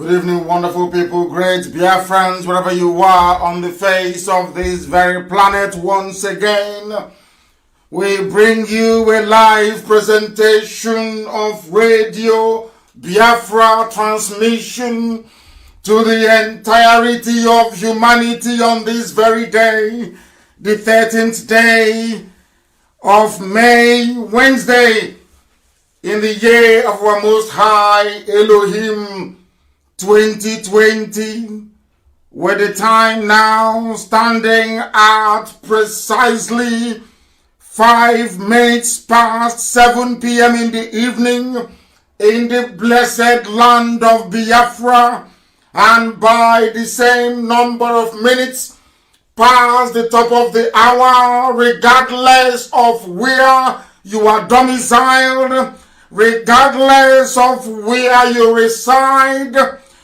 Good evening, wonderful people, great Biafrans, wherever you are on the face of this very planet. Once again, we bring you a live presentation of Radio Biafra transmission to the entirety of humanity on this very day, the 13th day of May, Wednesday, in the year of our Most High Elohim 2020, with the time now standing at precisely 5 minutes past 7 p.m. in the evening in the blessed land of Biafra, and by the same number of minutes past the top of the hour, regardless of where you are domiciled, regardless of where you reside,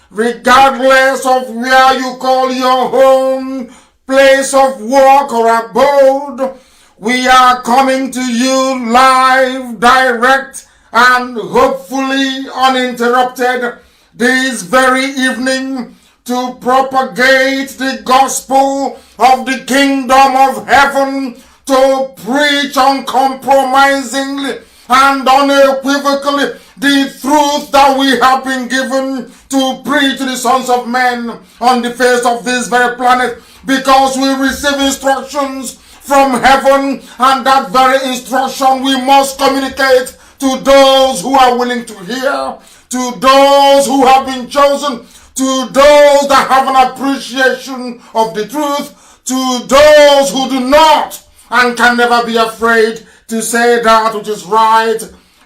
regardless of where you call your home, place of work or abode, we are coming to you live, direct, and hopefully uninterrupted this very evening to propagate the gospel of the kingdom of heaven, to preach uncompromisingly and unequivocally the truth that we have been given to preach to the sons of men on the face of this very planet, because we receive instructions from heaven, and that very instruction we must communicate to those who are willing to hear, to those who have been chosen, to those that have an appreciation of the truth, to those who do not and can never be afraid to say that which is right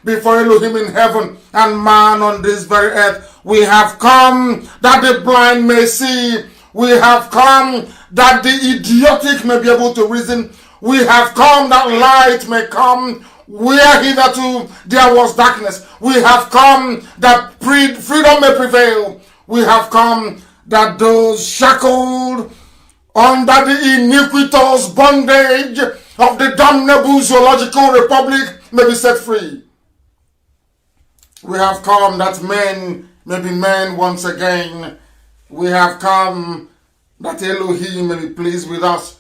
before Elohim in heaven and man on this very earth. We have come that the blind may see. We have come that the idiotic may be able to reason. We have come that light may come where hitherto there was darkness. We have come that freedom may prevail. We have come that those shackled under the iniquitous bondage of the damnable zoological republic may be set free. We have come that men may be men once again. We have come that Elohim may be pleased with us,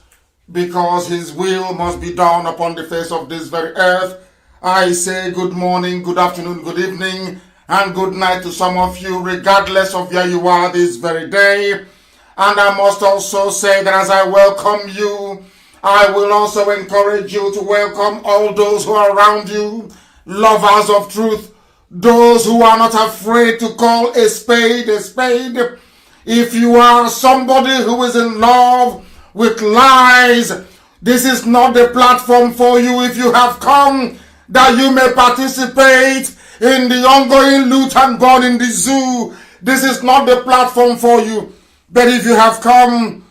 because his will must be done upon the face of this very earth. I say good morning, good afternoon, good evening, and good night to some of you, regardless of where you are this very day. And I must also say that as I welcome you, I will also encourage you to welcome all those who are around you, lovers of truth, those who are not afraid to call a spade a spade. If you are somebody who is in love with lies, this is not the platform for you. If you have come that you may participate in the ongoing loot and burn in the zoo, this is not the platform for you. But if you have come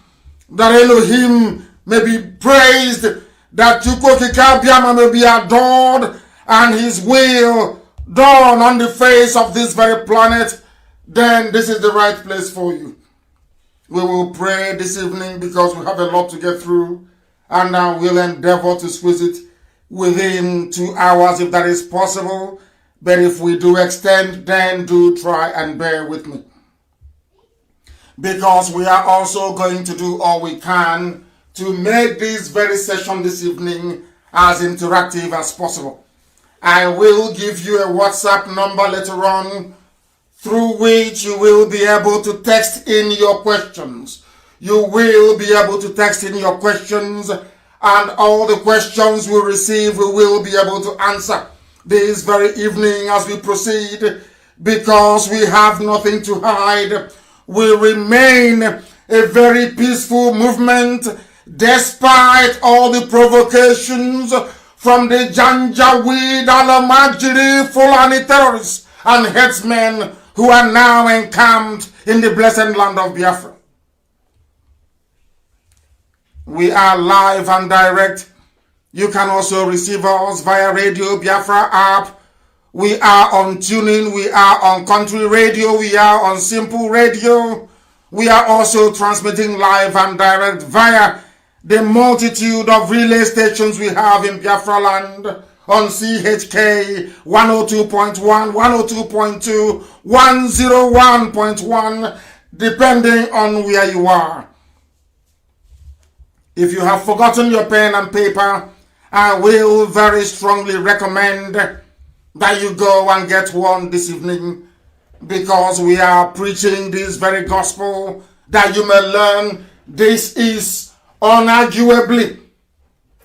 that Elohim may be praised, that Chukwokikabiama may be adored, and his will done on the face of this very planet, then this is the right place for you. We will pray this evening because we have a lot to get through, and I will endeavor to squeeze it within 2 hours if that is possible. But if we do extend, then do try and bear with me, because we are also going to do all we can to make this very session this evening as interactive as possible. I will give you a WhatsApp number later on through which you will be able to text in your questions. You will be able to text in your questions, and all the questions we receive we will be able to answer this very evening as we proceed, because we have nothing to hide. We remain a very peaceful movement despite all the provocations from the Janjaweed, Alamajiri, Fulani terrorists and headsmen who are now encamped in the blessed land of Biafra. We are live and direct. You can also receive us via Radio Biafra app. We are on TuneIn, we are on Country Radio, we are on Simple Radio. We are also transmitting live and direct via the multitude of relay stations we have in Biafra land on CHK 102.1, 102.2, 101.1, depending on where you are. If you have forgotten your pen and paper, I will very strongly recommend that you go and get one this evening, because we are preaching this very gospel that you may learn. This is unarguably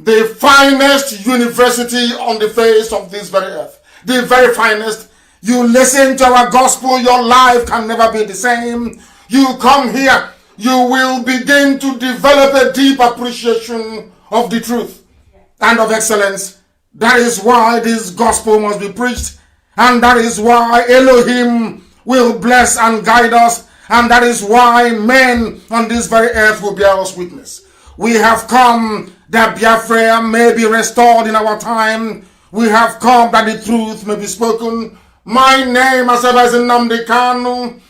the finest university on the face of this very earth. The very finest. You listen to our gospel, your life can never be the same. You come here, you will begin to develop a deep appreciation of the truth and of excellence. That is why this gospel must be preached, and that is why Elohim will bless and guide us, and that is why men on this very earth will bear us witness. We have come that Biafra may be restored in our time. We have come that the truth may be spoken. My name, as I was in Nnamdi Kanu,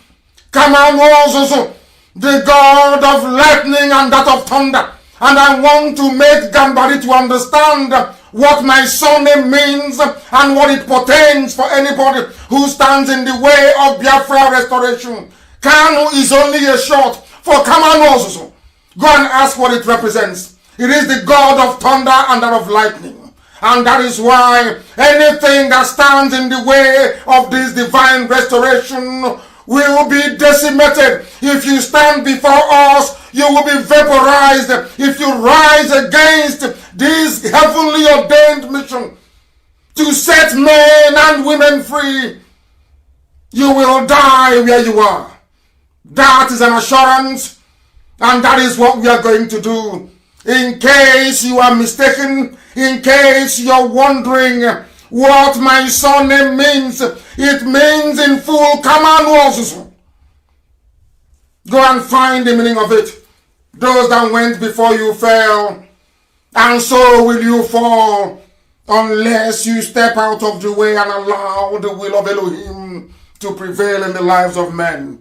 Kamamozozo, the God of lightning and that of thunder. And I want to make Gambari to understand what my surname means and what it pertains for anybody who stands in the way of Biafra restoration. Kanu is only a short for Kamamozozo. Go and ask what it represents. It is the God of thunder and that of lightning. And that is why anything that stands in the way of this divine restoration will be decimated. If you stand before us, you will be vaporized. If you rise against this heavenly ordained mission, to set men and women free. You will die where you are. That is an assurance, and that is what we are going to do. In case you are mistaken, in case you're wondering what my surname means, it means in full, Kamanuosusu. Go and find the meaning of it. Those that went before you fell, and so will you fall, unless you step out of the way and allow the will of Elohim to prevail in the lives of men.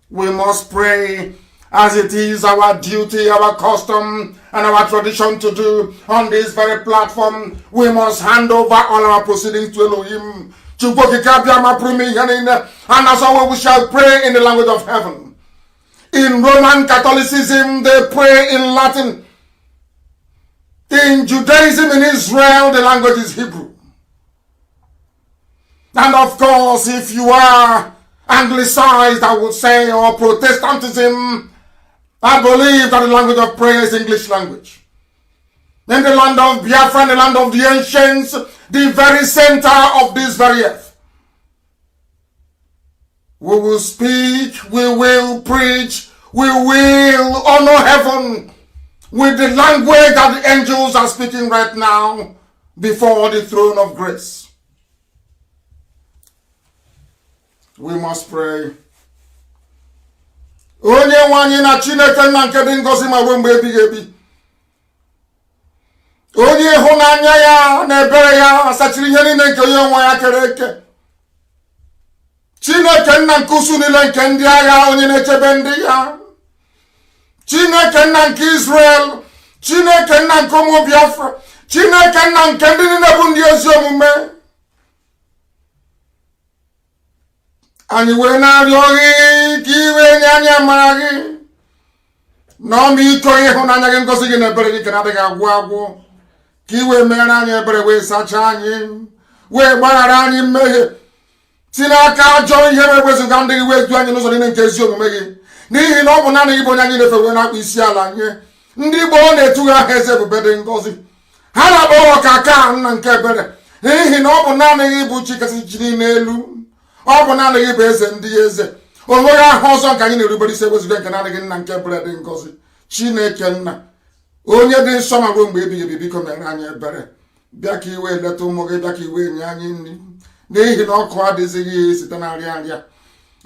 We must pray as it is our duty, our custom, and our tradition to do on this very platform. We must hand over all our proceedings to Elohim. And as always, we shall pray in the language of heaven. In Roman Catholicism, they pray in Latin. In Judaism, in Israel, the language is Hebrew. And of course, if you are Anglicized, I would say, or Protestantism, I believe that the language of prayer is English language. In the land of Biafra, in the land of the ancients, the very center of this very earth, we will speak, we will preach, we will honor heaven with the language that the angels are speaking right now before the throne of grace. We must pray. Onye nwanyị na Chineke nna nke dị ngọzi ma ruo mgbe ebighị ebi. Onye ịhụnanya ya na ebere ya asachiri ihe niile nke onye nwe ya kere eke. Chineke nna nke usu niile nke ndị agha, onye na-echebe ndị ya. Chineke nna nke Israel, Chineke nna nke ụmụ Biafra, Chineke nna nke ndị niile bụ ndị ezi omume. Anyị wee na-arịọ gị ka iwe nye anyị amara gị na ọmịiko ịhụnanya gị, ngọzi gị na ebere gị ka na-adịghị agwụ agwụ, ka iwe mere anyị ebere, wee sachaa anyị, wee gbaghara anyị mmehie, si n'aka ajọ ihe na-ewezuga ndị gị, wee du anyị n'ụzọ niile nke ezi omume gị, n'ihi na ọ bụ naanị gị bụ onye anyị na-efe wee na-akpụ isi ala nye. Ndị Igbo na-etu ha eze ebube dị ngọzi, ha na-akpọ ọka ka nna nke ebere, n'ihi na ọ bụ naanị gị bụ chi kasị chi niile elu. Ọ bụ naanị gị bụ eze ndị eze. O nweghị aha ọzọ nke anyị na-erubere isi ewezuga nke naanị gị nna nke ebere dị ngọzi. Chineke nna onye dị nsọ ma ruo mgbe ebighị ebi, biko mere anyị ebere. Bịa ka iwe leta ụmụ gị, bịa ka iwe nye anyị nri, n'ihi na ọkụ adịzighị site na arịa arịa.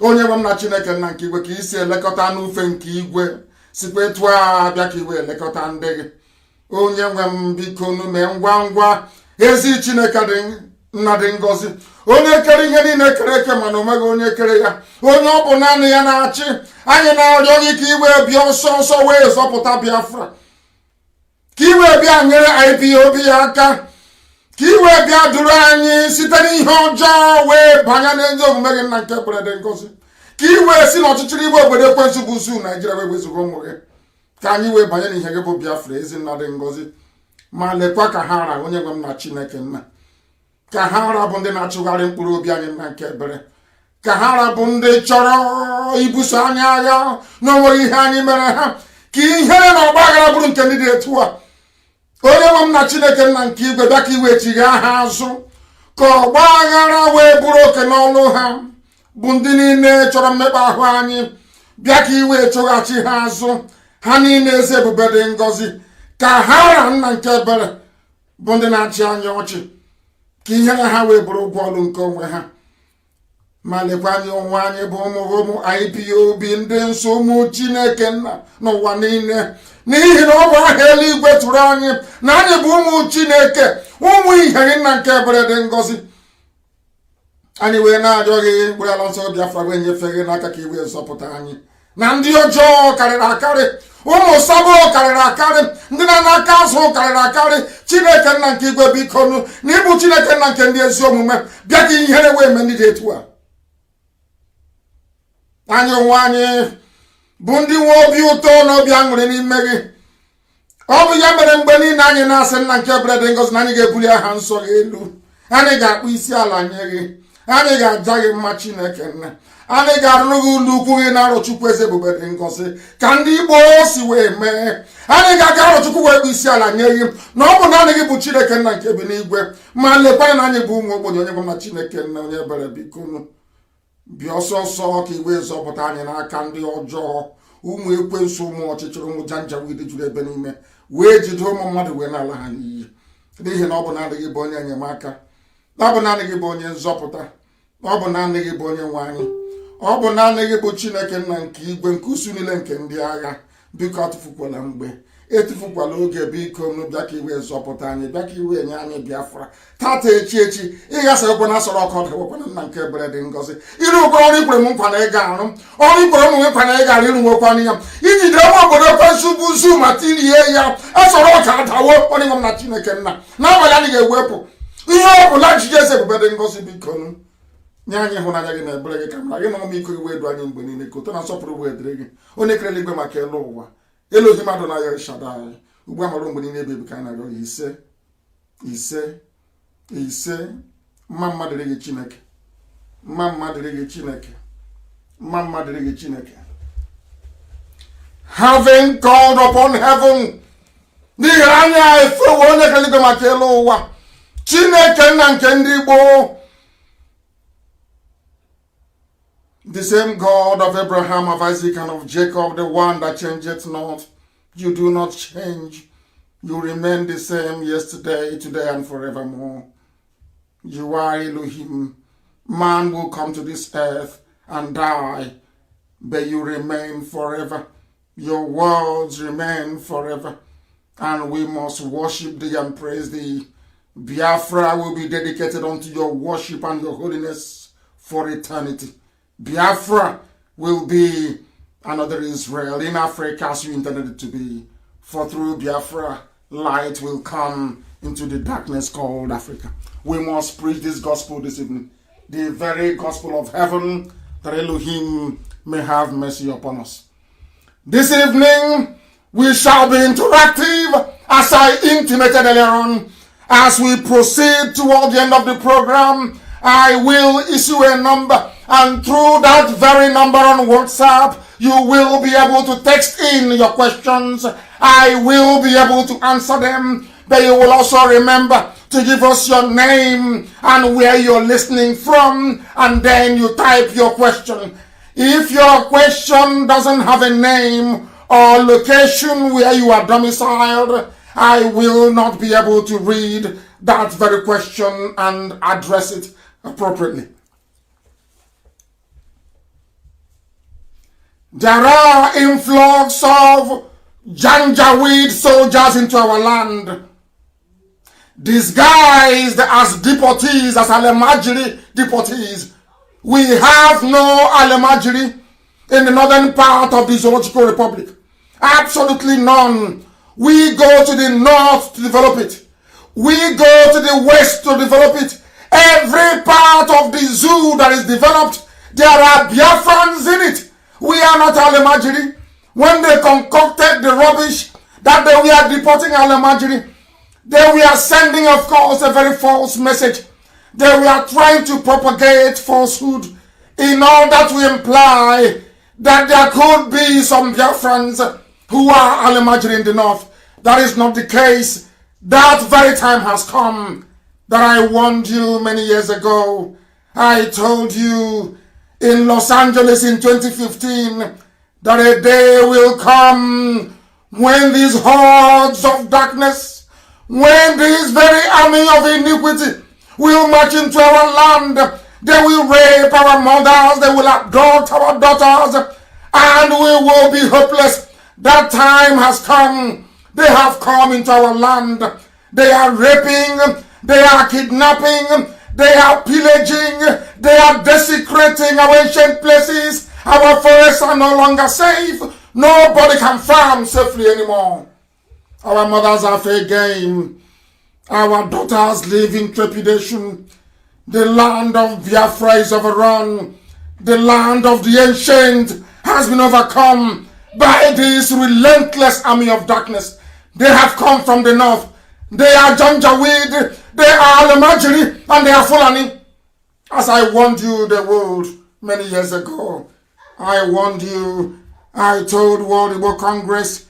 Onye nwe m na Chineke nna nke igwe, ka isi elekọta n'ufe nke igwe, sikwa etu a bịa ka iwe elekọta ndị gị. Onye nwe m biko nume ngwa ngwa, ezi Chineke dị nna dị ngọzi, onye kere ihe niile kere eke mana omeghị onye kere ya, onye ọ bụ naanị ya na-achị. Anyị na-arịọ gị ka iwe bịa ọsọ ọsọ wee zọpụta Biafra, ka iwe bịa nyere IPOB aka, ka iwe bịa duru anyị site n'ihe ọjọọ wee banye n'ezi omume gị nna nke ekpere dị ngọzi, ka iwe si n'ọchịchịrị igwe obodo ekwensu bụ usu Naijiria wee wezuga ụmụ gị, ka anyị wee banye n'ihe gị bụ Biafra, ezi nna dị ngọzi. Ma lekwa ka ha ara, onye nwe m na Chineke nna, ka ha ara bụ ndị na-achụgharị mkpụrụ obi anyị nna nke ebere, ka ha ara bụ ndị chọrọ ibuso anyị agha n'onweghị ihe anyị mere ha, ka ihere na ọgba aghara bụrụ nke ndị dị etu a. Onye nwe m na Chineke nna nke igwe, bịa ka iwe chigha ha azụ, ka ọgba aghara wee bụrụ oke n'ọlụ ha, bụ ndị niile chọrọ mmekpa ahụ anyị. Bịa ka iwe chụghachi ha azụ, ha niile eze ebube dị ngọzi, ka ha ara nna nke ebere bụ ndị na-achị anyị ọchị, ka ihere ha wee bụrụ ụgwọ ọrụ nke onwe ha. Ma lekwa anyị onwe anyị bụ ụmụ IPOB ndị nsọ, ụmụ Chineke nna n'ụwa niile, n'ihi na ọ bụ aha eluigwe tụrụ anyị na anyị bụ ụmụ Chineke, ụmụ ihe gị nna nke ebere dị ngọzi. Anyị wee na-arịọ gị, were ala nsọ Biafra wee nyefee gị n'aka, ka i wee zọpụta anyị na ndị ọjọọ karịrị akarị, ụmụ sabo karịrị akarị, ndị na-aka azụ karịrị akarị. Chineke nna nke igwe biko nụ, na ịbụ Chineke nna nke ndị ezi omume, bịa ka ihere wee mee ndị dị etu a. Anyị onwe anyị bụ ndị nwe obi ụtọ na obi aṅụrị n'ime gị. Ọ bụ ya mere mgbe niile anyị na-asị nna nke ebere dị ngọzi na anyị ga-ebuli aha nsọ gị elu, anyị ga-akpụ isi ala nye gị, Anyị ga-aja gị mma Chineke nna. Anyị ga-arụrụ gị ụlọ ukwu gị na-arọ Chukwu eze ebube dị ngọzi ka ndị Igbo si wee mee. Anyị ga-aga arọ Chukwu wee bụ isi ala nye gị na ọ bụ naanị gị bụ Chineke nna nke bi n'igwe. Ma lekwanye na anyị bụ ụmụ ogbenye onye bụ na Chineke nna onye ebere biko bịa ọsọ ọsọ ka iwe zọpụta anyị n'aka ndị ọjọọ, ụmụ ekwensu, ụmụ ọchịchịrị, ụmụ janjawid juru ebe niile, wee jide ụmụ mmadụ wee n'ala ha n'iyi. N'ihi na ọ bụ naanị gị bụ onye enyemaka, ọ bụ naanị gị bụ onye nzọpụta, ọ bụ naanị gị bụ onye nwe anyị, ọ bụ naanị gị bụ Chineke nna nke igwe nke usu niile nke ndị agha. Biko atụfukwala mgbe, etufukwala oge, biko bịa ka iwe zọpụta anyị, bịa ka iwe nye anyị Biafra tata echi ịghasa ekwe na asọrọ ọkụ dịwekwana nna nke ebere dị ngọzi iru ụgwọ ọrụ ikwere m nkwa na ị ga-arụ, ọrụ ikwere ụmụ nkwa na ị gara ịrụ nwekwana ya ijidere nwa obodo ekwensụ bụ zu ma tirie ya asọrọ ọka adawo onye nwe m na Chineke nna n'abalị anyị ga-ewepụ ihe ọ bụla jiji eze ebube dị ngọzi biko nye anyị ịhụnanya gị na ebere gị ka mara gị na ọmịiko gị wee du anyị mgbe niile ka ụtọ na nsọpụrụ wee dịrị gị onye kere eluigwe maka elu ụwa Elohim mmadụ na ya Shaddai ugbu a mara mgbe niile ebe ka anyị na-arịọ ya ise mma mma dịrị gị Chineke, mma mma dịrị gị Chineke, mma mma dịrị gị Chineke. Having called upon heaven, n'ihi anya efewe onye kere eluigwe maka elu ụwa Chineke nna nke ndị Igbo, the same God of Abraham, of Isaac, and of Jacob, the one that changeth not. You do not change. You remain the same yesterday, today, and forevermore. You are Elohim. Man will come to this earth and die, but you remain forever. Your words remain forever, and we must worship thee and praise thee. Biafra will be dedicated unto your worship and your holiness for eternity. Biafra will be another Israel in Africa as you intended it to be. For through Biafra, light will come into the darkness called Africa. We must preach this gospel this evening, the very gospel of heaven, that Elohim may have mercy upon us. This evening, we shall be interactive, as I intimated earlier on. As we proceed toward the end of the program, I will issue a number, and through that very number on WhatsApp, you will be able to text in your questions. I will be able to answer them, but you will also remember to give us your name and where you're listening from, and then you type your question. If your question doesn't have a name or location where you are domiciled, I will not be able to read that very question and address it appropriately. There are influx of Janjaweed soldiers into our land, disguised as deportees, as Alemajiri deportees. We have no Alemajiri in the northern part of the Zoological Republic. Absolutely none. We go to the north to develop it. We go to the west to develop it. Every part of the zoo that is developed, there are Biafrans in it. We are not Alemajiri. When they concocted the rubbish that they were deporting Alemajiri, they were sending, of course, a very false message. They were trying to propagate falsehood in order to imply that there could be some Biafrans who are Alemajiri in the north. That is not the case. That very time has come that I warned you many years ago. I told you in Los Angeles in 2015 that a day will come when these hordes of darkness, when this very army of iniquity will march into our land. They will rape our mothers, they will abduct our daughters, and we will be hopeless. That time has come. They have come into our land. They are raping, they are kidnapping, they are pillaging, they are desecrating our ancient places. Our forests are no longer safe. Nobody can farm safely anymore. Our mothers are fair game. Our daughters live in trepidation. The land of Biafra is overrun. The land of the ancient has been overcome by this relentless army of darkness. They have come from the north. They are Janjaweed, they are Alemajiri, and they are Fulani. As I warned you, the world, many years ago, I warned you, I told World Igbo Congress,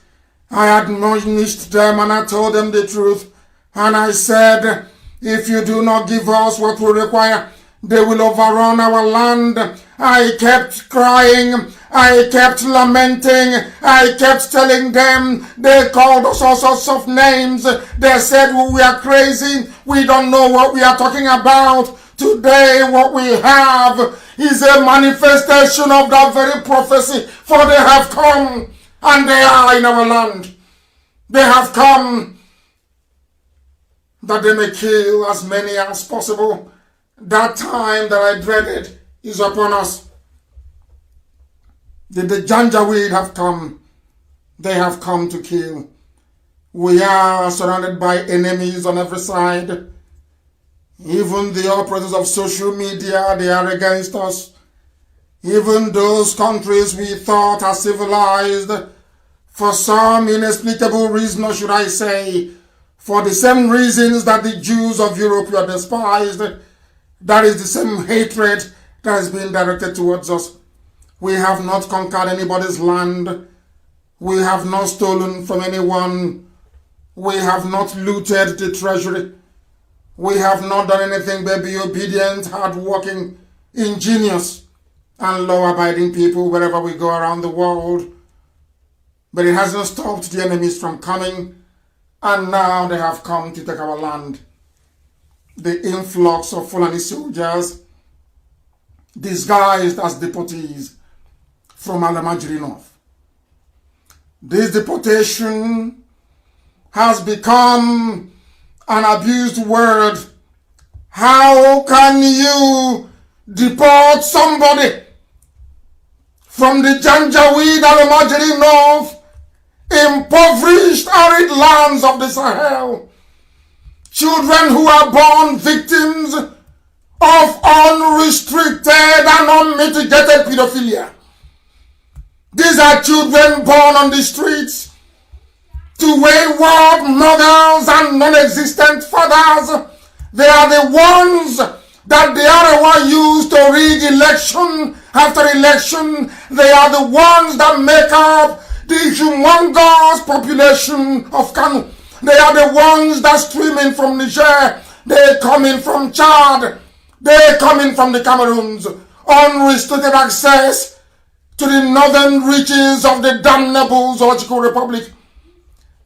I admonished them and I told them the truth. And I said, if you do not give us what we require, they will overrun our land. I kept crying. I kept lamenting. I kept telling them. They called us all sorts of names. They said we are crazy. We don't know what we are talking about. Today what we have is a manifestation of that very prophecy. For they have come and they are in our land. They have come that they may kill as many as possible. That time that I dreaded is upon us. The Janjaweed have come. They have come to kill. We are surrounded by enemies on every side. Even the operators of social media, they are against us. Even those countries we thought are civilized, for some inexplicable reason, or should I say, for the same reasons that the Jews of Europe were despised, that is the same hatred that has been directed towards us. We have not conquered anybody's land. We have not stolen from anyone. We have not looted the treasury. We have not done anything but be obedient, hardworking, ingenious, and law-abiding people wherever we go around the world. But it hasn't stopped the enemies from coming, and now they have come to take our land. The influx of Fulani soldiers, disguised as deportees from Alamajiri North. This deportation has become an abused word. How can you deport somebody from the Janjaweed Alamajiri North, impoverished arid lands of the Sahel? Children who are born victims of unrestricted and unmitigated pedophilia. These are children born on the streets to wayward mothers and non-existent fathers. They are the ones that the Arewa use to rig election after election. They are the ones that make up the humongous population of Kanu. They are the ones that stream in from Niger. They come in from Chad. They come in from the Cameroons. Unrestricted access to the northern reaches of the damnable Zoological Republic.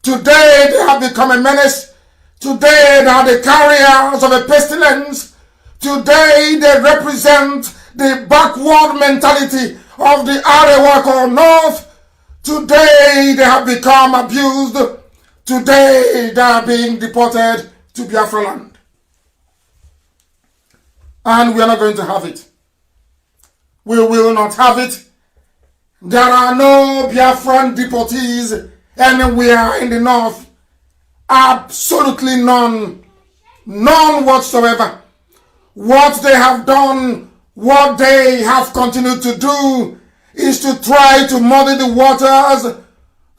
Today they have become a menace. Today they are the carriers of a pestilence. Today they represent the backward mentality of the Arewako North. Today they have become abused. Today they are being deported to Biafra land. And we are not going to have it. We will not have it. There are no Biafran deportees anywhere in the north. Absolutely none. None whatsoever. What they have done, what they have continued to do, is to try to muddy the waters,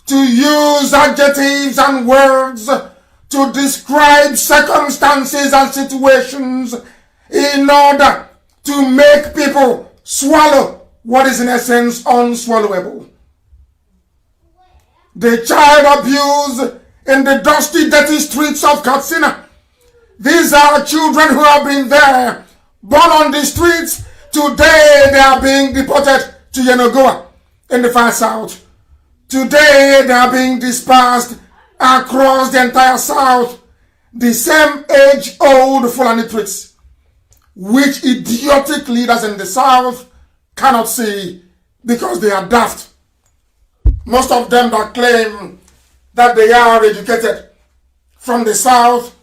to use adjectives and words to describe circumstances and situations in order to make people swallow what is in essence unswallowable. The child abuse in the dusty, dirty streets of Katsina. These are children who have been there, born on the streets. Today they are being deported to Yenagoa in the far south. Today they are being dispersed across the entire south. The same age-old Fulani tricks, which idiotic leaders in the south cannot see because they are daft. Most of them that claim that they are educated from the south,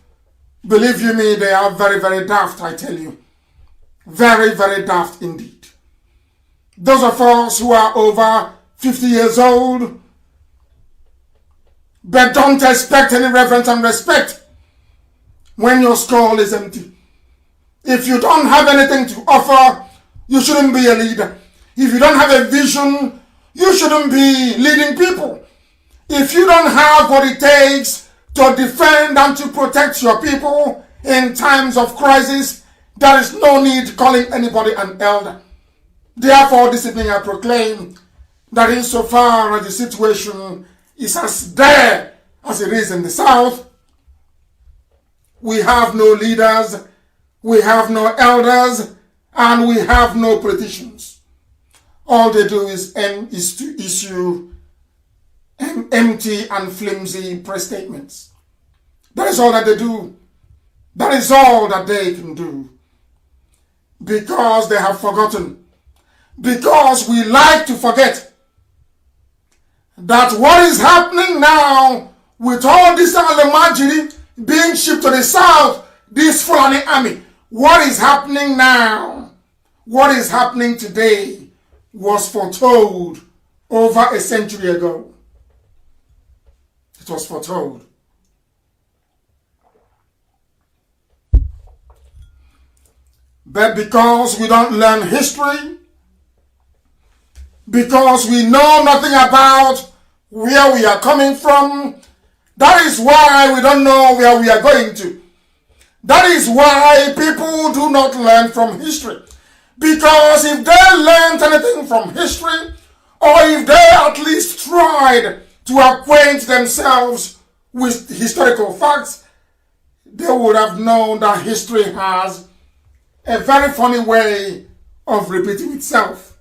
believe you me, they are very, very daft, I tell you. Very, very daft indeed. Those of us who are over 50 years old, but don't expect any reverence and respect when your skull is empty. If you don't have anything to offer, you shouldn't be a leader. If you don't have a vision, you shouldn't be leading people. If you don't have what it takes to defend and to protect your people in times of crisis, There is no need calling anybody an elder. Therefore, this evening I proclaim that insofar as the situation is as dire as it is in the South, we have no leaders, we have no elders, and we have no politicians. All they do is to issue empty and flimsy press statements. That is all that they do. That is all that they can do. Because they have forgotten. Because we like to forget that what is happening now with all this Alamajiri being shipped to the South, this Fulani army, what is happening now, what is happening today was foretold over a century ago. It was foretold. But because we don't learn history, because we know nothing about where we are coming from, that is why we don't know where we are going to. That is why people do not learn from history. Because if they learned anything from history, or if they at least tried to acquaint themselves with historical facts, they would have known that history has a very funny way of repeating itself.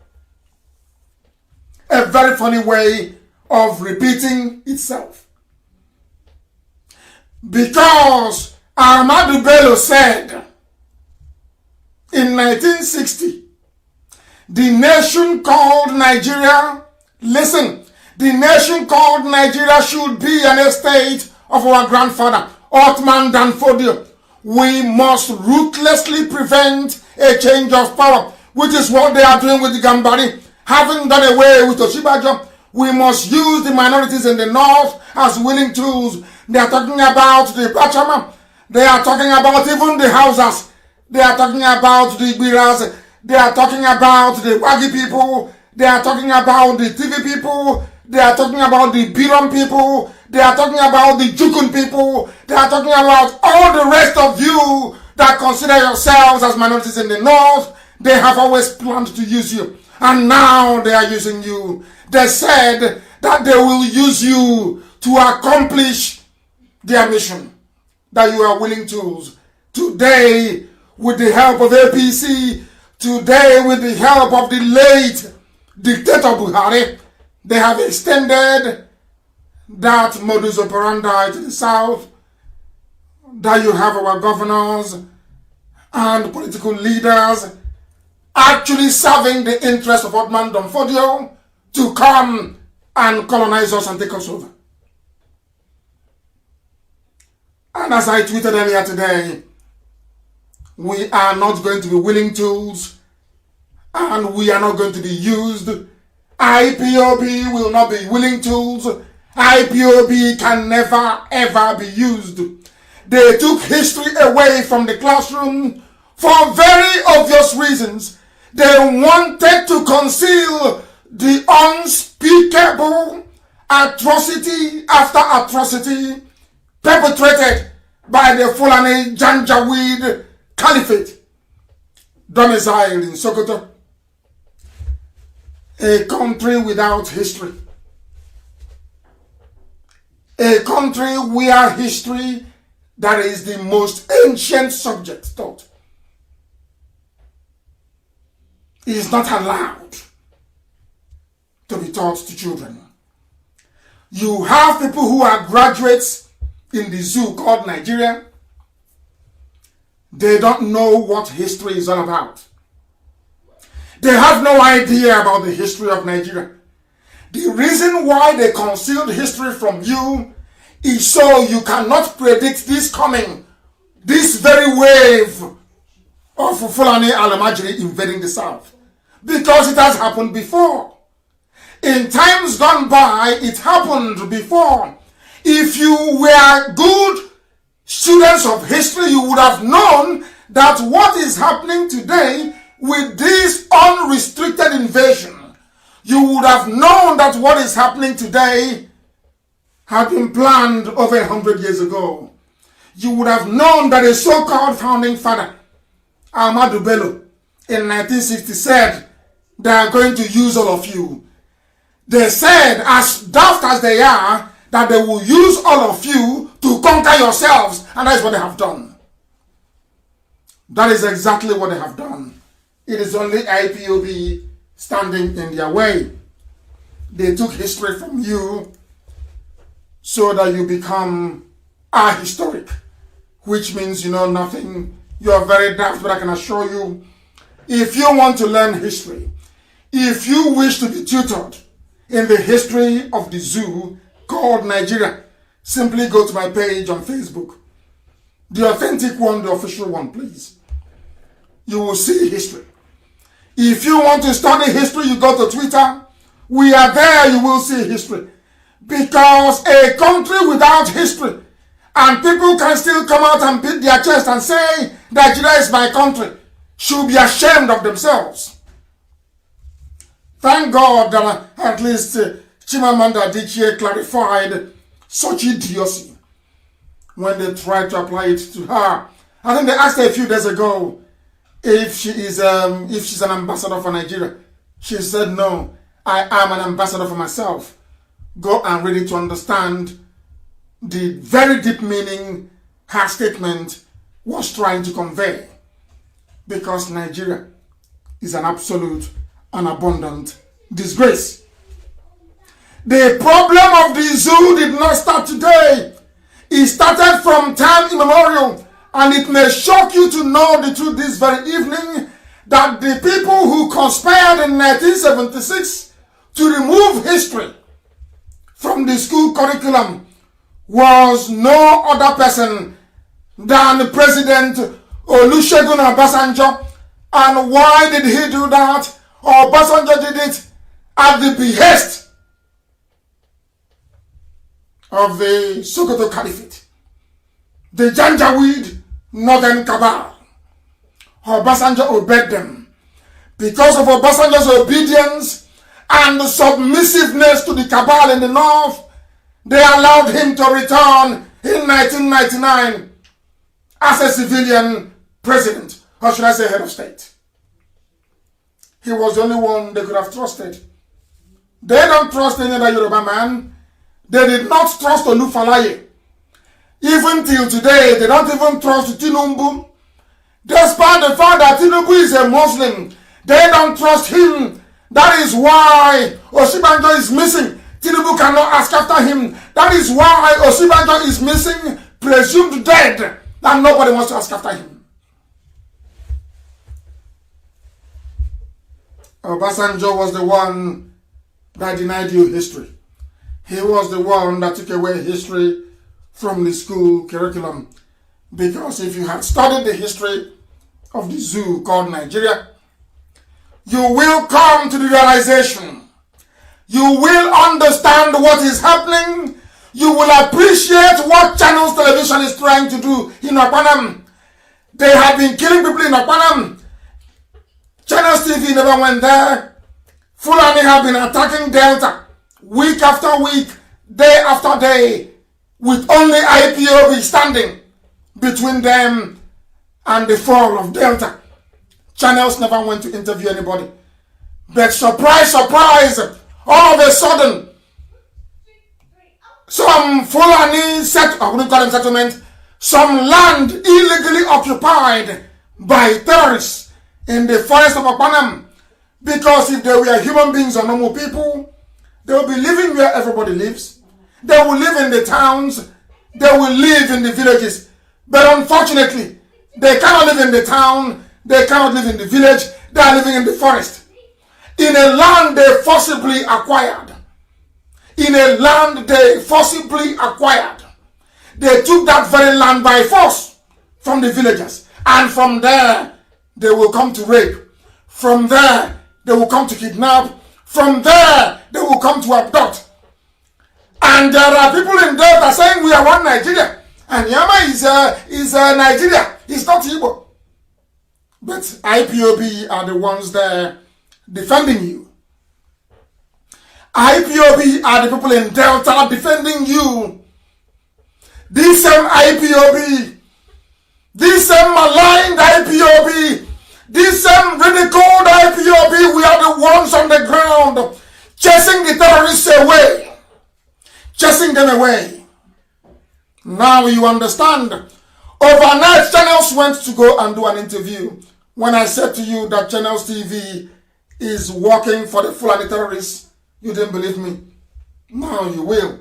A very funny way of repeating itself. Because Ahmadu Bello said in 1960, the nation called Nigeria, listen, the nation called Nigeria should be an estate of our grandfather, Othman Danfodio. We must ruthlessly prevent a change of power, which is what they are doing with the Gambari. Having done away with Oshibajo, we must use the minorities in the north as willing tools. They are talking about the Bachama. They are talking about even the Hausas. They are talking about the Biras. They are talking about the Wagi people. They are talking about the TV people. They are talking about the Biram people. They are talking about the Jukun people. They are talking about all the rest of you that consider yourselves as minorities in the north. They have always planned to use you. And now they are using you. They said that they will use you to accomplish their mission. That you are willing tools. Today, with the help of APC, today with the help of the late dictator Buhari, they have extended that modus operandi to the south, that you have our governors and political leaders actually serving the interest of Othman Danfodio to come and colonize us and take us over. And as I tweeted earlier today, we are not going to be willing tools and we are not going to be used. IPOB will not be willing tools. IPOB can never ever be used. They took history away from the classroom for very obvious reasons. They wanted to conceal the unspeakable atrocity after atrocity perpetrated by the Fulani Janjaweed Caliphate, domiciled in Sokoto, a country without history, a country where history, that is the most ancient subject taught, is not allowed to be taught to children. You have people who are graduates in the zoo called Nigeria. They don't know what history is all about. They have no idea about the history of Nigeria. The reason why they concealed history from you is so you cannot predict this coming, this very wave of Fulani Alamajiri invading the south. Because it has happened before. In times gone by, it happened before. If you were good students of history, you would have known that what is happening today with this unrestricted invasion, you would have known that what is happening today had been planned over 100 years ago. You would have known that a so-called founding father Ahmadu Bello in 1960 said they are going to use all of you. They said, as daft as they are, that they will use all of you to conquer yourselves, and that is what they have done. That is exactly what they have done. It is only IPOB standing in their way. They took history from you so that you become ahistoric, which means you know nothing. You are very daft, but I can assure you, if you want to learn history, if you wish to be tutored in the history of the zoo called Nigeria, simply go to my page on Facebook. The authentic one, the official one, please. You will see history. If you want to study history, you go to Twitter. We are there, you will see history. Because a country without history, and people can still come out and beat their chest and say, Nigeria is my country, should be ashamed of themselves. Thank God that at least Chimamanda Adichie clarified such idiocy when they tried to apply it to her. I think they asked her a few days ago if she's an ambassador for Nigeria. She said, no, I am an ambassador for myself. Go and read it to understand the very deep meaning her statement was trying to convey. Because Nigeria is an absolute and abundant disgrace. The problem of the zoo did not start today. It started from time immemorial, and it may shock you to know the truth this very evening that the people who conspired in 1976 to remove history from the school curriculum was no other person than President Olusegun Obasanjo. And why did he do that? Obasanjo did it at the behest of the Sokoto Caliphate, the Janjaweed Northern Cabal. Obasanjo obeyed them. Because of Obasanjo's obedience and submissiveness to the cabal in the north, they allowed him to return in 1999 as a civilian president, or should I say head of state. He was the only one they could have trusted. They don't trust any other Yoruba man. They did not trust Olufalaye. Even till today, they don't even trust Tinubu. Despite the fact that Tinubu is a Muslim, they don't trust him. That is why Osibanjo is missing. Tinubu cannot ask after him. That is why Osibanjo is missing, presumed dead, and nobody wants to ask after him. Obasanjo was the one that denied you history. He was the one that took away history from the school curriculum. Because if you had studied the history of the zoo called Nigeria, you will come to the realization. You will understand what is happening. You will appreciate what Channels Television is trying to do in Okpanam. They have been killing people in Okpanam. Channels TV never went there. Fulani have been attacking Delta week after week, day after day, with only IPOB standing between them and the fall of Delta. Channels never went to interview anybody. But surprise, surprise, all of a sudden, some Fulani I wouldn't call them settlement, some land illegally occupied by terrorists in the forest of Okpanam. Because if they were human beings or normal people, they will be living where everybody lives. They will live in the towns. They will live in the villages. But unfortunately, they cannot live in the town. They cannot live in the village. They are living in the forest. In a land they forcibly acquired. In a land they forcibly acquired. They took that very land by force from the villagers. And from there, they will come to rape. From there, they will come to kidnap. From there, they will come to abduct. And there are people in Delta saying we are one Nigeria. And Yama is Nigeria. It's not Igbo. But IPOB are the ones there defending you. IPOB are the people in Delta defending you. These same IPOB this same maligned IPOB, this same ridiculed IPOB, we are the ones on the ground chasing the terrorists away, chasing them away. Now you understand. Overnight, Channels went to go and do an interview. When I said to you that Channels TV is working for the Fulani terrorists, you didn't believe me. Now you will.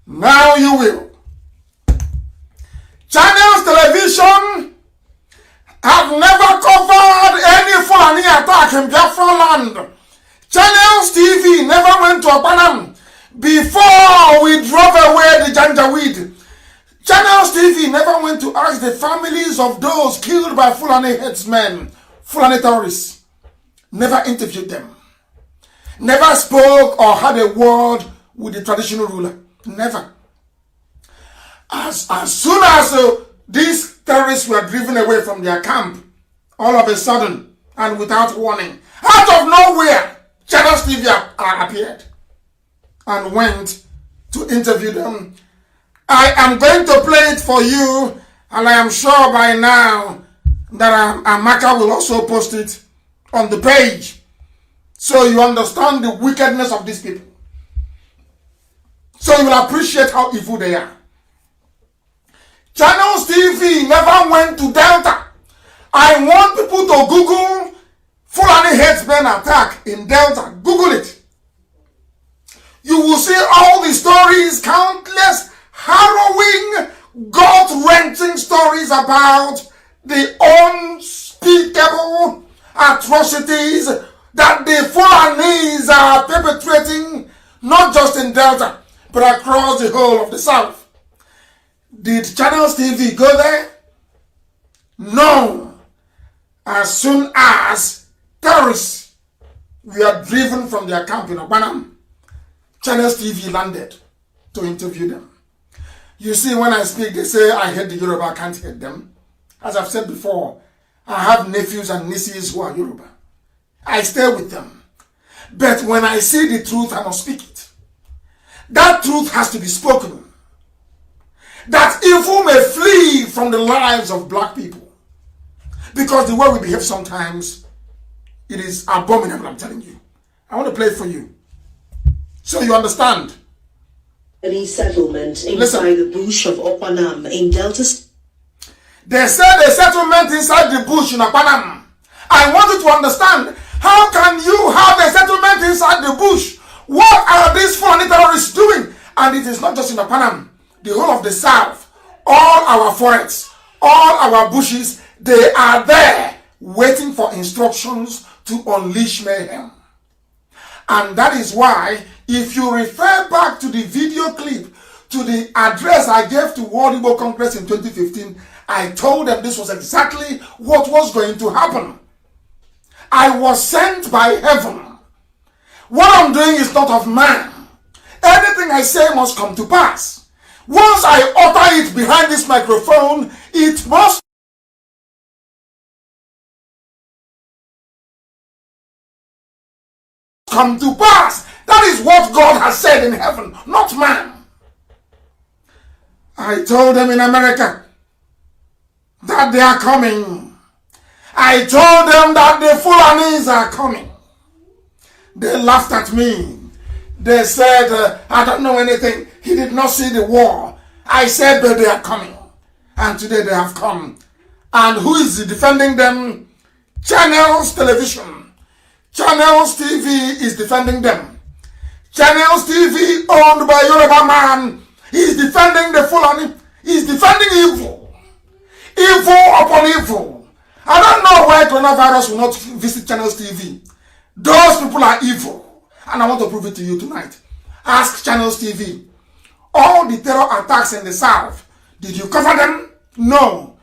Now you will. Channels Television have never covered any Fulani attack in Biafra land. Channels TV never went to Opanam before we drove away the Janjaweed. Channels TV never went to ask the families of those killed by Fulani headsmen, Fulani terrorists. Never interviewed them. Never spoke or had a word with the traditional ruler. Never. As soon as these terrorists were driven away from their camp, all of a sudden and without warning, out of nowhere, Channels TV appeared and went to interview them. I am going to play it for you, and I am sure by now that Amaka will also post it on the page, so you understand the wickedness of these people. So you will appreciate how evil they are. Channels TV never went to Delta. I want people to Google Fulani headsmen attack in Delta. Google it. You will see all the stories, countless harrowing, gut-wrenching stories about the unspeakable atrocities that the Fulanis are perpetrating, not just in Delta, but across the whole of the South. Did Channels TV go there? No. As soon as terrorists were driven from their camp in Obanam, Channels TV landed to interview them. You see, when I speak, they say I hate the Yoruba, I can't hate them. As I've said before, I have nephews and nieces who are Yoruba. I stay with them. But when I see the truth, I must speak it. That truth has to be spoken. That evil may flee from the lives of black people. Because the way we behave sometimes, it is abominable, I'm telling you. I want to play it for you, so you understand. Any settlement inside the bush of Opanam in Delta. They said a settlement inside the bush in Opanam. I want you to understand, how can you have a settlement inside the bush? What are these Fulani terrorists doing? And it is not just in Opanam. The whole of the South, all our forests, all our bushes, they are there waiting for instructions to unleash mayhem. And that is why, if you refer back to the video clip, to the address I gave to World Igbo Congress in 2015, I told them this was exactly what was going to happen. I was sent by heaven. What I'm doing is not of man. Anything I say must come to pass. Once I utter it behind this microphone, it must come to pass. That is what God has said in heaven, not man. I told them in America that they are coming. I told them that the Fulanis are coming. They laughed at me. They said, I don't know anything. He did not see the war. I said, but they are coming. And today they have come. And who is defending them? Channels Television. Channels TV is defending them. Channels TV, owned by Yoruba man, is defending the Fulani. He's defending evil. Evil upon evil. I don't know why coronavirus will not visit Channels TV. Those people are evil. And I want to prove it to you tonight. Ask Channels TV. All the terror attacks in the South, did you cover them? No.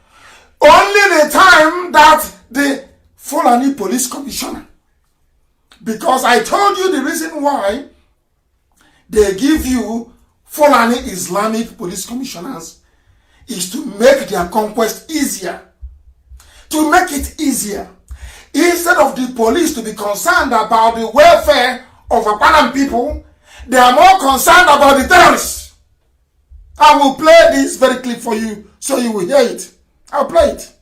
Only the time that the Fulani Police Commissioner. Because I told you the reason why they give you Fulani Islamic Police Commissioners is to make their conquest easier. To make it easier. Instead of the police to be concerned about the welfare of Apanam people, They are more concerned about the terrorists. I will play this very clip for you so you will hear it. I'll play it.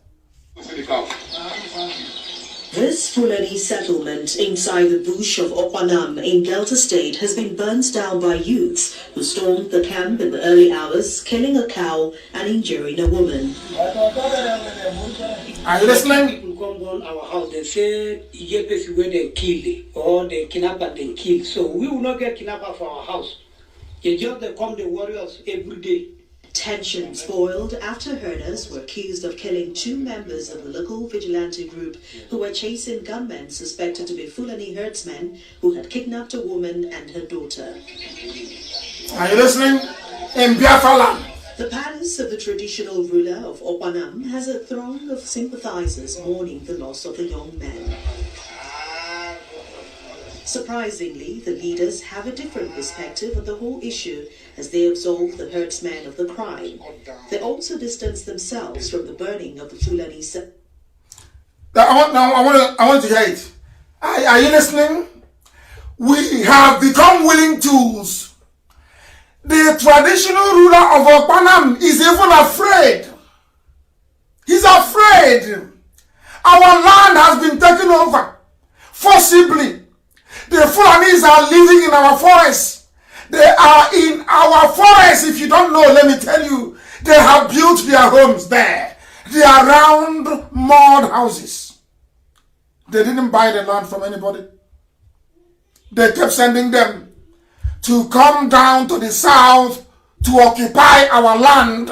This Fulani settlement inside the bush of Okwanam in Delta State has been burnt down by youths who stormed the camp in the early hours, killing a cow and injuring a woman. Are you listening? People come on our house, they say Ijepes where they killed or they kidnap and they kill. So we will not get kidnapped for our house. They just they come the warriors every day. Tensions boiled after herders were accused of killing 2 members of the local vigilante group who were chasing gunmen suspected to be Fulani herdsmen who had kidnapped a woman and her daughter. Are you listening? In Biafra land. The palace of the traditional ruler of Okwanam has a throng of sympathizers mourning the loss of the young man. Surprisingly, the leaders have a different perspective of the whole issue as they absolve the herdsmen of the crime. They also distance themselves from the burning of the Fulani. I want to hear it. Are you listening? We have become willing tools. The traditional ruler of Okwanam is even afraid. He's afraid. Our land has been taken over forcibly. The Fulanis are living in our forests. They are in our forests. If you don't know, let me tell you, they have built their homes there. They are round mud houses. They didn't buy the land from anybody. They kept sending them to come down to the south to occupy our land.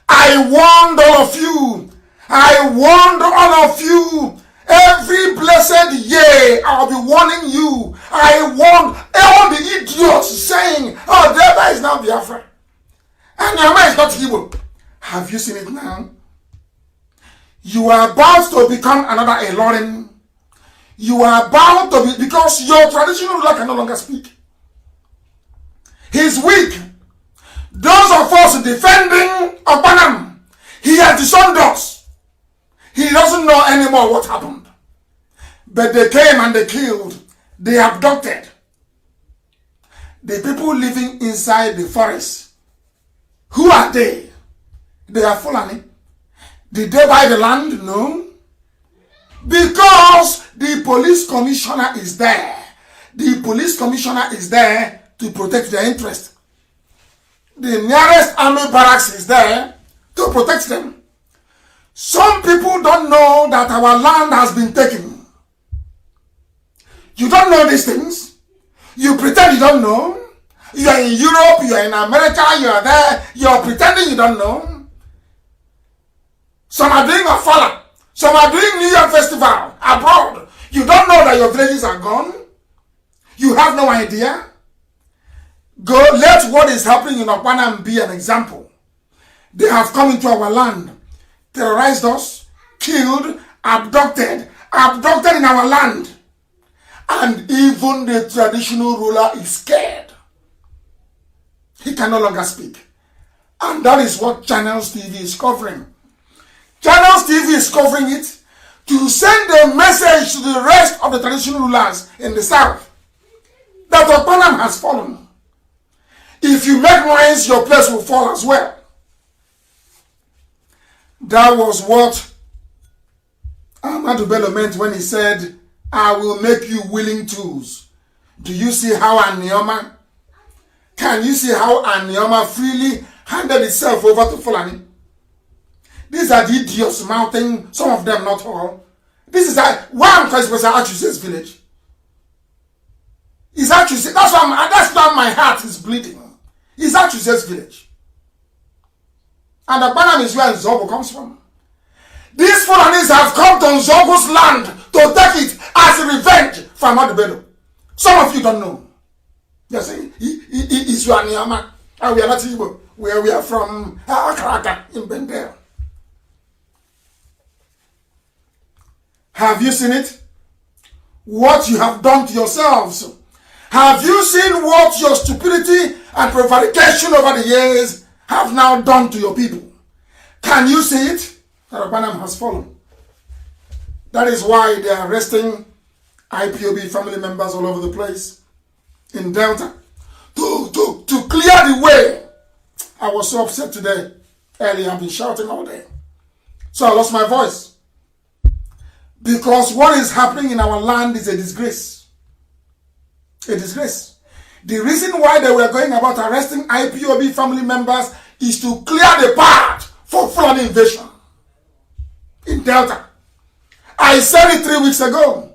I warned all of you. I warned all of you. Every blessed year, I'll be warning you. I warn all the idiots saying, oh, Delta is now Biafra. And Yama is not Igbo. Have you seen it now? You are about to become another Elorin. You are about to be, because your traditional ruler can no longer speak. He's weak. Those of us defending Okwanam, he has disowned us. He doesn't know anymore what happened. But they came and they killed. They abducted. The people living inside the forest. Who are they? They are Fulani. Did they buy the land? No. Because the police commissioner is there. The police commissioner is there to protect their interest. The nearest army barracks is there to protect them. Some people don't know that our land has been taken. You don't know these things. You pretend you don't know. You are in Europe, you are in America, you are there. You are pretending you don't know. Some are doing Ofala. Some are doing New Year festival abroad. You don't know that your villages are gone. You have no idea. Go, let what is happening in Okwanam be an example. They have come into our land, terrorized us, killed, abducted in our land. And even the traditional ruler is scared. He can no longer speak. And that is what Channels TV is covering. Channels TV is covering it to send a message to the rest of the traditional rulers in the south that Okwanam has fallen. If you make noise, your place will fall as well. That was what Ahmadu Bello meant when he said, I will make you willing tools. Do you see how Anioma? Can you see how Anioma freely handed itself over to Fulani? These are the idiots mouthing, some of them, not all. This is why I'm calling it Achuse's village. It's Achuse. That's why my heart is bleeding. It's Achuse's village. And the Banam is where Nzobo comes from. These Fulanis have come to Nzobo's land to take it as a revenge for Ahmadu Bello. Some of you don't know. They're saying, he's Yuaniama. And we are not Igbo. We are from Akaraka in Bendel. Have you seen it? What you have done to yourselves? Have you seen what your stupidity and prevarication over the years have now done to your people? Can you see it? Tarabanam has fallen. That is why they are arresting IPOB family members all over the place in Delta. clear the way. I was so upset today. Earlier, I've been shouting all day. So I lost my voice. Because what is happening in our land is a disgrace. A disgrace. The reason why they were going about arresting IPOB family members is to clear the path for Fulani invasion in Delta. I said it 3 weeks ago.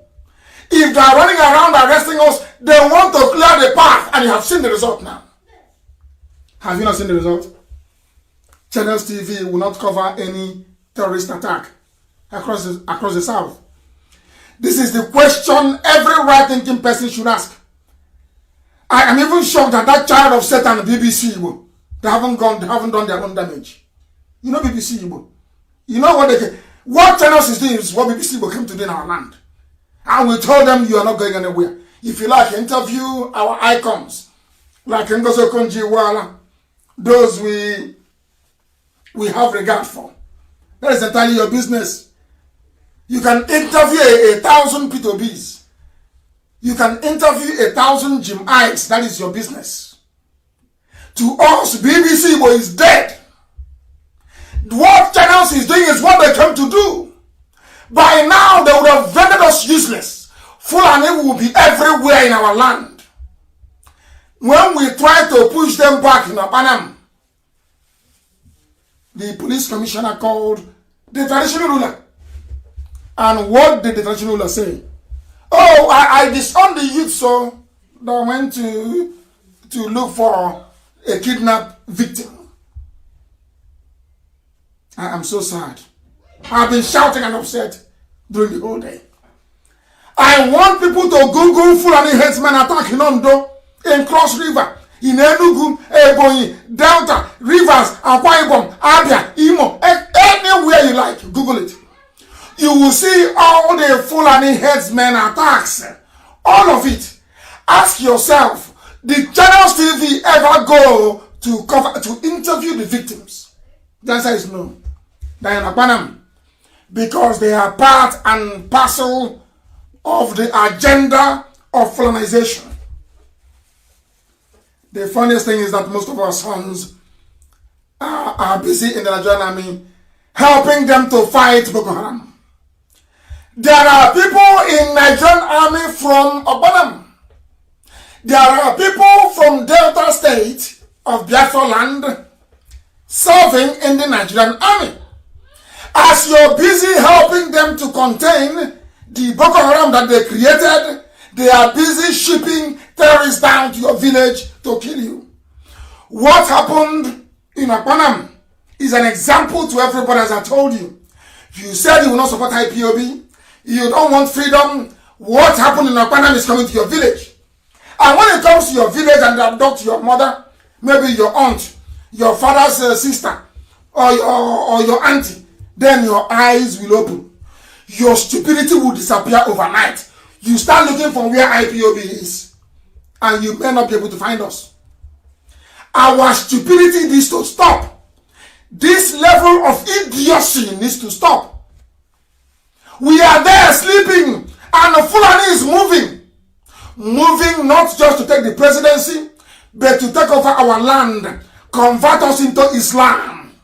If they are running around arresting us, they want to clear the path, and you have seen the result now. Have you not seen the result? Channels TV will not cover any terrorist attack across the South. This is the question every right-thinking person should ask. I am even shocked that that child of Satan, BBC, they haven't done their own damage. You know BBC, you know what channels is doing is what BBC will come to do in our land. And we told them you are not going anywhere. If you like, interview our icons, like Ngozo Konji-Iweala, those we have regard for. That is entirely your business. You can interview 1,000 P2Bs. You can interview 1,000 Jim Ikes. That is your business. To us, BBC is dead. What channels is doing is what they came to do. By now, they would have rendered us useless. Fulani will be everywhere in our land. When we try to push them back in Apanam, the police commissioner called the traditional ruler. And what did the traditional ruler say? Oh, I disowned the youth, so they went to look for a kidnapped victim. I am so sad. I've been shouting and upset during the whole day. I want people to Google Fulani headsmen attack in Ondo, in Cross River, in Enugu, Ebonyi, Delta, Rivers, Akwa Ibom, Abia, Imo, anywhere you like, Google it. You will see all the Fulani headsmen attacks. All of it. Ask yourself, did Channels TV ever go to interview the victims? The answer is no. They are in Apanam. Because they are part and parcel of the agenda of Fulanization. The funniest thing is that most of our sons are busy in the Nigerian army helping them to fight Boko Haram. There are people in Nigerian army from Obanam. There are people from Delta State of Biafra land serving in the Nigerian army. As you're busy helping them to contain the Boko Haram that they created, they are busy shipping terrorists down to your village to kill you. What happened in Apanam is an example to everybody, as I told you. You said you will not support IPOB. You don't want freedom. What happened in Apanam is coming to your village. And when it comes to your village and they abduct your mother, maybe your aunt, your father's sister, or your auntie, then your eyes will open. Your stupidity will disappear overnight. You start looking for where IPOB is, and you may not be able to find us. Our stupidity needs to stop. This level of idiocy needs to stop. We are there sleeping, and the Fulani is moving. Moving not just to take the presidency, but to take over our land, convert us into Islam,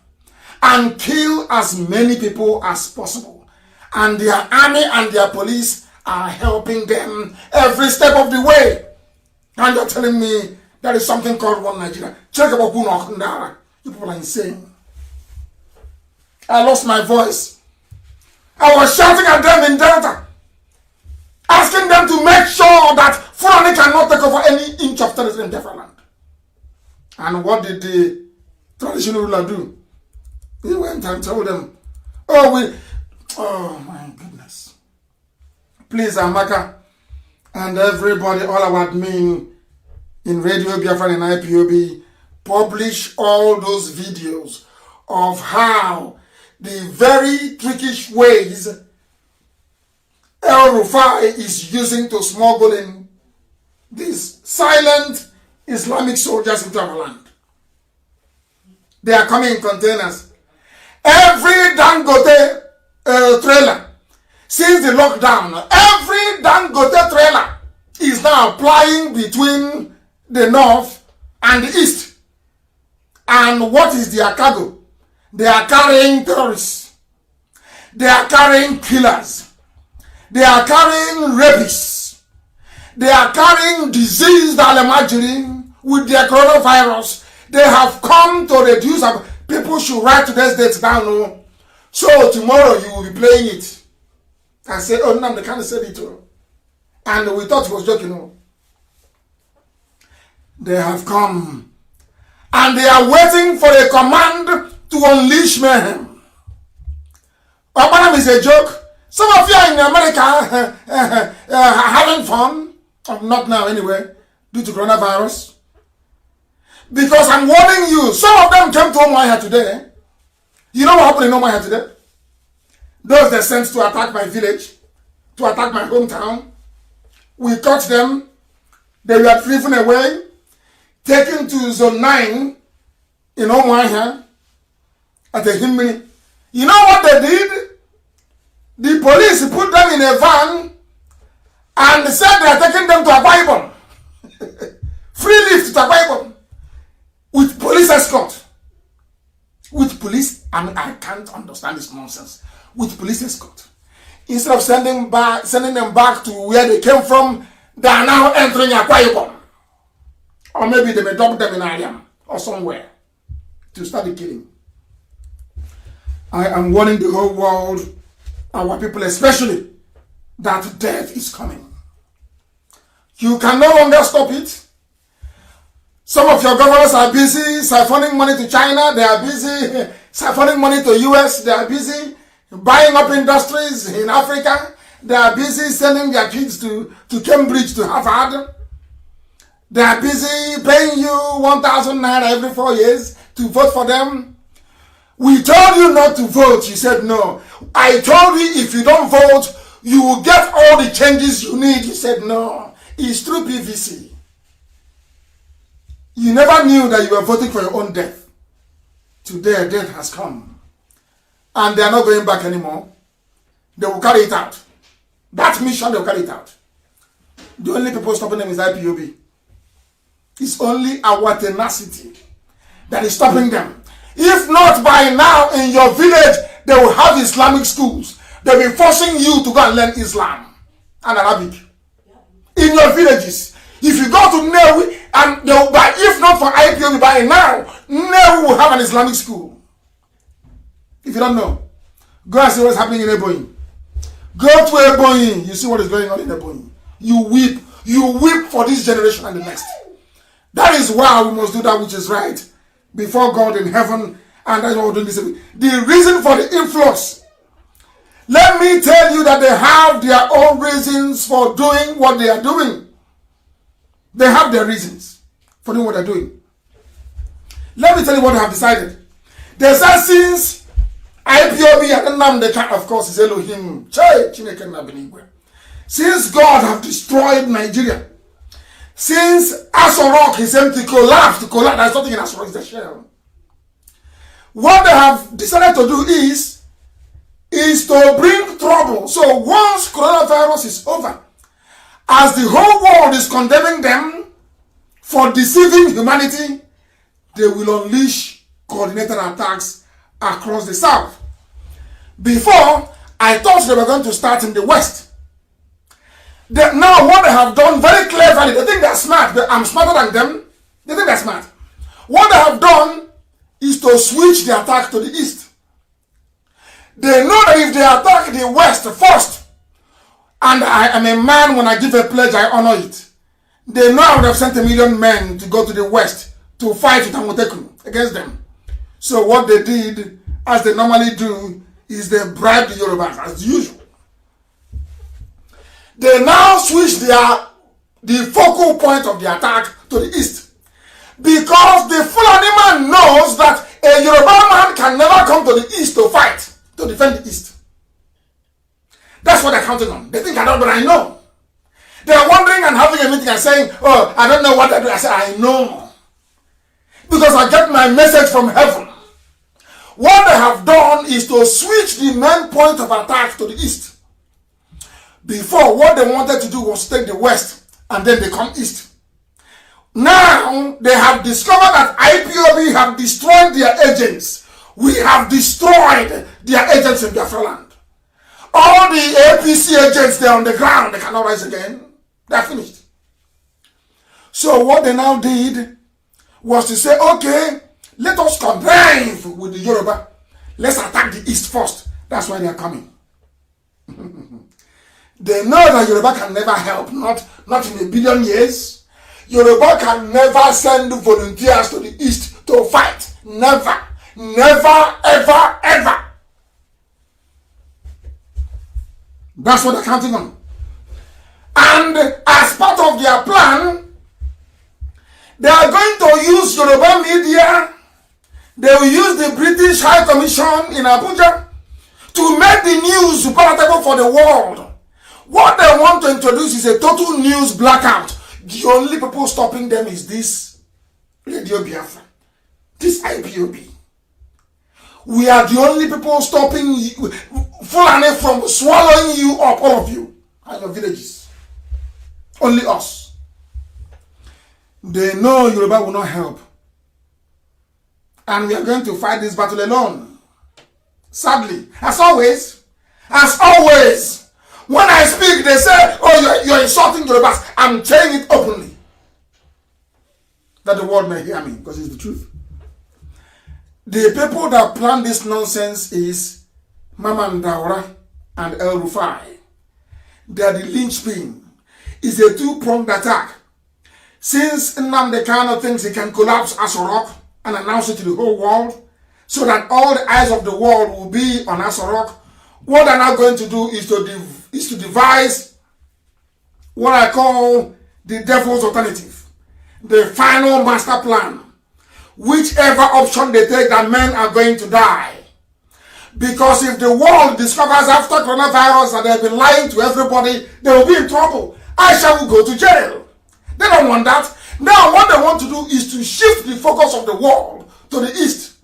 and kill as many people as possible. And their army and their police are helping them every step of the way. And you're telling me there is something called one Nigeria. Check about Kundara. You people are insane. I lost my voice. I was shouting at them in Delta, asking them to make sure that Fulani cannot take over any inch of territory in Biafra land. And what did the traditional ruler do? He went and told them, oh my goodness. Please, Amaka, and everybody, all our admin in Radio Biafra and IPOB, publish all those videos of how the very trickish ways El Rufai is using to smuggle in these silent Islamic soldiers into our land. They are coming in containers. Every Dangote trailer, since the lockdown, every Dangote trailer is now plying between the north and the east. And what is their cargo? They are carrying terrorists. They are carrying killers. They are carrying rapists. They are carrying diseased Almajiri with their coronavirus. They have come to reduce. People should write today's date down. So tomorrow you will be playing it. And say, oh, no, they can't say it. And we thought he was joking. They have come. And they are waiting for a command to unleash mayhem. Obanam is a joke. Some of you are in America having fun. Not now anyway, due to coronavirus. Because I'm warning you, some of them came to Omaya today. You know what happened in Omaya today? Those they sent to attack my village, to attack my hometown. We caught them. They were driven away, taken to zone 9 in Omaya at the Himini. You know what they did? The police put them in a van and said they are taking them to Akwa Ibom. Free lift to Akwa Ibom. With police escort. With police, I can't understand this nonsense. With police escort. Instead of sending them back to where they came from, they are now entering Akwa Ibom. Or maybe they may dump them in Ariam or somewhere to start the killing. I am warning the whole world, our people especially, that death is coming. You can no longer stop it. Some of your governors are busy siphoning money to China. They are busy siphoning money to US. They are busy buying up industries in Africa. They are busy sending their kids to Cambridge, to Harvard. They are busy paying you 1,000 naira every 4 years to vote for them. We told you not to vote. You said no. I told you if you don't vote, you will get all the changes you need. You said no. It's through PVC. You never knew that you were voting for your own death. Today, death has come. And they are not going back anymore. They will carry it out. That mission, they will carry it out. The only people stopping them is IPOB. It's only our tenacity that is stopping them. If not by now, in your village, they will have Islamic schools. They will be forcing you to go and learn Islam and Arabic. In your villages. If you go to Newi, and they will buy, if not for IPOB by now, Newi will have an Islamic school. If you don't know, go and see what's happening in Ebonyi. Go to Ebonyi, you see what is going on in Ebonyi. You weep. You weep for this generation and the next. That is why we must do that which is right before God in heaven, and that's what we're doing this. The reason for the influx. Let me tell you that they have their own reasons for doing what they are doing. They have their reasons for doing what they're doing. Let me tell you what they have decided. They said since IPOB and Namdeka, of course, is Elohim. Since God have destroyed Nigeria, since Asorok is empty, collapsed, there's something in Asorok, it's a shell. What they have decided to do is to bring trouble. So once coronavirus is over, as the whole world is condemning them for deceiving humanity, they will unleash coordinated attacks across the south. Before, I thought they were going to start in the west. Now what they have done very cleverly, they think they're smart, but I'm smarter than them. They think they're smart. What they have done is to switch the attack to the east. They know that if they attack the west first, and I am a man, when I give a pledge, I honor it. They know I would have sent 1 million men to go to the west to fight with Amotekun against them. So what they did, as they normally do, is they bribed the Yorubas as usual. They now switch the focal point of the attack to the east. Because the Fulani man knows that a Yoruba man can never come to the east to fight, to defend the east. That's what they're counting on. They think I don't, but I know. They're wondering and having a meeting and saying, oh, I don't know what I do. I say, I know. Because I get my message from heaven. What they have done is to switch the main point of attack to the east. Before, what they wanted to do was take the west and then they come east. Now they have discovered that IPOB have destroyed their agents. We have destroyed their agents in Biafra land. All the APC agents, they're on the ground. They cannot rise again. They're finished. So what they now did was to say, okay, let us connive with the Yoruba. Let's attack the East first. That's why they are coming. They know that Yoruba can never help, not in a billion years. Yoruba can never send volunteers to the East to fight. Never. Never, ever, ever. That's what they're counting on. And as part of their plan, they are going to use Yoruba media. They will use the British High Commission in Abuja to make the news palatable for the world. What they want to introduce is a total news blackout. The only people stopping them is this Radio Biafra, this IPOB. We are the only people stopping you, Fulani from swallowing you up, all of you, and your villages. Only us. They know Yoruba will not help. And we are going to fight this battle alone. Sadly, as always, when I speak, they say, oh, you're insulting Yorubas. I'm saying it openly. That the world may hear me, because it's the truth. The people that plan this nonsense is Mama Ndaura and El Rufai. They are the linchpin. It's a two-pronged attack. Since Nnamdi Kanu thinks he can collapse Aso Rock and announce it to the whole world, so that all the eyes of the world will be on Aso Rock, what they're now going to do is to devise what I call the devil's alternative, the final master plan. Whichever option they take, that men are going to die. Because if the world discovers after coronavirus that they've been lying to everybody, they will be in trouble. Aisha will go to jail. They don't want that. Now what they want to do is to shift the focus of the world to the East.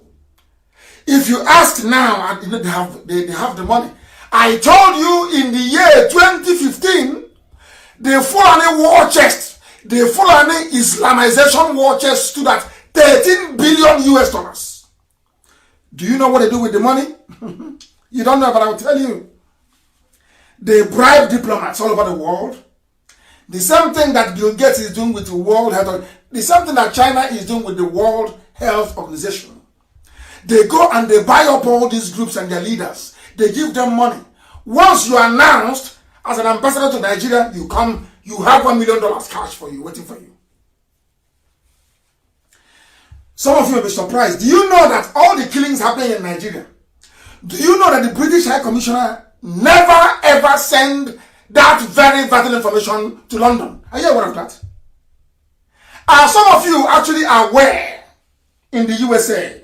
If you ask now, and they have the money. I told you in the year 2015, the Fulani war chest, the Fulani Islamization war chest stood at 13 billion US dollars. Do you know what they do with the money? You don't know, but I'll tell you. They bribe diplomats all over the world. The same thing that Bill Gates is doing with the World Health, the same thing that China is doing with the World Health Organization. They go and they buy up all these groups and their leaders. They give them money. Once you are announced as an ambassador to Nigeria, you come, you have $1 million cash for you, waiting for you. Some of you will be surprised. Do you know that all the killings happening in Nigeria? Do you know that the British High Commissioner never ever sent that very vital information to London? Are you aware of that? Are some of you actually aware in the USA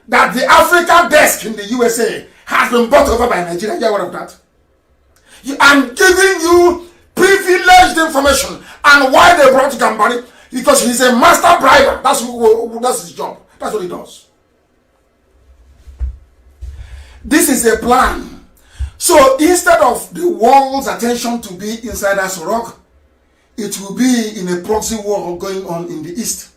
that the Africa desk in the USA has been bought over by Nigeria? Are you aware of that? I'm giving you privileged information. And why they brought Gambari? Because he's a master briber. That's his job. That's what he does. This is a plan. So instead of the world's attention to be inside Aso Rock, it will be in a proxy war going on in the East.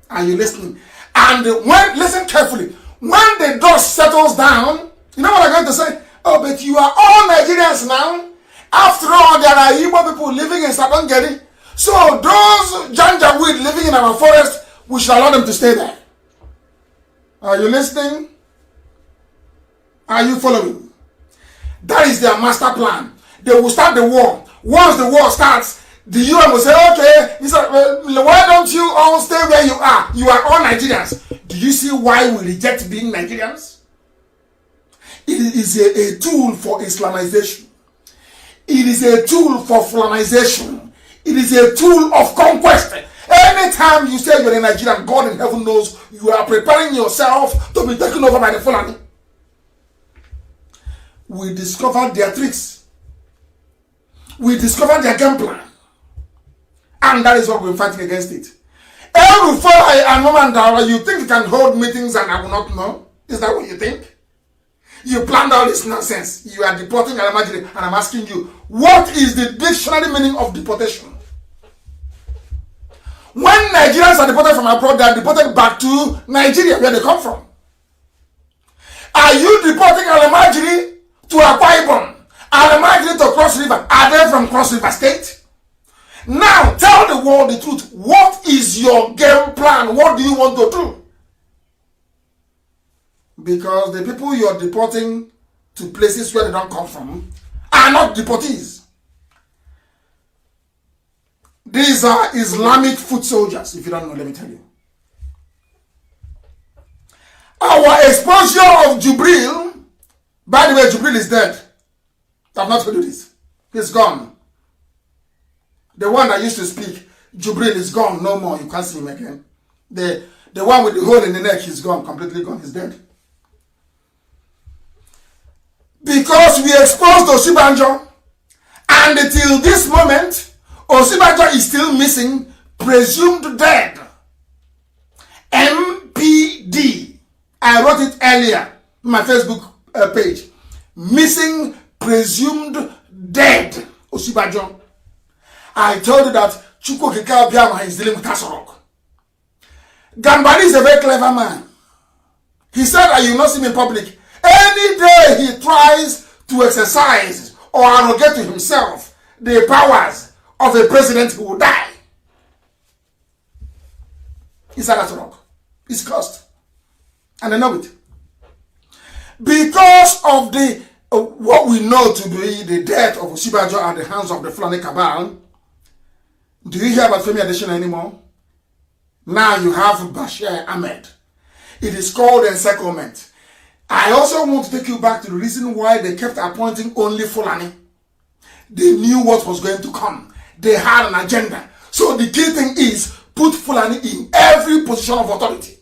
Are you listening? And listen carefully. When the dust settles down, you know what I'm going to say? Oh, but you are all Nigerians now. After all, there are Igbo people living in Sabongeri. So those Janjaweed living in our forest, we should allow them to stay there. Are you listening? Are you following? That is their master plan. They will start the war. Once the war starts, the UN will say, okay, why don't you all stay where you are? You are all Nigerians. Do you see why we reject being Nigerians? It is a tool for Islamization. It is a tool for Fulanization. It is a tool of conquest. Anytime you say you're a Nigerian, God in heaven knows you are preparing yourself to be taken over by the Fulani. We discovered their tricks. We discovered their game plan. And that is what we're fighting against it. El Rufai and Mama Ndaura, you think you can hold meetings and I will not know? Is that what you think? You planned all this nonsense. You are deporting Alamajiri, and I'm asking you, what is the dictionary meaning of deportation? When Nigerians are deported from abroad, they are deported back to Nigeria, where they come from. Are you deporting Alamajiri to Akwa Ibom? Alamajiri to Cross River? Are they from Cross River State? Now, tell the world the truth. What is your game plan? What do you want to do? Because the people you are deporting to places where they don't come from are not deportees. These are Islamic foot soldiers. If you don't know, let me tell you. Our exposure of Jubril, by the way, Jubril is dead. I've not told you this. He's gone. The one that used to speak, Jubril is gone. No more. You can't see him again. The one with the hole in the neck, he's gone. Completely gone. He's dead. Because we exposed Osibanjo, and until this moment, Osibanjo is still missing, presumed dead. MPD. I wrote it earlier in my Facebook page. Missing, presumed dead. Osibanjo. I told you that Chukwu Kika Biama is dealing with Tasorok. Gambari is a very clever man. He said that you will not see him in public. Any day he tries to exercise or arrogate to himself the powers of a president who will die. He said that's wrong. It's cursed. And I know it. Because of the what we know to be the death of Osibanjo at the hands of the Fulani cabal, do you hear about Femi Adesina anymore? Now you have Bashir Ahmed. It is called encirclement. I also want to take you back to the reason why they kept appointing only Fulani. They knew what was going to come. They had an agenda. So the key thing is put Fulani in every position of authority.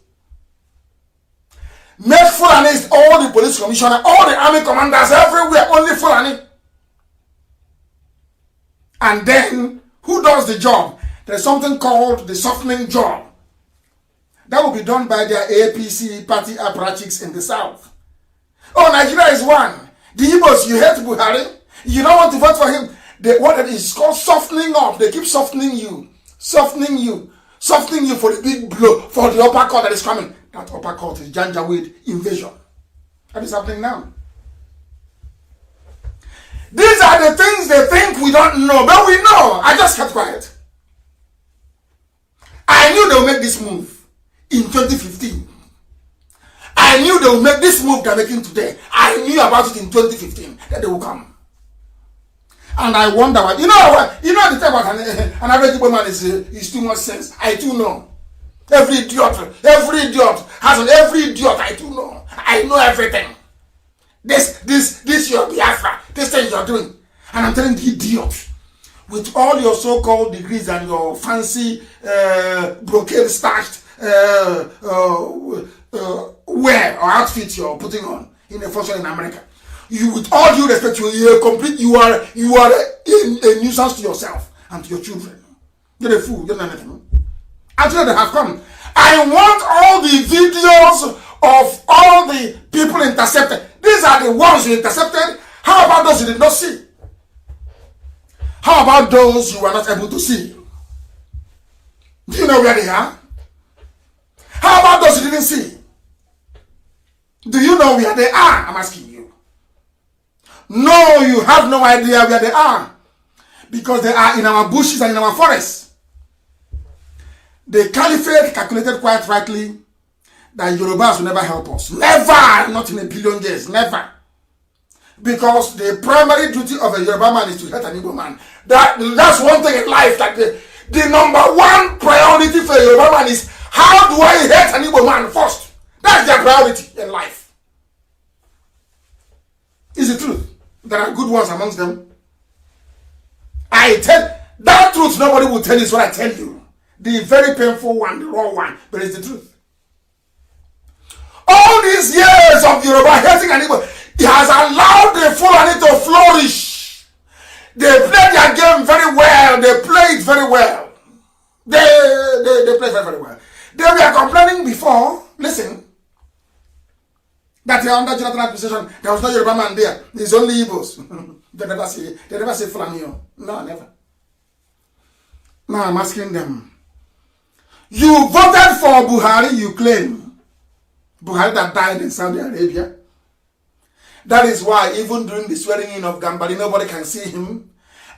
Make Fulani all the police commissioner, all the army commanders, everywhere, only Fulani. And then, who does the job? There's something called the softening job. That will be done by their APC party apparatchiks in the south. Oh, Nigeria is one. The Igbos, you hate Buhari. You don't want to vote for him. What it is called softening up. They keep softening you. Softening you. Softening you for the big blow, for the uppercut that is coming. That uppercut is Janjaweed invasion. That is happening now. These are the things they think we don't know, but we know. I just kept quiet. I knew they would make this move in 2015. I knew they would make this move they're making today. I knew about it in 2015 that they will come. And I wonder why. You know the thing about an average Igbo man is too much sense. I too know. Every idiot has every idiot I too know. I know everything. This your Biafra. This thing you're doing. And I'm telling the idiot, with all your so-called degrees and your fancy brocade starched wear or outfit you're putting on in a function in America, you, with all due respect, you are a nuisance to yourself and to your children. You're a fool. You're not anything. Actually, they have come. I want all the videos of all the people intercepted. These are the ones you intercepted. How about those you did not see? How about those you were not able to see? Do you know where they are? How about those you didn't see? Do you know where they are? I'm asking you. No, you have no idea where they are. Because they are in our bushes and in our forests. The caliphate calculated quite rightly that Yorubas will never help us. Never! Not in a billion years. Never. Because the primary duty of a Yoruba man is to hate an Igbo man. That's one thing in life. That the number one priority for a Yoruba man is, how do I hate an Igbo man first? That's their priority in life. It's the truth. There are good ones amongst them. I tell that truth, nobody will tell you, is what I tell you. The very painful one, the raw one, but it's the truth. All these years of Yoruba hating an Igbo, it has allowed the Fulani to flourish. They play their game very well. They play it very well. They play very well. They were complaining before, listen, that they are under Jonathan administration. There was no Yoruba man there. There's only Igbos. They never say Fulani. No, never. Now I'm asking them, You voted for Buhari, you claim. Buhari that died in Saudi Arabia. That is why even during the swearing in of Gambari, nobody can see him.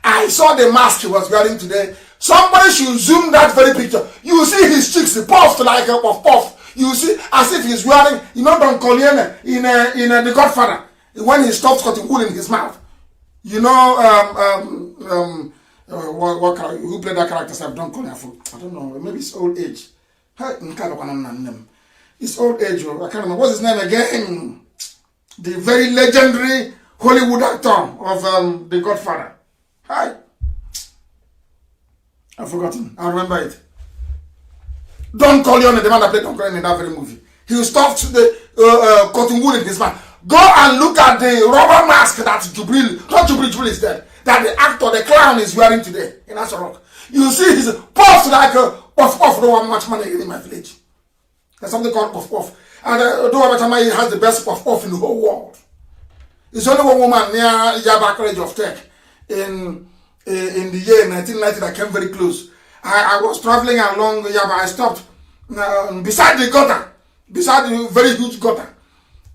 I saw the mask he was wearing today. Somebody should zoom that very picture. You see his cheeks puffed like a puff. You see as if he's wearing, Don Corleone in The Godfather, when he stops cutting wool in his mouth. Who played that character? I don't know. Maybe it's old age. It's old age. I can't remember. What's his name again? The very legendary Hollywood actor of The Godfather. Hi. I've forgotten. I'll remember it. Don Corleone, the man that played Don Corleone in that very movie. He stuffed the cotton wool in his mouth. Go and look at the rubber mask that Jubril is dead. That the actor, the clown is wearing today in Asarok. You see his puffed like a puff. No one much money in my village. There's something called puff. And Dowabatamai has the best puff in the whole world. It's only one woman near Yaba College of Tech in the year 1990 that came very close. I was traveling along Yaba. I stopped beside the gutter, beside the very huge gutter.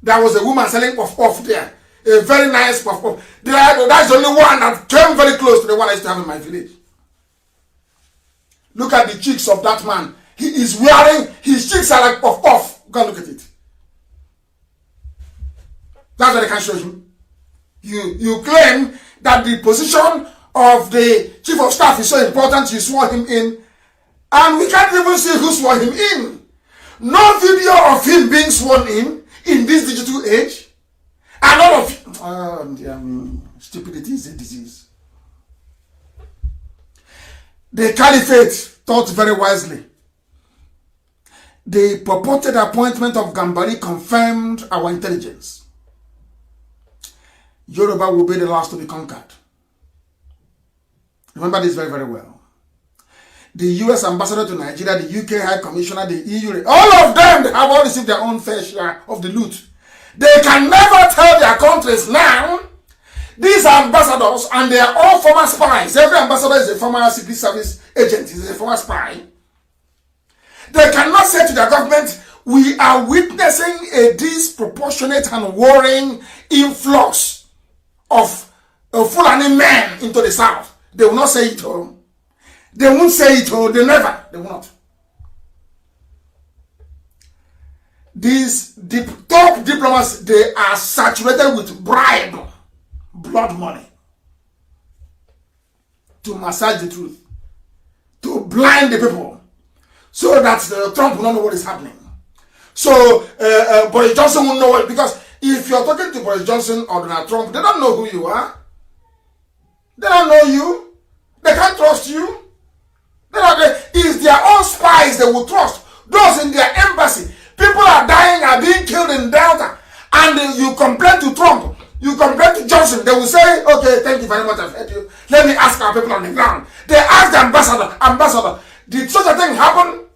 There was a woman selling puff there. A very nice puff. That's the only one that came very close to the one I used to have in my village. Look at the cheeks of that man. He is wearing, his cheeks are like puff. Go and look at it. That's what I can show you. You claim that the position of the chief of staff is so important, you swore him in, and we can't even see who swore him in. No video of him being sworn in this digital age. And all of stupidity is a disease. The caliphate thought very wisely. The purported appointment of Gambari confirmed our intelligence. Yoruba will be the last to be conquered. Remember this very, very well. The US ambassador to Nigeria, the UK High Commissioner, the EU, all of them, they have all received their own fair share of the loot. They can never tell their countries now. These are ambassadors, and they are all former spies. Every ambassador is a former secret service agent, is a former spy. They cannot say to their government, we are witnessing a disproportionate and worrying influx of Fulani men into the south. They will not say it all. They won't say it all. They will not. These top diplomats, they are saturated with bribe, blood money, to massage the truth, to blind the people, so that Trump will not know what is happening. So Boris Johnson will know it, because if you're talking to Boris Johnson or Donald Trump, they don't know who you are. They don't know you. They can't trust you. It's their own spies they will trust. Those in their embassy. People are dying, are being killed in Delta, and you complain to Trump, you complain to Johnson, they will say, okay, thank you very much, I've heard you. Let me ask our people on the ground. They ask the ambassador, did such a thing happen?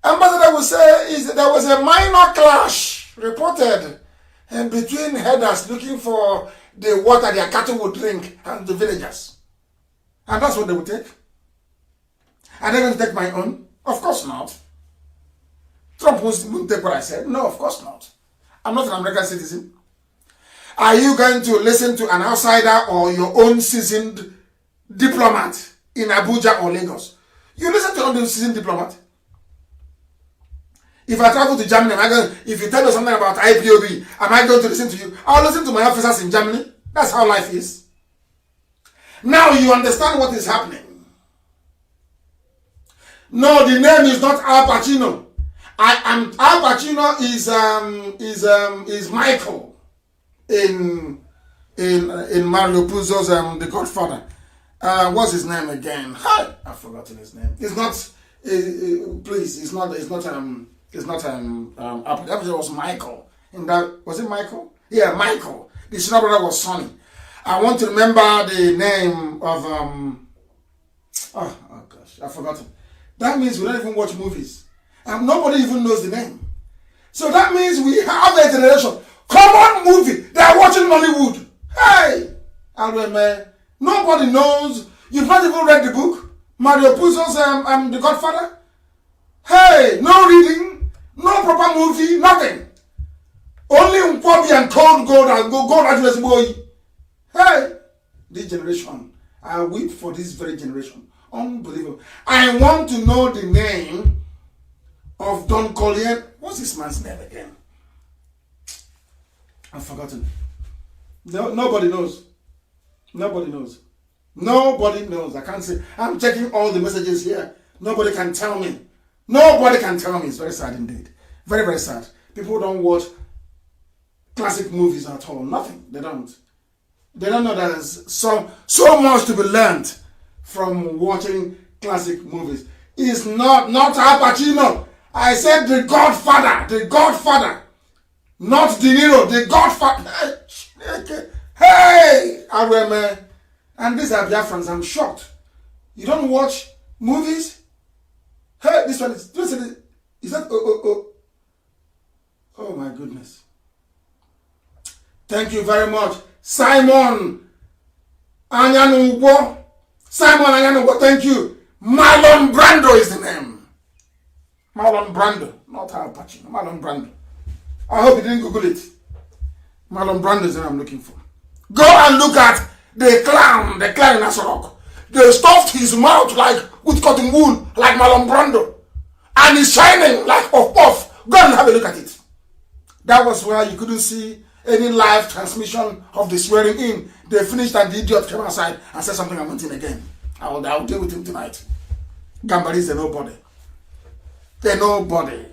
Ambassador will say, there was a minor clash reported between herders looking for the water their cattle would drink and the villagers. And that's what they will take. Are they going to take my own? Of course not. Trump won't take what I said. No, of course not. I'm not an American citizen. Are you going to listen to an outsider or your own seasoned diplomat in Abuja or Lagos? You listen to a seasoned diplomat. If I travel to Germany, if you tell me something about IPOB, am I going to listen to you? I'll listen to my officers in Germany. That's how life is. Now you understand what is happening. No, the name is not Al Pacino. Al Pacino is Michael in Mario Puzo's The Godfather. What's his name again? Hi, I've forgotten his name. It's not. Please, it's not. It was Michael. In that, was it Michael? Yeah, Michael. The senior brother was Sonny. I want to remember the name of oh gosh, I've forgotten. That means we don't even watch movies. And nobody even knows the name. So that means we have a generation. Common movie. They are watching Hollywood. Hey! Nobody knows. You've not even read the book. Mario Puzo's The Godfather. Hey, no reading, no proper movie, nothing. Only Nkwobi and cold gold and gold address boy. Hey, this generation, I weep for this very generation. Unbelievable. I want to know the name of Don Collier. What's this man's name again? I've forgotten. No, nobody knows. Nobody knows. Nobody knows. I can't say. I'm checking all the messages here. Nobody can tell me. Nobody can tell me. It's very sad indeed. Very, very sad. People don't watch classic movies at all. Nothing. They don't. They don't know there's so much to be learned from watching classic movies. It's not Al Pacino. I said the Godfather. The Godfather. Not De Niro. The Godfather. Hey, Arweme. And these are Biafrans. I'm shocked. You don't watch movies? Hey, this one is that oh my goodness. Thank you very much. Simon Anyanubo. Simon Anyanubo, thank you. Marlon Brando is the name. Marlon Brando, not Al Pacino. Marlon Brando. I hope you didn't Google it. Marlon Brando is the name I'm looking for. Go and look at the clown in Asorok. They stuffed his mouth like with cotton wool, like Marlon Brando. And he's shining like puff. Go and have a look at it. That was where you couldn't see any live transmission of the swearing in. They finished and the idiot came outside and said something I went in again. I'll deal with him tonight. Gambari is a nobody. They're nobody.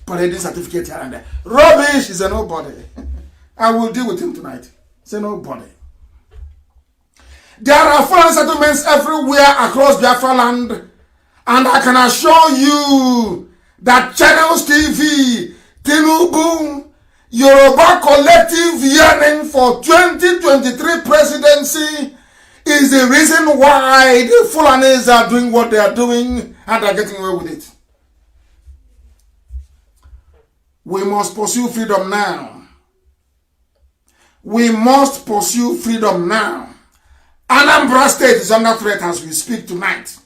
Parading certificate here and there. Rubbish is a nobody. I will deal with him tonight. It's a nobody. There are foreign settlements everywhere across Biafra land, and I can assure you that Channels TV, Tinubu, Yoruba collective yearning for 2023 presidency is the reason why the Fulanis are doing what they are doing and are getting away with it. We must pursue freedom now. We must pursue freedom now. Anambra State is under threat as we speak tonight.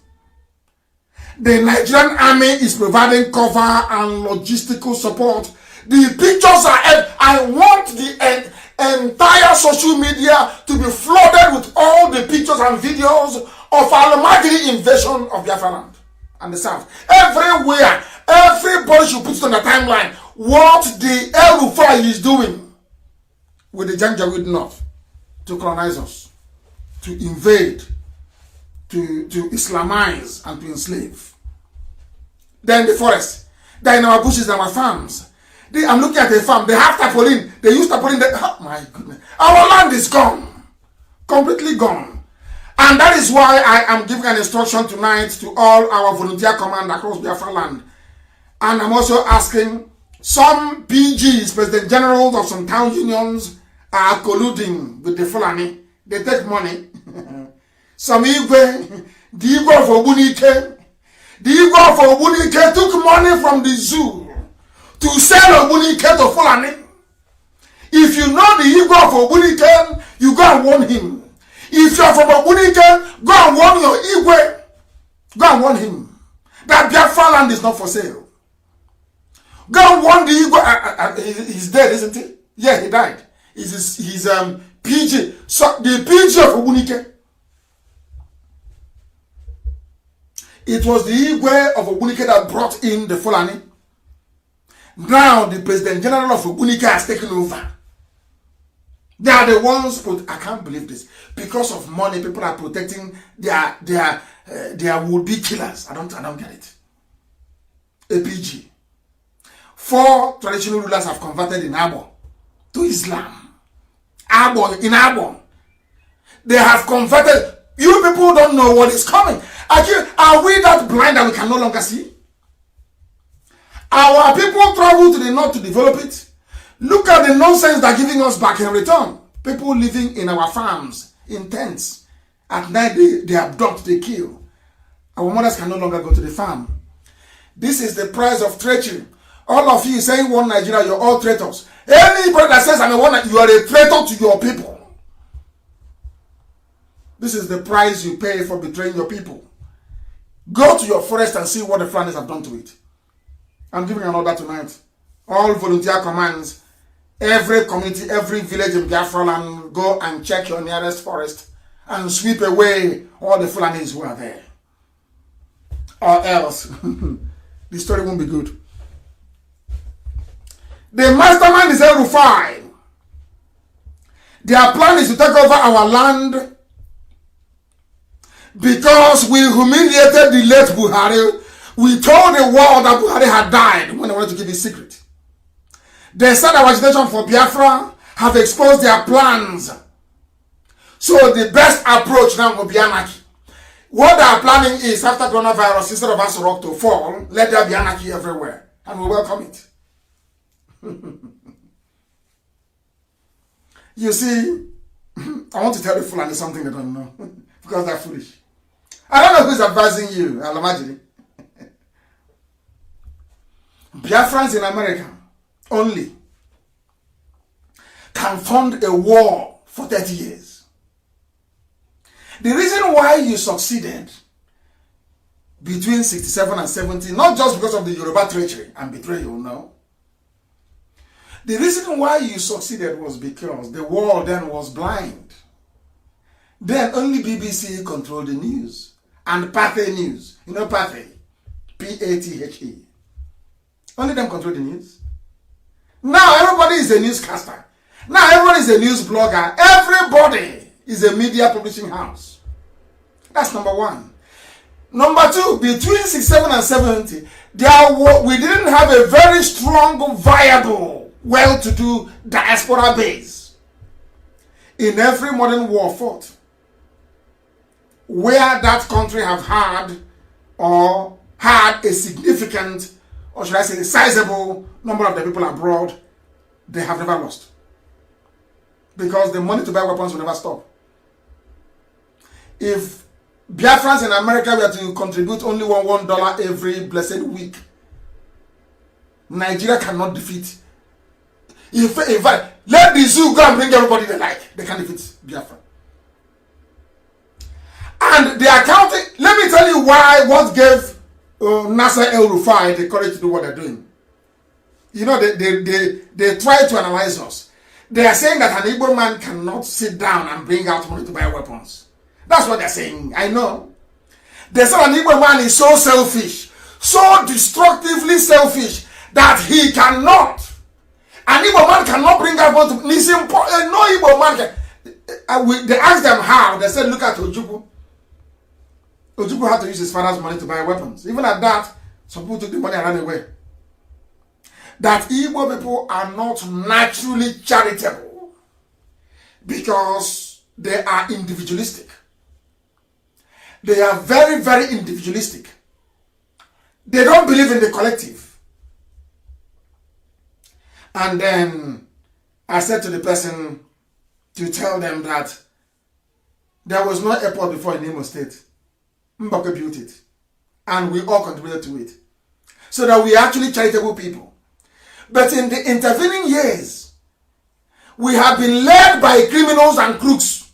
The Nigerian army is providing cover and logistical support. The pictures are... I want the entire social media to be flooded with all the pictures and videos of Al-Mahdi invasion of Biafra land and the south. Everywhere, everybody should put it on the timeline what the El Rufai is doing with the Janjaweed North to colonize us, to invade, to Islamize and to enslave. Then the forest. Then in our bushes and our farms. I'm looking at a farm. They have tarpaulin. They use tarpaulin. Oh my goodness. Our land is gone. Completely gone. And that is why I am giving an instruction tonight to all our volunteer command across Biafra land. And I'm also asking some PGs, President Generals of some town unions, are colluding with the Fulani. They take money. Some Igwe, the Igwe of Obunike. The Igwe of Obunike took money from the zoo to sell Obunike to Fulani. If you know the Igwe of Obunike, you go and warn him. If you're from Obunike, go and warn your Igwe. Go and warn him that Biafra land is not for sale. Go and warn the Igwe. He's dead, isn't he? Yeah, he died. He's PG. So the PG of Obunike. It was the Igwe of Obunike that brought in the Fulani. Now the President General of Obunike has taken over. They are the ones, I can't believe this. Because of money, people are protecting their would-be killers. I don't get it. APG. 4 traditional rulers have converted in Abo to Islam. In Abo. They have converted. You people don't know what is coming. Are we that blind that we can no longer see? Our people travel to the north to develop it. Look at the nonsense they're giving us back in return. People living in our farms, in tents. At night, they abduct, they kill. Our mothers can no longer go to the farm. This is the price of treachery. All of you saying one Nigeria, you're all traitors. Anybody that says I'm a one, you are a traitor to your people. This is the price you pay for betraying your people. Go to your forest and see what the Fulanis have done to it. I'm giving an order tonight. All volunteer commands, every community, every village in Biafra land, go and check your nearest forest and sweep away all the Fulanis who are there. Or else, the story won't be good. The mastermind is El-Rufai. Their plan is to take over our land because we humiliated the late Buhari. We told the world that Buhari had died when they wanted to keep it secret. They said our agitation for Biafra have exposed their plans. So the best approach now will be anarchy. What they are planning is, after coronavirus, instead of us rock to fall, let there be anarchy everywhere. And we welcome it. You see, I want to tell the Fulani something they don't know. Because they're foolish. I don't know who's advising you, I'll imagine. Biafrans in America only can fund a war for 30 years. The reason why you succeeded between 67 and 70, not just because of the Yoruba treachery and betrayal, no. The reason why you succeeded was because the world then was blind. Then only BBC controlled the news. And Pathe News. You know Pathe? P-A-T-H-E. Only them control the news. Now everybody is a newscaster. Now everybody is a news blogger. Everybody is a media publishing house. That's number one. Number two, between 67 and 70, we didn't have a very strong, viable, well-to-do diaspora base. In every modern war fought, where that country have had a significant, or should I say, a sizable number of the people abroad, they have never lost. Because the money to buy weapons will never stop. If Biafrans in America were to contribute only $1 every blessed week, Nigeria cannot defeat. In fact, let the zoo go and bring everybody they like. They can defeat Biafra. And the accounting, let me tell you what gave Nasser El-Rufai the courage to do what they're doing. You know, they try to analyze us. They are saying that an Igbo man cannot sit down and bring out money to buy weapons. That's what they're saying. I know. They say an Igbo man is so selfish, so destructively selfish, that he cannot. An Igbo man cannot bring out money to. It's important. No Igbo man can. They asked them how. They said, look at Ojukwu. Ojukwu had to use his father's money to buy weapons. Even at that, some people took the money and ran away. That Igbo people are not naturally charitable because they are individualistic. They are very, very individualistic. They don't believe in the collective. And then I said to the person to tell them that there was no airport before in Imo State. Mbaka built it. And we all contributed to it. So that we are actually charitable people. But in the intervening years, we have been led by criminals and crooks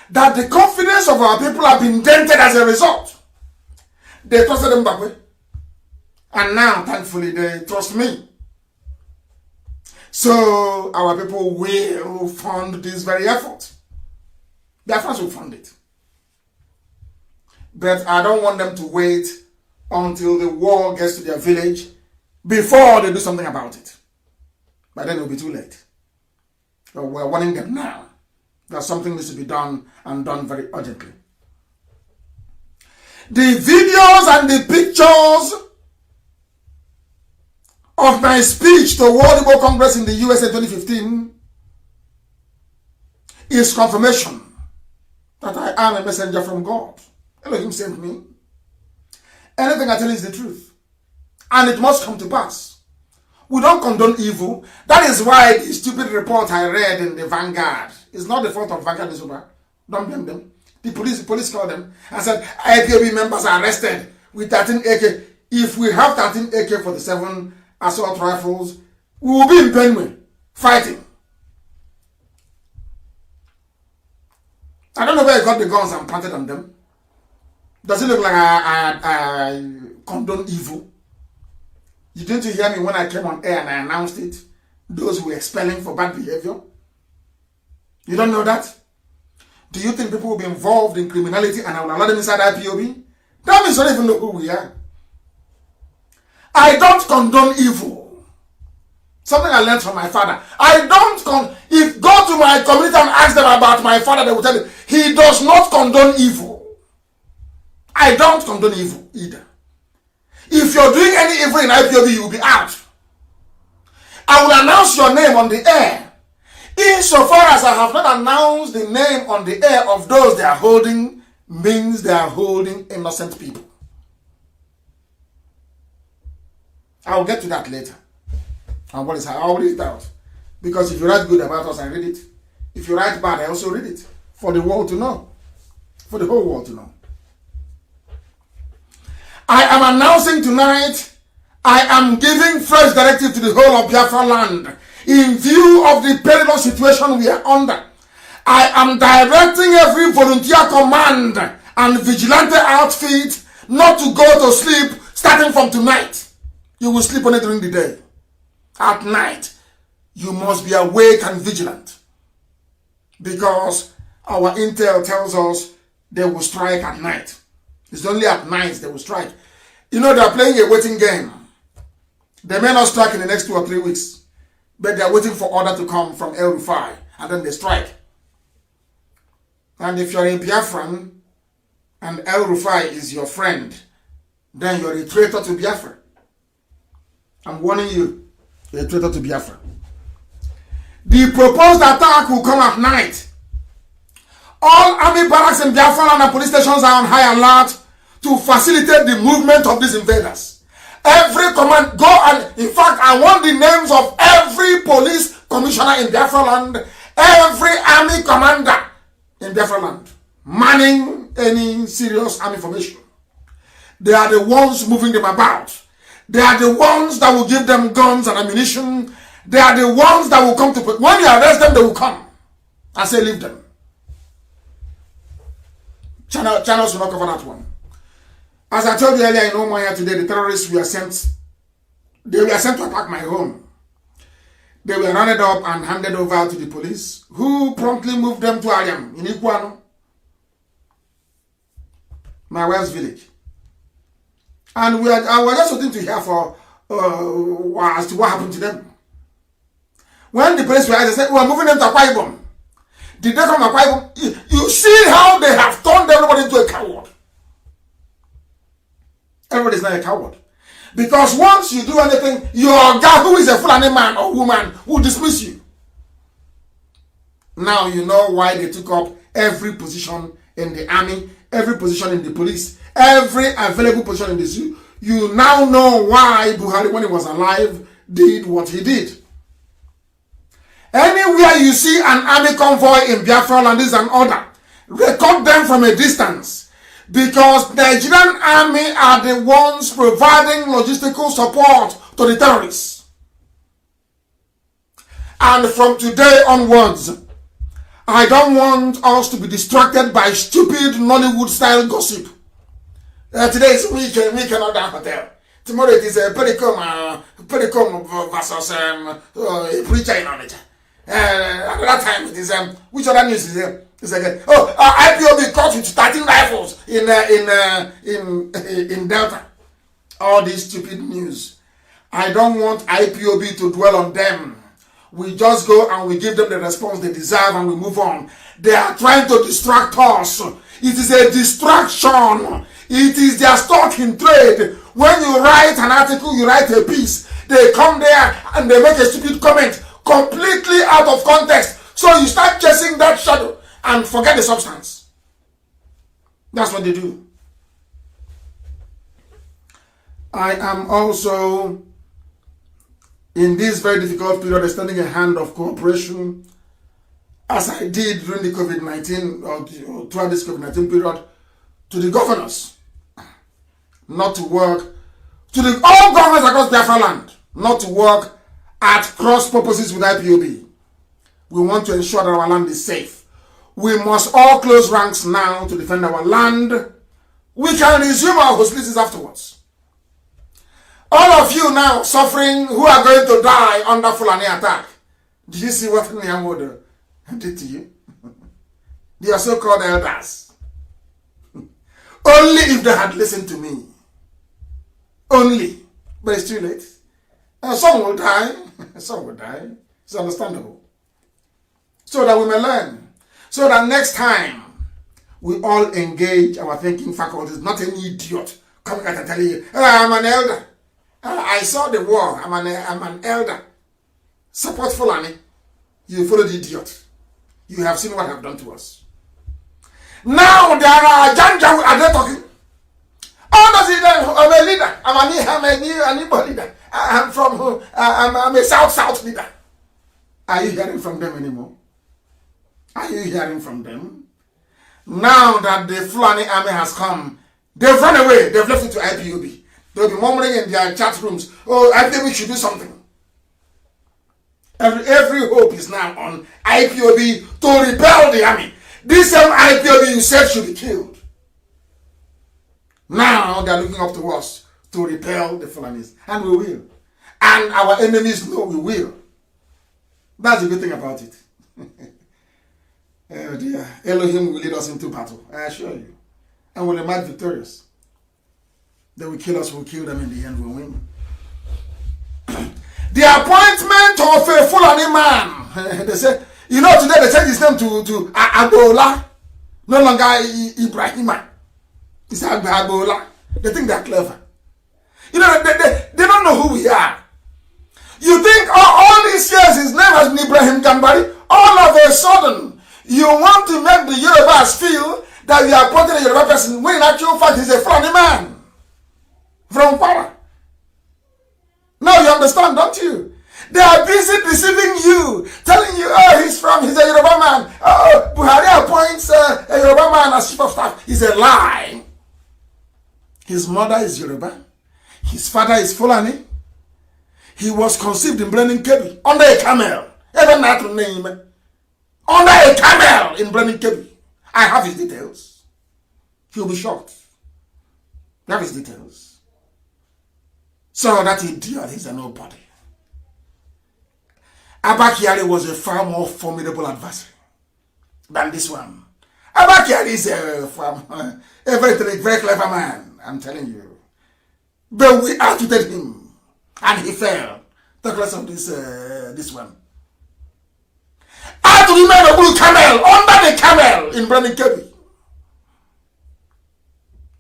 that the confidence of our people have been dented as a result. They trusted Mbakwe. And now, thankfully, they trust me. So, our people will fund this very effort. Their friends will fund it. But I don't want them to wait until the war gets to their village before they do something about it. But then it will be too late. So we're warning them now that something needs to be done and done very urgently. The videos and the pictures of my speech to World Igbo Congress in the USA 2015 is confirmation that I am a messenger from God. Elohim sent me. Anything I tell you is the truth. And it must come to pass. We don't condone evil. That is why the stupid report I read in the Vanguard is not the fault of Vanguard newspaper. Don't blame them. The police called them and said, IPOB members are arrested with 13 AK. If we have 13 AK-47 assault rifles, we will be in Benue fighting. I don't know where I got the guns and planted on them. Does it look like I condone evil? You didn't hear me when I came on air and I announced it? Those who were expelling for bad behavior? You don't know that? Do you think people will be involved in criminality and I will allow them inside IPOB? That means I don't even know who we are. I don't condone evil. Something I learned from my father. If go to my community and ask them about my father, they will tell you, he does not condone evil. I don't condone evil either. If you're doing any evil in IPOB, you will be out. I will announce your name on the air. Insofar as I have not announced the name on the air of those they are holding, means they are holding innocent people. I will get to that later. And what is I will read it out. Because if you write good about us, I read it. If you write bad, I also read it. For the world to know. For the whole world to know. I am announcing tonight, I am giving fresh directive to the whole of Biafra land in view of the perilous situation we are under. I am directing every volunteer command and vigilante outfit not to go to sleep starting from tonight. You will sleep only during the day. At night, you must be awake and vigilant. Because our intel tells us they will strike at night. It's only at night they will strike. You know, they are playing a waiting game. They may not strike in the next 2 or 3 weeks, but they are waiting for order to come from El Rufai, and then they strike. And if you're a Biafran, and El Rufai is your friend, then you're a traitor to Biafra. I'm warning you, you're a traitor to Biafra. The proposed attack will come at night. All army barracks in Biafra land and police stations are on high alert to facilitate the movement of these invaders. Every command, go and, in fact, I want the names of every police commissioner in Biafra land, every army commander in Biafra land, manning any serious army formation. They are the ones moving them about. They are the ones that will give them guns and ammunition. They are the ones that will come to, when you arrest them, they will come and say, leave them. Channels will not cover that one. As I told you earlier in Omaya today, the terrorists were sent. They were sent to attack my home. They were rounded up and handed over to the police, who promptly moved them to Ariam in Iguano, my wife's village. And we were just waiting to hear for as to what happened to them. When the police were asked, they said, we are moving them to Akwa Ibom. Did they come to Akwa Ibom? You see how they have turned everybody into a coward. Everybody is not a coward. Because once you do anything, your guy who is a Fulani man or woman will dismiss you. Now you know why they took up every position in the army, every position in the police, every available position in the zoo. You now know why Buhari, when he was alive, did what he did. Anywhere you see an army convoy in Biafra land, is an order. Record them from a distance. Because the Nigerian army are the ones providing logistical support to the terrorists. And from today onwards, I don't want us to be distracted by stupid Nollywood-style gossip. Today is weekend at that hotel. Tomorrow it is a Pericom versus a preacher in Onitsha. Another time it is which other news is there? It's like IPOB caught with 13 rifles in Delta. All these stupid news. I don't want IPOB to dwell on them. We just go and we give them the response they deserve and we move on. They are trying to distract us. It is a distraction. It is their stock in trade. When you write an article, you write a piece. They come there and they make a stupid comment completely out of context. So you start chasing that shadow and forget the substance. That's what they do. I am also, in this very difficult period, extending a hand of cooperation, as I did during the COVID-19, or throughout this COVID-19 period, to the governors, not to work, to all governors across Biafra land, not to work at cross purposes with IPOB. We want to ensure that our land is safe. We must all close ranks now to defend our land, We can resume our hostilities afterwards. All of you now suffering who are going to die under Fulani attack. Did you see what Nyangwodo did to you? They are so-called elders. Only if they had listened to me. Only. But it's too late. Some will die. Some will die. It's understandable. So that we may learn. So that next time we all engage our thinking faculties, not any idiot coming and telling you, I'm an elder. I saw the war. I'm an elder. Support Fulani. You follow the idiot. You have seen what I've done to us. Now there are Janja, are they talking? Oh, does it? I'm a leader. I'm an Igbo leader. I'm from. I'm a South leader. Are you hearing from them anymore? Are you hearing from them? Now that the Fulani army has come, they've run away. They've left it to IPOB. They'll be murmuring in their chat rooms. Oh, IPOB should do something. Every hope is now on IPOB to repel the army. This same IPOB you said should be killed. Now they're looking up to us to repel the Fulanis. And we will. And our enemies know we will. That's the good thing about it. Oh dear. Elohim will lead us into battle, I assure you. And we'll emerge victorious. They will kill us, we'll kill them, in the end we'll win. The appointment of a Fulani man. They say, you know, today they changed his name to Agbola. No longer Ibrahima. It's Agbola. They think they're clever. You know, they don't know who we are. You think all these years his name has been Ibrahim Gambari. All of a sudden, you want to make the Yorubas feel that you are appointed a Yoruba person when in actual fact he's a Fulani man. From Para. Now you understand, don't you? They are busy deceiving you, telling you, oh, he's a Yoruba man. Oh, Buhari appoints a Yoruba man as chief of staff. It's a lie. His mother is Yoruba. His father is Fulani. He was conceived in Brennan Kebi under a camel. Even that name. Under a camel in Brennan Kebi. I have his details. He'll be shocked. I have his details. So that idiot is a nobody. Abba Kyari was a far more formidable adversary than this one. Abba Kyari is a very clever man, I'm telling you. But we outwitted him, and he fell. Talk less of this one. How to remember a blue camel, under the camel in Brandon Kebi.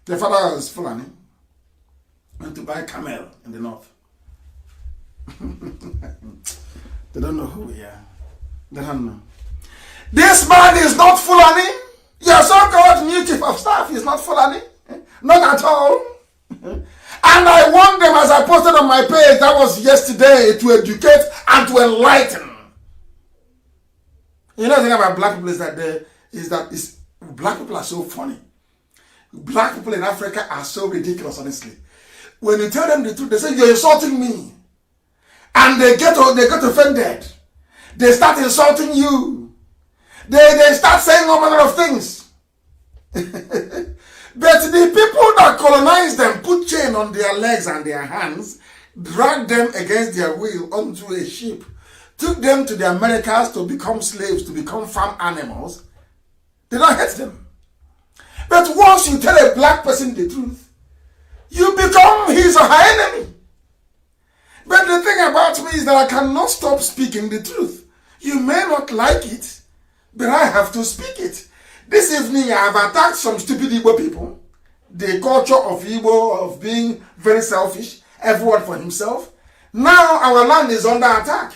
The father was Fulani. Went to buy a camel in the north. They don't know who we are. They don't know. This man is not Fulani. Your so-called new chief of staff is not Fulani. Not at all. And I want them, as I posted on my page, that was yesterday, to educate and to enlighten. You know the thing about black people is that black people are so funny. Black people in Africa are so ridiculous, honestly. When you tell them the truth, they say, you're insulting me. And they get offended. They start insulting you. They start saying all manner of things. But the people that colonized them put chain on their legs and their hands, dragged them against their will onto a ship, took them to the Americas to become slaves, to become farm animals. They don't hate them. But once you tell a black person the truth, you become his or her enemy. But the thing about me is that I cannot stop speaking the truth. You may not like it, but I have to speak it. This evening I have attacked some stupid Igbo people. The culture of Igbo, of being very selfish, everyone for himself. Now our land is under attack.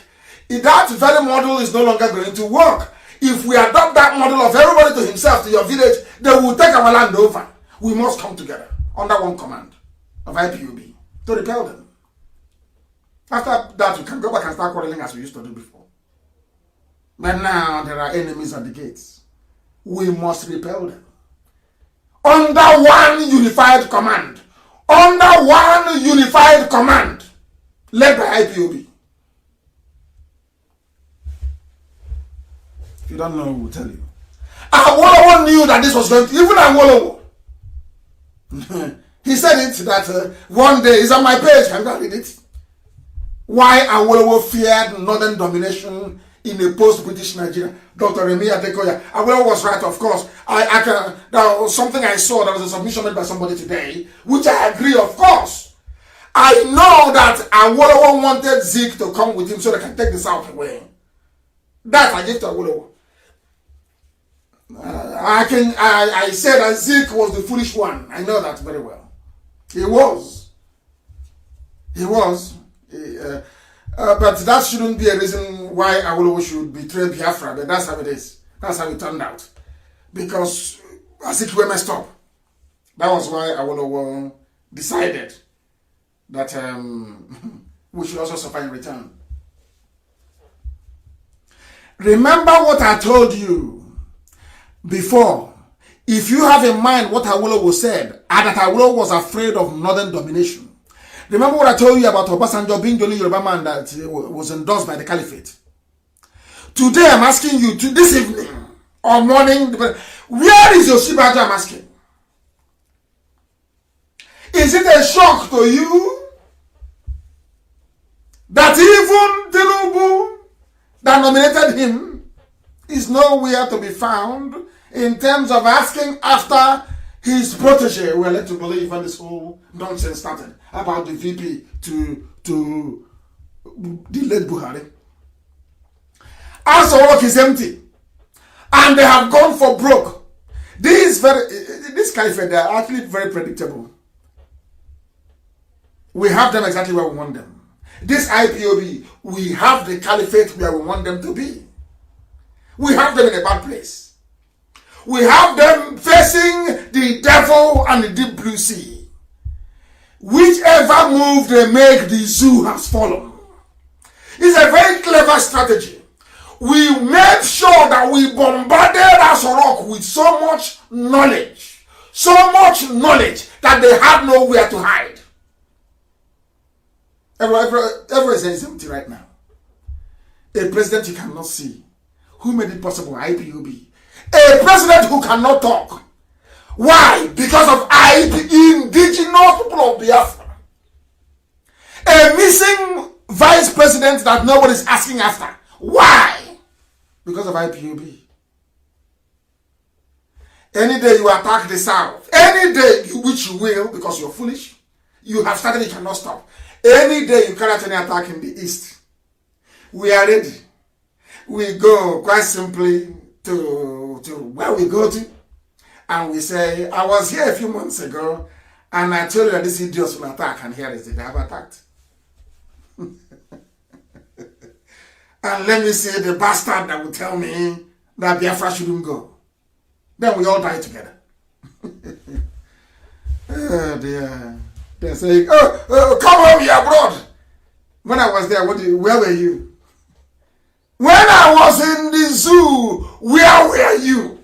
That very model is no longer going to work. If we adopt that model of everybody to himself, to your village, they will take our land over. We must come together under one command of IPOB to repel them. After that, we can go back and start quarreling as we used to do before. But now there are enemies at the gates. We must repel them. Under one unified command. Under one unified command. Led by IPOB. If you don't know, we'll tell you. Awolowo knew that this was going to, even Awolowo He said it that one day, it's on my page, can you read it? Why Awolowo feared northern domination in a post-British Nigeria. Dr. Remi Adekoya. Awolowo was right, of course. There was something I saw, there was a submission made by somebody today, which I agree, of course. I know that Awolowo wanted Zeke to come with him so they can take the South away. That I give to Awolowo. I said that Zeke was the foolish one. I know that very well. He was. But that shouldn't be a reason why Awolowo should betray Biafra. But that's how it is. That's how it turned out. Because Azikiwe messed up. That was why Awolowo decided that we should also suffer in return. Remember what I told you before. If you have in mind what Awolowo said, and that Awolowo was afraid of northern domination. Remember what I told you about Obasanjo being the only Yoruba man that was endorsed by the Caliphate. Today I'm asking you, this evening or morning, where is Yosibajo? I'm asking. Is it a shock to you that even Tinubu that nominated him is nowhere to be found in terms of asking after his protege? We're led to believe when this whole nonsense started about the VP to the late Buhari. Also, work is empty, and they have gone for broke. This caliphate, they are actually very predictable. We have them exactly where we want them. This IPOB, we have the caliphate where we want them to be. We have them in a bad place. We have them facing the devil and the deep blue sea. Whichever move they make, the zoo has fallen. It's a very clever strategy. We made sure that we bombarded Asorok with so much knowledge that they had nowhere to hide. Everywhere is empty right now. A president you cannot see. Who made it possible? IPOB. A president who cannot talk. Why? Because of indigenous people of Biafra. A missing vice president that nobody is asking after. Why? Because of IPOB. Any day you attack the South, any day which you will, because you're foolish, you have started, you cannot stop. Any day you carry out any attack in the East, we are ready. We go quite simply to where we go to, and we say, I was here a few months ago, and I told you that these idiots will attack, and here is it, they have attacked. And let me see the bastard that will tell me that Biafra shouldn't go. Then we all die together. They're saying, come home, you're abroad. When I was there, where were you? When I was in the zoo, where were you?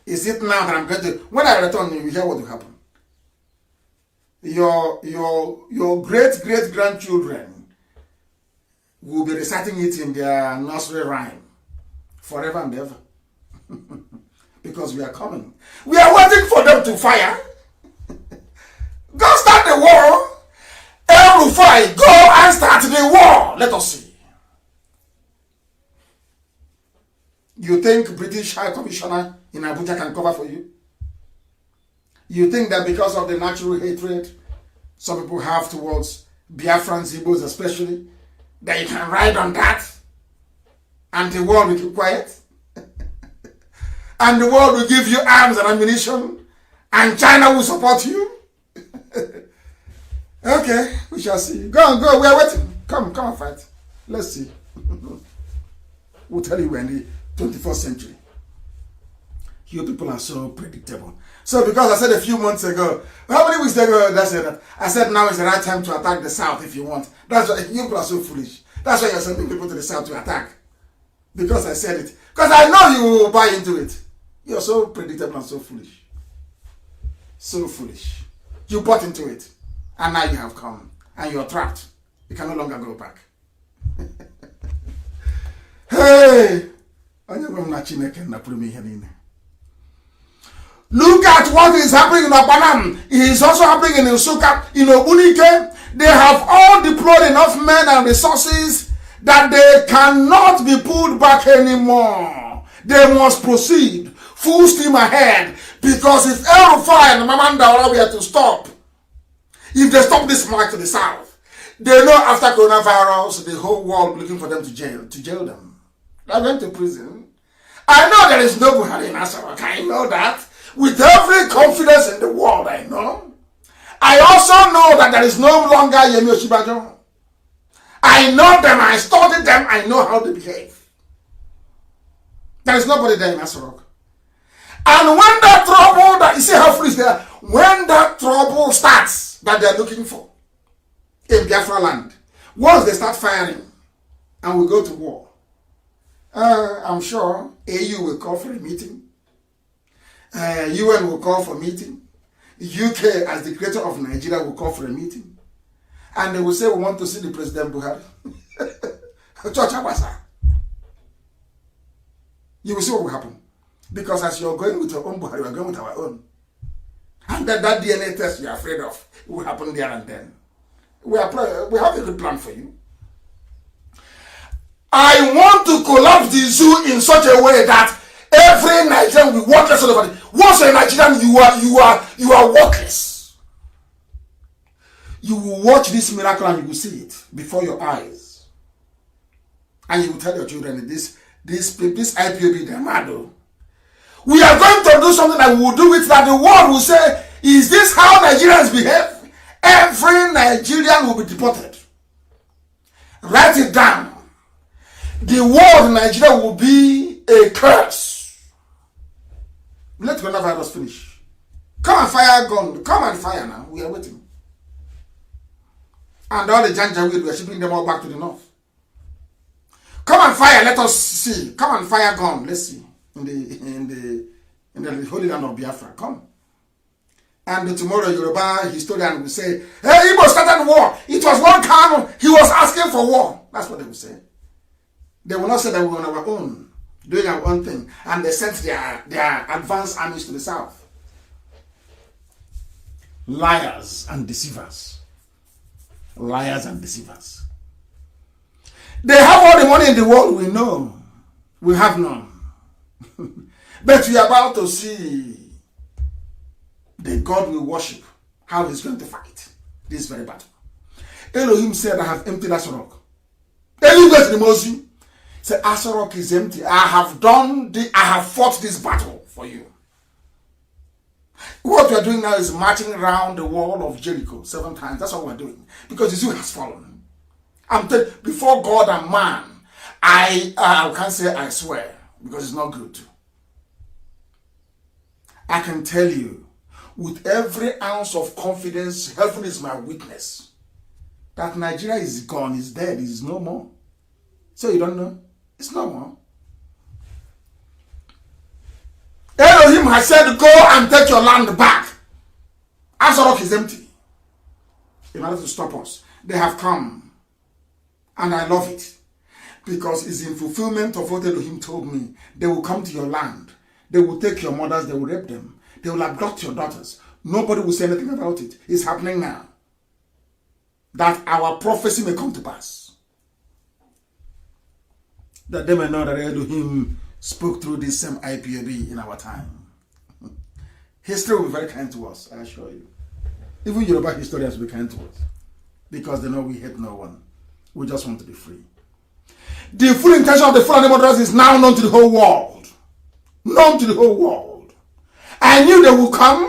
Is it now that I'm going to, when I return, you hear what will happen. Your great-great-grandchildren will be reciting it in their nursery rhyme forever and ever. Because we are coming. We are waiting for them to fire. Go start the war. El Rufai, go and start the war. Let us see. You think British High Commissioner in Abuja can cover for you? You think that because of the natural hatred some people have towards Biafrans, Igbos especially, that you can ride on that and the world will keep quiet? And the world will give you arms and ammunition and China will support you? Okay, we shall see. Go on, go. We are waiting. Come and fight. Let's see. We'll tell you when the 21st century. You people are so predictable. So because I said a few months ago, how many weeks ago did I say that? I said now is the right time to attack the South if you want. That's why you people are so foolish. That's why you're sending people to the South to attack. Because I said it. Because I know you will buy into it. You're so predictable and so foolish. So foolish. You bought into it. And now you have come. And you're trapped. You can no longer go back. Hey! Look at what is happening in Apanam. It is also happening in Nsukka, in Obunike. They have all deployed enough men and resources that they cannot be pulled back anymore. They must proceed full steam ahead, because if El-Rufai and Mamanda were to stop, if they stop this march to the south, they know after coronavirus, the whole world looking for them to jail them. They're going to prison. I know there is no Buhari in Asarok. I know that. With every confidence in the world, I know. I also know that there is no longer Yemi Oshibajo. I know them, I studied them, I know how they behave. There is nobody there in Asarok. And when that trouble, you see how foolish they are, when that trouble starts that they are looking for in Biafra land, once they start firing and we go to war, I'm sure AU will call for a meeting. UN will call for a meeting. UK, as the creator of Nigeria, will call for a meeting. And they will say, we want to see the President Buhari. You will see what will happen. Because as you're going with your own Buhari, we're going with our own. And that DNA test you're afraid of will happen there and then. We have a good plan for you. I want to collapse the zoo in such a way that every Nigerian will be worthless all over. Once you're a Nigerian, you are worthless. You will watch this miracle and you will see it before your eyes. And you will tell your children, this IPOB, they're mad though. We are going to do something that we will do it that the world will say, is this how Nigerians behave? Every Nigerian will be deported. Write it down. The world in Nigeria will be a curse. Let coronavirus finish. Come and fire a gun. Come and fire now. We are waiting. And all the Janjaweed, we are shipping them all back to the north. Come and fire. Let us see. Come and fire gun. Let's see. In the holy land of Biafra. Come. And tomorrow Yoruba historian will say, hey, Igbo started war. It was one Kanu. He was asking for war. That's what they will say. They will not say that we were on our own, doing our own thing. And they sent their advanced armies to the south. Liars and deceivers. Liars and deceivers. They have all the money in the world, we know. We have none. But we are about to see the God we worship, how he's going to fight this very battle. Elohim said, I have emptied Asarok. Elohim goes to the Moses. Said, Asarok is empty. I have fought this battle for you. What we are doing now is marching around the wall of Jericho 7 times. That's what we're doing. Because the zoo has fallen. I'm telling you, before God and man, I can't say I swear, because it's not good. I can tell you, with every ounce of confidence, heaven is my witness, that Nigeria is gone, is dead, is no more. So you don't know? It's no more. Elohim has said, go and take your land back. Asarok is empty. In order to stop us, they have come. And I love it. Because it's in fulfillment of what Elohim told me. They will come to your land. They will take your mothers, they will rape them. They will abduct your daughters. Nobody will say anything about it. It's happening now. That our prophecy may come to pass. That they may know that Elohim spoke through this same IPOB in our time. History will be very kind to us, I assure you. Even Yoruba historians will be kind to us. Because they know we hate no one. We just want to be free. The full intention of the Fulani murderers is now known to the whole world. Known to the whole world. I knew they would come.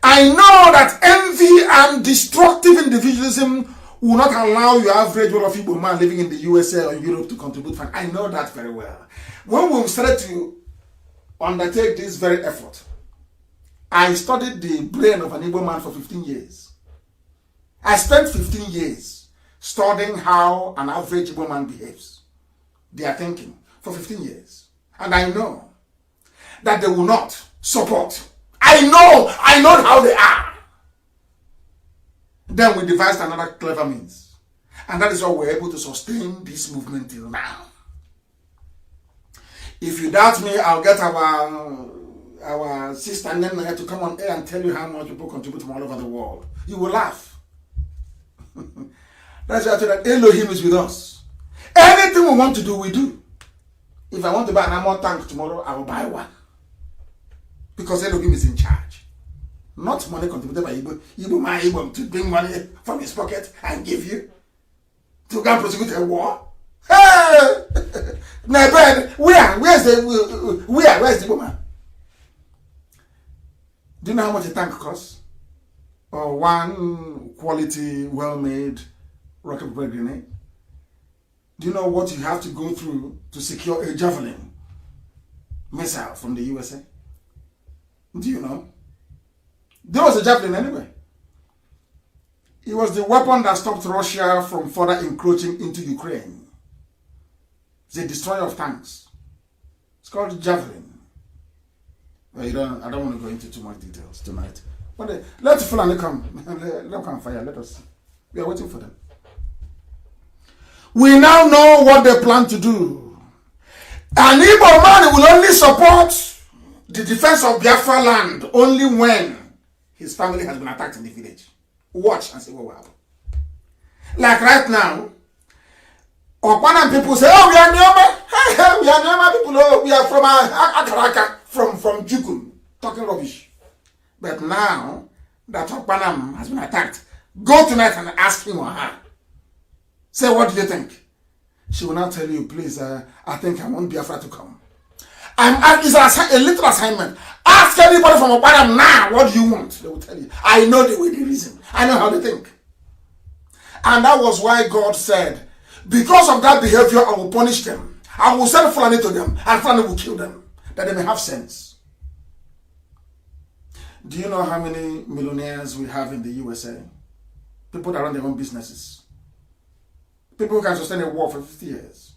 I know that envy and destructive individualism will not allow your average Igbo man living in the USA or Europe to contribute. I know that very well. When we started to undertake this very effort, I studied the brain of an Igbo man for 15 years. I spent 15 years studying how an average Igbo man behaves. They are thinking for 15 years. And I know that they will not support. I know how they are. Then we devised another clever means. And that is how we're able to sustain this movement till now. If you doubt me, I'll get our our sister Nena to come on air and tell you how much people contribute from all over the world. You will laugh. That's why I tell you that Elohim is with us. Anything we want to do, we do. If I want to buy an ammo tank tomorrow, I will buy one. Because Elohim is in charge. Not money contributed by Igbo to bring money from his pocket and give you to go and prosecute a war. Hey! My bed, where's the woman? Do you know how much a tank costs? Or one quality, well-made rocket propelled grenade? Do you know what you have to go through to secure a Javelin missile from the USA? Do you know? There was a Javelin anyway. It was the weapon that stopped Russia from further encroaching into Ukraine. It's a destroyer of tanks. It's called Javelin. Well, I don't want to go into too much details tonight. But let Fulani come. Let them come fire. Let us. We are waiting for them. We now know what they plan to do. An Igbo man will only support the defense of Biafra land only when his family has been attacked in the village. Watch and see what will happen. Like right now, Okwana people say, oh, we are Nyoma. Hey, we are Nyoma people. Oh, we are from Akaraka, from Jukun, talking rubbish. But now that Okwana has been attacked, go tonight and ask him or her. Say, what do you think? She will now tell you, please, I think I want Biafra to come. It's a little assignment. Ask anybody from Okwana now, what do you want? They will tell you. I know the way they reason. I know how they think. And that was why God said, because of that behavior, I will punish them. I will send Fulani to them, and Fulani will kill them, that they may have sense. Do you know how many millionaires we have in the USA? People that run their own businesses. People who can sustain a war for 50 years.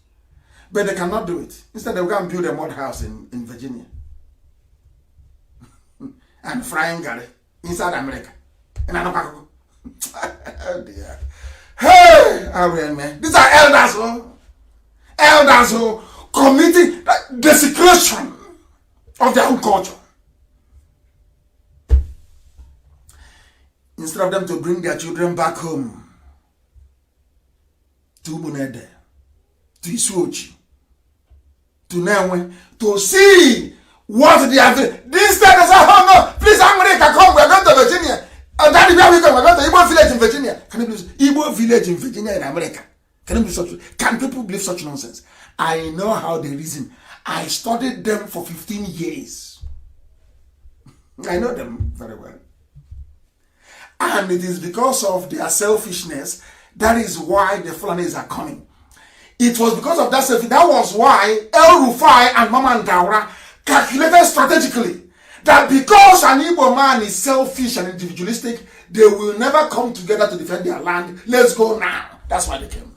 But they cannot do it. Instead, they will go and build a mud house in Virginia. And frying Gary inside America. And I don't oh dear. Hey, Arian man. These are elders who committing desecration of their own culture. Instead of them to bring their children back home to Munede, to Isuochi, to Newe, to see what they are doing. This time they say, oh no, please America, come, we're going to Virginia. Daddy, where we going? We're going to Igbo village in Virginia. Can you believe Igbo village in Virginia in America? Can people believe such nonsense? I know how they reason. I studied them for 15 years. I know them very well. And it is because of their selfishness, that is why the Fulanis are coming. It was because of that selfishness. That was why El Rufai and Mama Ndaura calculated strategically that because an Igbo man is selfish and individualistic, they will never come together to defend their land. Let's go now. That's why they came.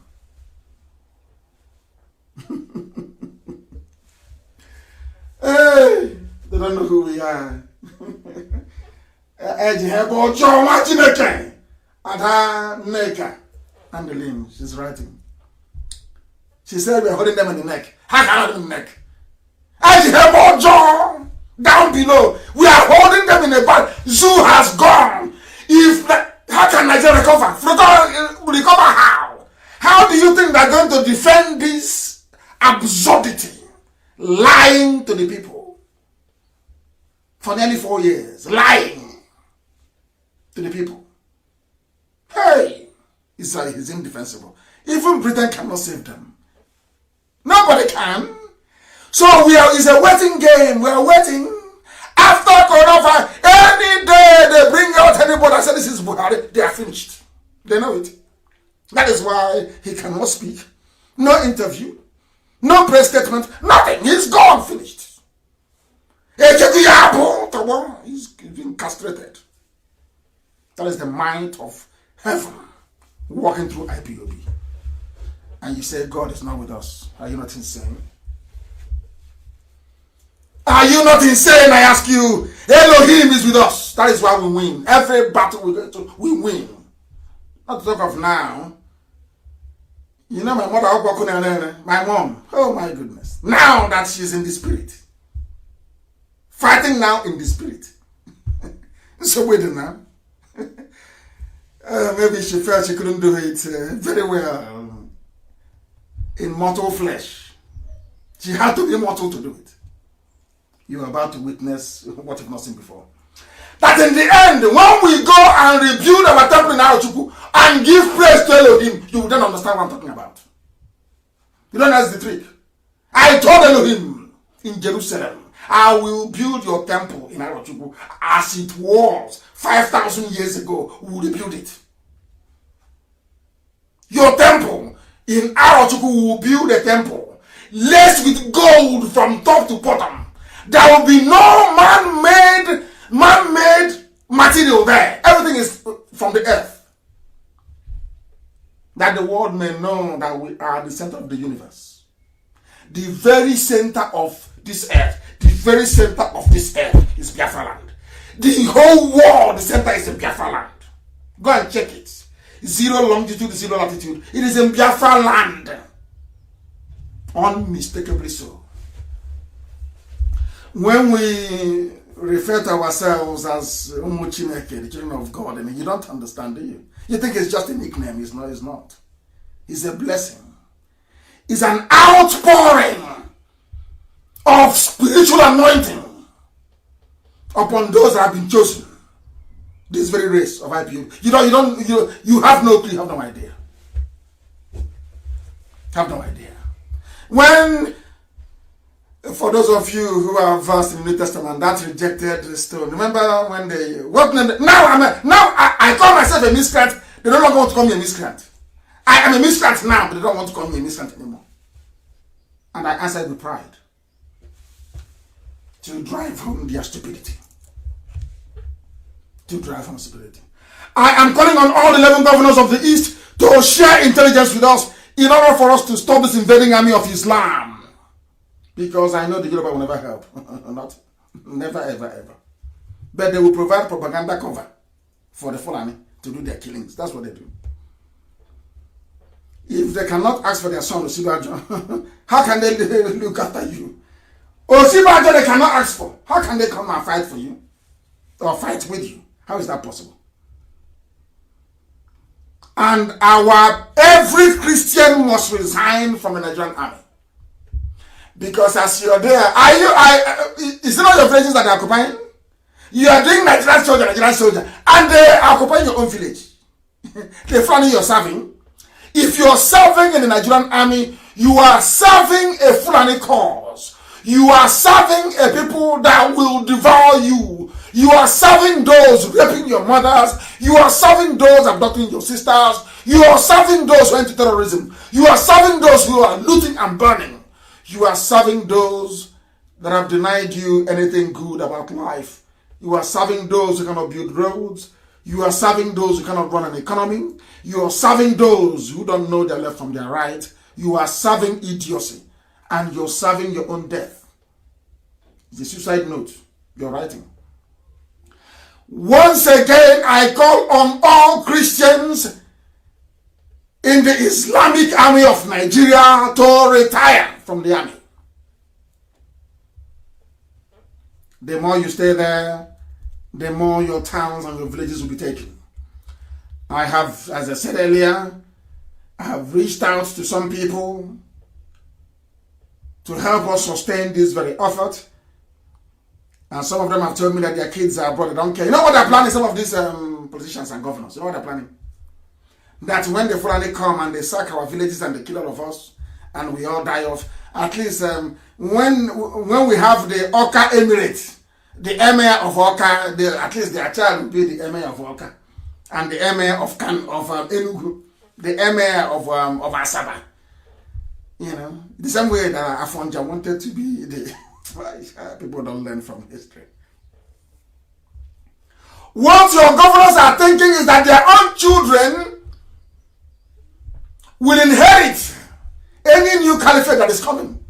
Hey, they don't know who we are. And the limb, she's writing. She said we're holding them in the neck. How can I hold them in the neck? Down below, we are holding them in a bag. Zoo has gone. How can Nigeria recover? Recover how? How do you think they're going to defend this absurdity? Lying to the people for nearly 4 years. Lying to the people. Hey, it's indefensible. Even Britain cannot save them. Nobody can. So it's a waiting game. We are waiting. After coronavirus, any day they bring out anybody and say this is Buhari, they are finished. They know it. That is why he cannot speak. No interview. No press statement. Nothing. He's gone. Finished. He's been castrated. That is the might of heaven walking through IPOB. And you say God is not with us. Are you not insane? Are you not insane? I ask you. Elohim is with us. That is why we win. Every battle we go to, we win. Not to talk of now. You know my mother, my mom. Oh my goodness. Now that she's in the spirit, fighting now in the spirit. So wait now. Maybe she felt she couldn't do it very well in mortal flesh. She had to be mortal to do it. You are about to witness what you've not seen before. That in the end, when we go and rebuild our temple in Arochukwu and give praise to Elohim, you will then understand what I'm talking about. You don't know that's the trick. I told Elohim in Jerusalem, I will build your temple in Arochukwu as it was 5,000 years ago. We will rebuild it. Your temple in Arochukwu, we will build a temple laced with gold from top to bottom. There will be no man-made material there. Everything is from the earth. That the world may know that we are the center of the universe. The very center of this earth, is Biafra land. The whole world, the center is in Biafra land. Go and check it. 0 longitude, 0 latitude. It is in Biafra land. Unmistakably so. When we refer to ourselves as Umu Chineke, the children of God, and you don't understand, do you? You think it's just a nickname. It's not. It's a blessing. It's an outpouring of spiritual anointing upon those that have been chosen. This very race of IPU. You have no clue, you have no idea. Have no idea. When, for those of you who are versed in the New Testament, that rejected stone. Remember when they I call myself a miscreant. They no longer want to call me a miscreant. I am a miscreant now, but they don't want to call me a miscreant anymore. And I answered with pride to drive home their stupidity. I am calling on all 11 governors of the East to share intelligence with us in order for us to stop this invading army of Islam. Because I know the Yoruba will never help. Never, ever. But they will provide propaganda cover for the Fulani to do their killings. That's what they do. If they cannot ask for their son, Osibajo, how can they look after you? Osibajo they cannot ask for. How can they come and fight for you? Or fight with you? How is that possible? And every Christian must resign from the Nigerian army. Because as you're there, is it not your villages that are occupying? You are doing Nigerian soldier, and they are occupying your own village. The family you're serving. If you're serving in the Nigerian army, you are serving a Fulani cause. You are serving a people that will devour you. You are serving those raping your mothers. You are serving those abducting your sisters. You are serving those who are into terrorism. You are serving those who are looting and burning. You are serving those that have denied you anything good about life. You are serving those who cannot build roads. You are serving those who cannot run an economy. You are serving those who don't know their left from their right. You are serving idiocy. And you're serving your own death. It's a suicide note you're writing. Once again, I call on all Christians in the Islamic Army of Nigeria to retire from the army. The more you stay there, the more your towns and your villages will be taken. I have, as I said earlier, I have reached out to some people to help us sustain this very effort. And some of them have told me that their kids are abroad, they don't care. You know what they're planning, some of these politicians and governors? You know what they're planning? That when they finally come and they sack our villages and they kill all of us, and we all die off, at least when we have the Oka Emirate, the emir of Oka, at least their child will be the emir of Oka, and the emir of Enugu, the emir of Asaba. You know, the same way that Afonja wanted to be the... People don't learn from history. What your governors are thinking is that their own children will inherit any new caliphate that is coming.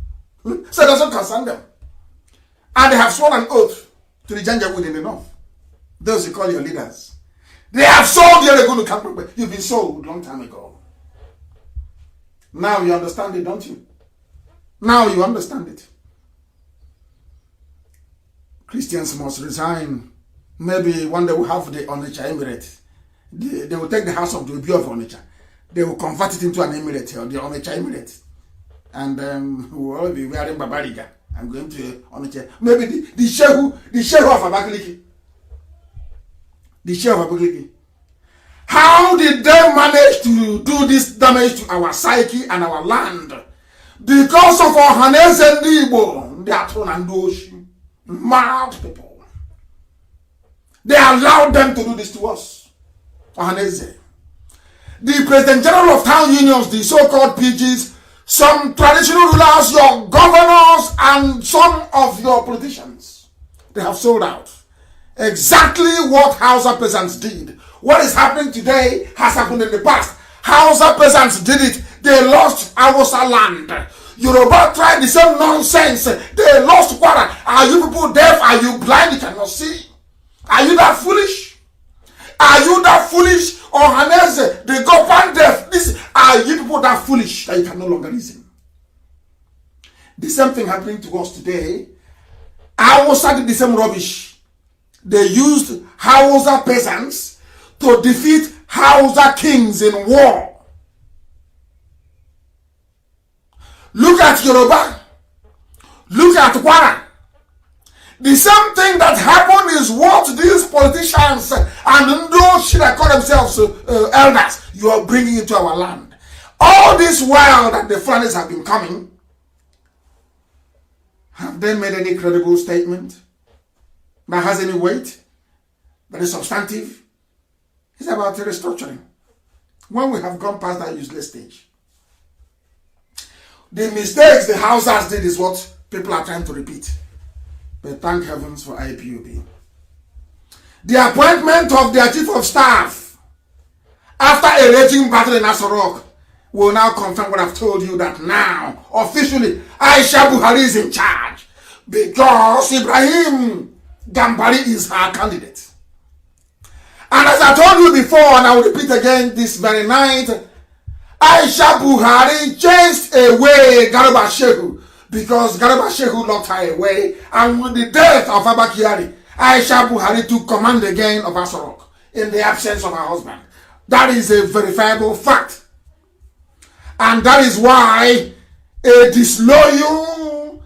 So it doesn't concern them. And they have sworn an oath to the Janjaweed in the north. Those you call your leaders. They have sold the Oregon camp. You've been sold a long time ago. Now you understand it, don't you? Now you understand it. Christians must resign. Maybe one day we'll have the Onitsha Emirate. They will take the house of the Obi of Onitsha. They will convert it into an emirate, or the Onitsha Emirate. And we'll all be wearing Babariga. I'm going to Onitsha. Maybe the Shehu of Abakaliki. The Shehu of Abakaliki. How did they manage to do this damage to our psyche and our land? Because of Ohaneze Igbo, they are thrown and Doshi. Mad people. They allowed them to do this to us. Ohaneze. The President General of Town Unions, the so-called PGs, some traditional rulers, your governors, and some of your politicians, they have sold out. Exactly what Hausa peasants did. What is happening today has happened in the past. Hausa peasants did it. They lost Hausa land. Yoruba tried the same nonsense. They lost Kwara. Are you people deaf? Are you blind? You cannot see. Are you that foolish? Are you that foolish? Or Hanese, they go pan deaf. Are you people that foolish that you can no longer reason? The same thing happening to us today. Hausa did the same rubbish. They used Hausa peasants to defeat Hausa kings in war. Look at Yoruba. Look at Kwara. The same thing that happened is what these politicians and those that call themselves elders, you are bringing into our land. All this while that the Fulanis have been coming, have they made any credible statement that has any weight, that is substantive? It's about restructuring. When we have gone past that useless stage. The mistakes the Hausas did is what people are trying to repeat. But thank heavens for IPOB. The appointment of their chief of staff after a raging battle in Asorok will now confirm what I've told you, that now officially Aisha Buhari is in charge because Ibrahim Gambari is her candidate. And as I told you before, and I will repeat again this very night, Aisha Buhari chased away Garba Shehu because Garba Shehu locked her away, and with the death of Abba Kyari, Aisha Buhari took command again of Asorok in the absence of her husband. That is a verifiable fact. And that is why a disloyal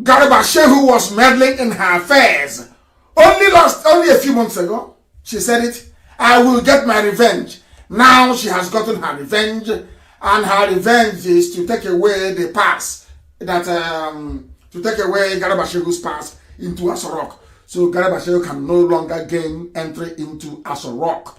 Garba Shehu was meddling in her affairs. Only a few months ago, she said it, I will get my revenge. Now she has gotten her revenge, and her revenge is to take away the pass, that to take away Garba Shehu's pass into Asorok. So Garba Shehu can no longer gain entry into Asorok.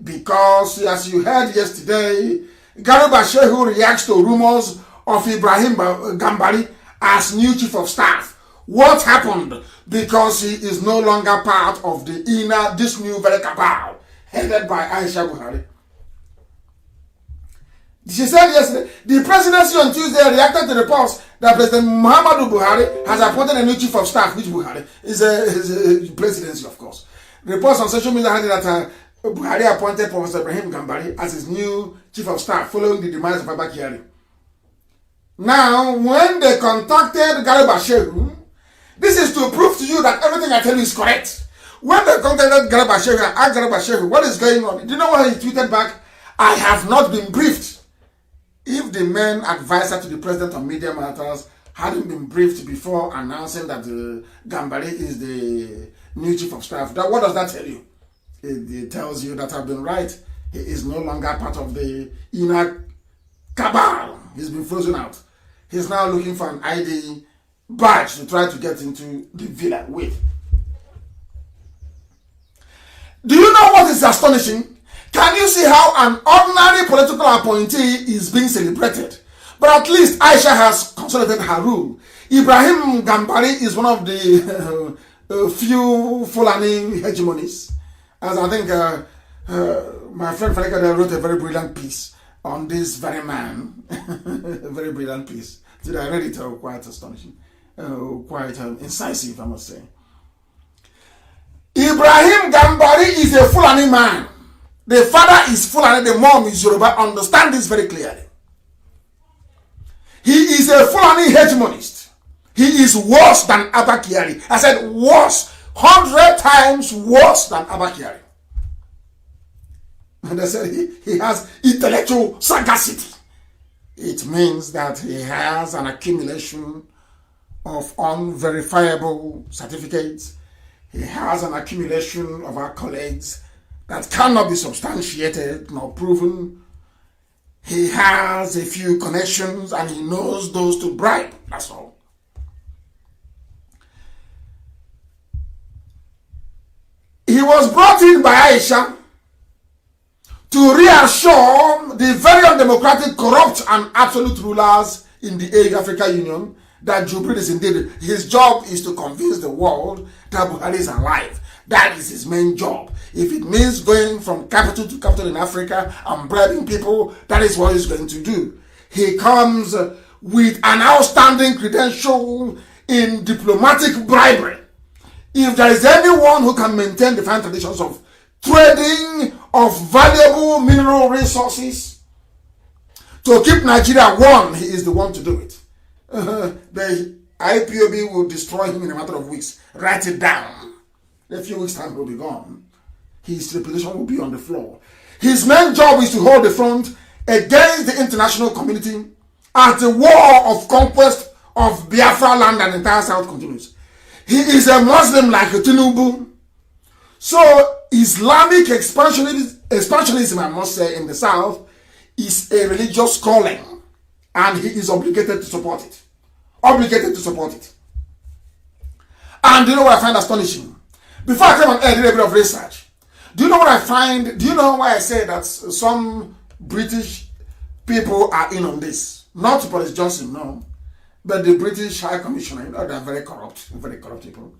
Because as you heard yesterday, Garba Shehu reacts to rumors of Ibrahim Gambari as new chief of staff. What happened? Because he is no longer part of the inner, this new very cabal, headed by Aisha Buhari. She said yesterday, the presidency on Tuesday reacted to reports that President Muhammadu Buhari has appointed a new chief of staff, which Buhari is a presidency, of course. Reports on social media had that Buhari appointed Professor Ibrahim Gambari as his new chief of staff following the demise of Abba Kyari. Now, when they contacted Garba Shehu, this is to prove to you that everything I tell you is correct. When they contacted Garba Shehu and asked Garba Shehu, what is going on? Do you know what he tweeted back? I have not been briefed. If the main advisor to the president on media matters hadn't been briefed before announcing that Gambari is the new chief of staff, what does that tell you? It tells you that I've been right. He is no longer part of the inner cabal. He's been frozen out. He's now looking for an ID badge to try to get into the villa with. Do you know what is astonishing? Can you see how an ordinary political appointee is being celebrated? But at least Aisha has consolidated her rule. Ibrahim Gambari is one of the few Fulani hegemonies. As I think my friend Faleka wrote a very brilliant piece on this very man. A very brilliant piece. Did I read it? Quite astonishing. Quite incisive, I must say. Ibrahim Gambari is a Fulani man. The father is Fulani, the mom is Yoruba. Understand this very clearly. He is a Fulani hegemonist. He is worse than Abba Kyari. I said worse, 100 times worse than Abba Kyari. And I said he has intellectual sagacity. It means that he has an accumulation of unverifiable certificates. He has an accumulation of accolades that cannot be substantiated nor proven. He has a few connections and he knows those to bribe. That's all. He was brought in by Aisha to reassure the very undemocratic, corrupt, and absolute rulers in the African Union that Jubril is indeed, his job is to convince the world that Buhari is alive. That is his main job. If it means going from capital to capital in Africa and bribing people, that is what he's going to do. He comes with an outstanding credential in diplomatic bribery. If there is anyone who can maintain the fine traditions of trading of valuable mineral resources to keep Nigeria warm, he is the one to do it. The IPOB will destroy him in a matter of weeks. Write it down. In a few weeks' time, he will be gone. His reputation will be on the floor. His main job is to hold the front against the international community as the war of conquest of Biafra land and the entire South continues. He is a Muslim like Tinubu. So Islamic expansionism, I must say, in the South is a religious calling, and he is obligated to support it. Obligated to support it. And do you know what I find astonishing? Before I came on air, I did a bit of research. Do you know what I find? Do you know why I say that some British people are in on this? Not Boris Johnson, no. But the British High Commissioner, you know, they are very corrupt people.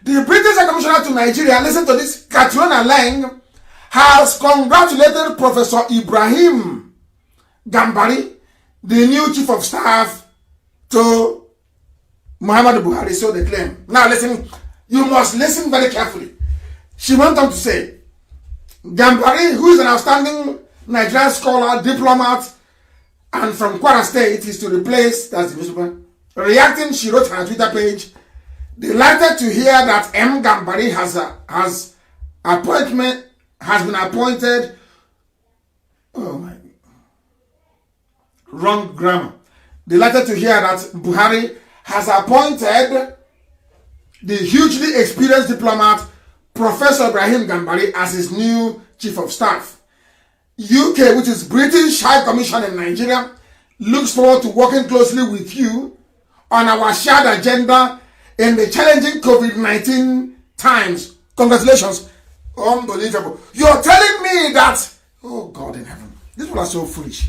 The British High Commissioner to Nigeria, listen to this, Katrina Lang, has congratulated Professor Ibrahim Gambari, the new Chief of Staff to Muhammadu Buhari, so they claim. Now listen, you must listen very carefully. She went on to say, Gambari, who is an outstanding Nigerian scholar, diplomat, and from Kwara State, is to replace, that's the newspaper. Reacting, she wrote on her Twitter page, delighted to hear that M. Gambari has been appointed. Oh my, wrong grammar. Delighted to hear that Buhari has appointed the hugely experienced diplomat Professor Ibrahim Gambari as his new Chief of Staff. UK, which is British High Commission in Nigeria, looks forward to working closely with you on our shared agenda in the challenging COVID-19 times. Congratulations. Unbelievable. You're telling me that, oh God in heaven, these people are so foolish.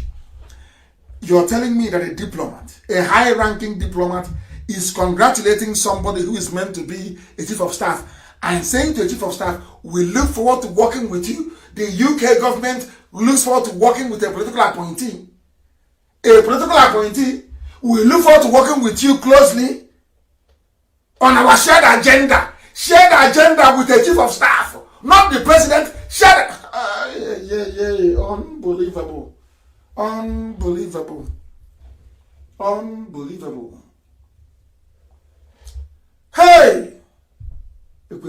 You're telling me that a diplomat, a high-ranking diplomat, is congratulating somebody who is meant to be a chief of staff and saying to a chief of staff, we look forward to working with you. The UK government looks forward to working with a political appointee. A political appointee, we look forward to working with you closely on our shared agenda. Shared agenda with a chief of staff, not the president. Shared. Unbelievable. Unbelievable. Unbelievable. Hey! And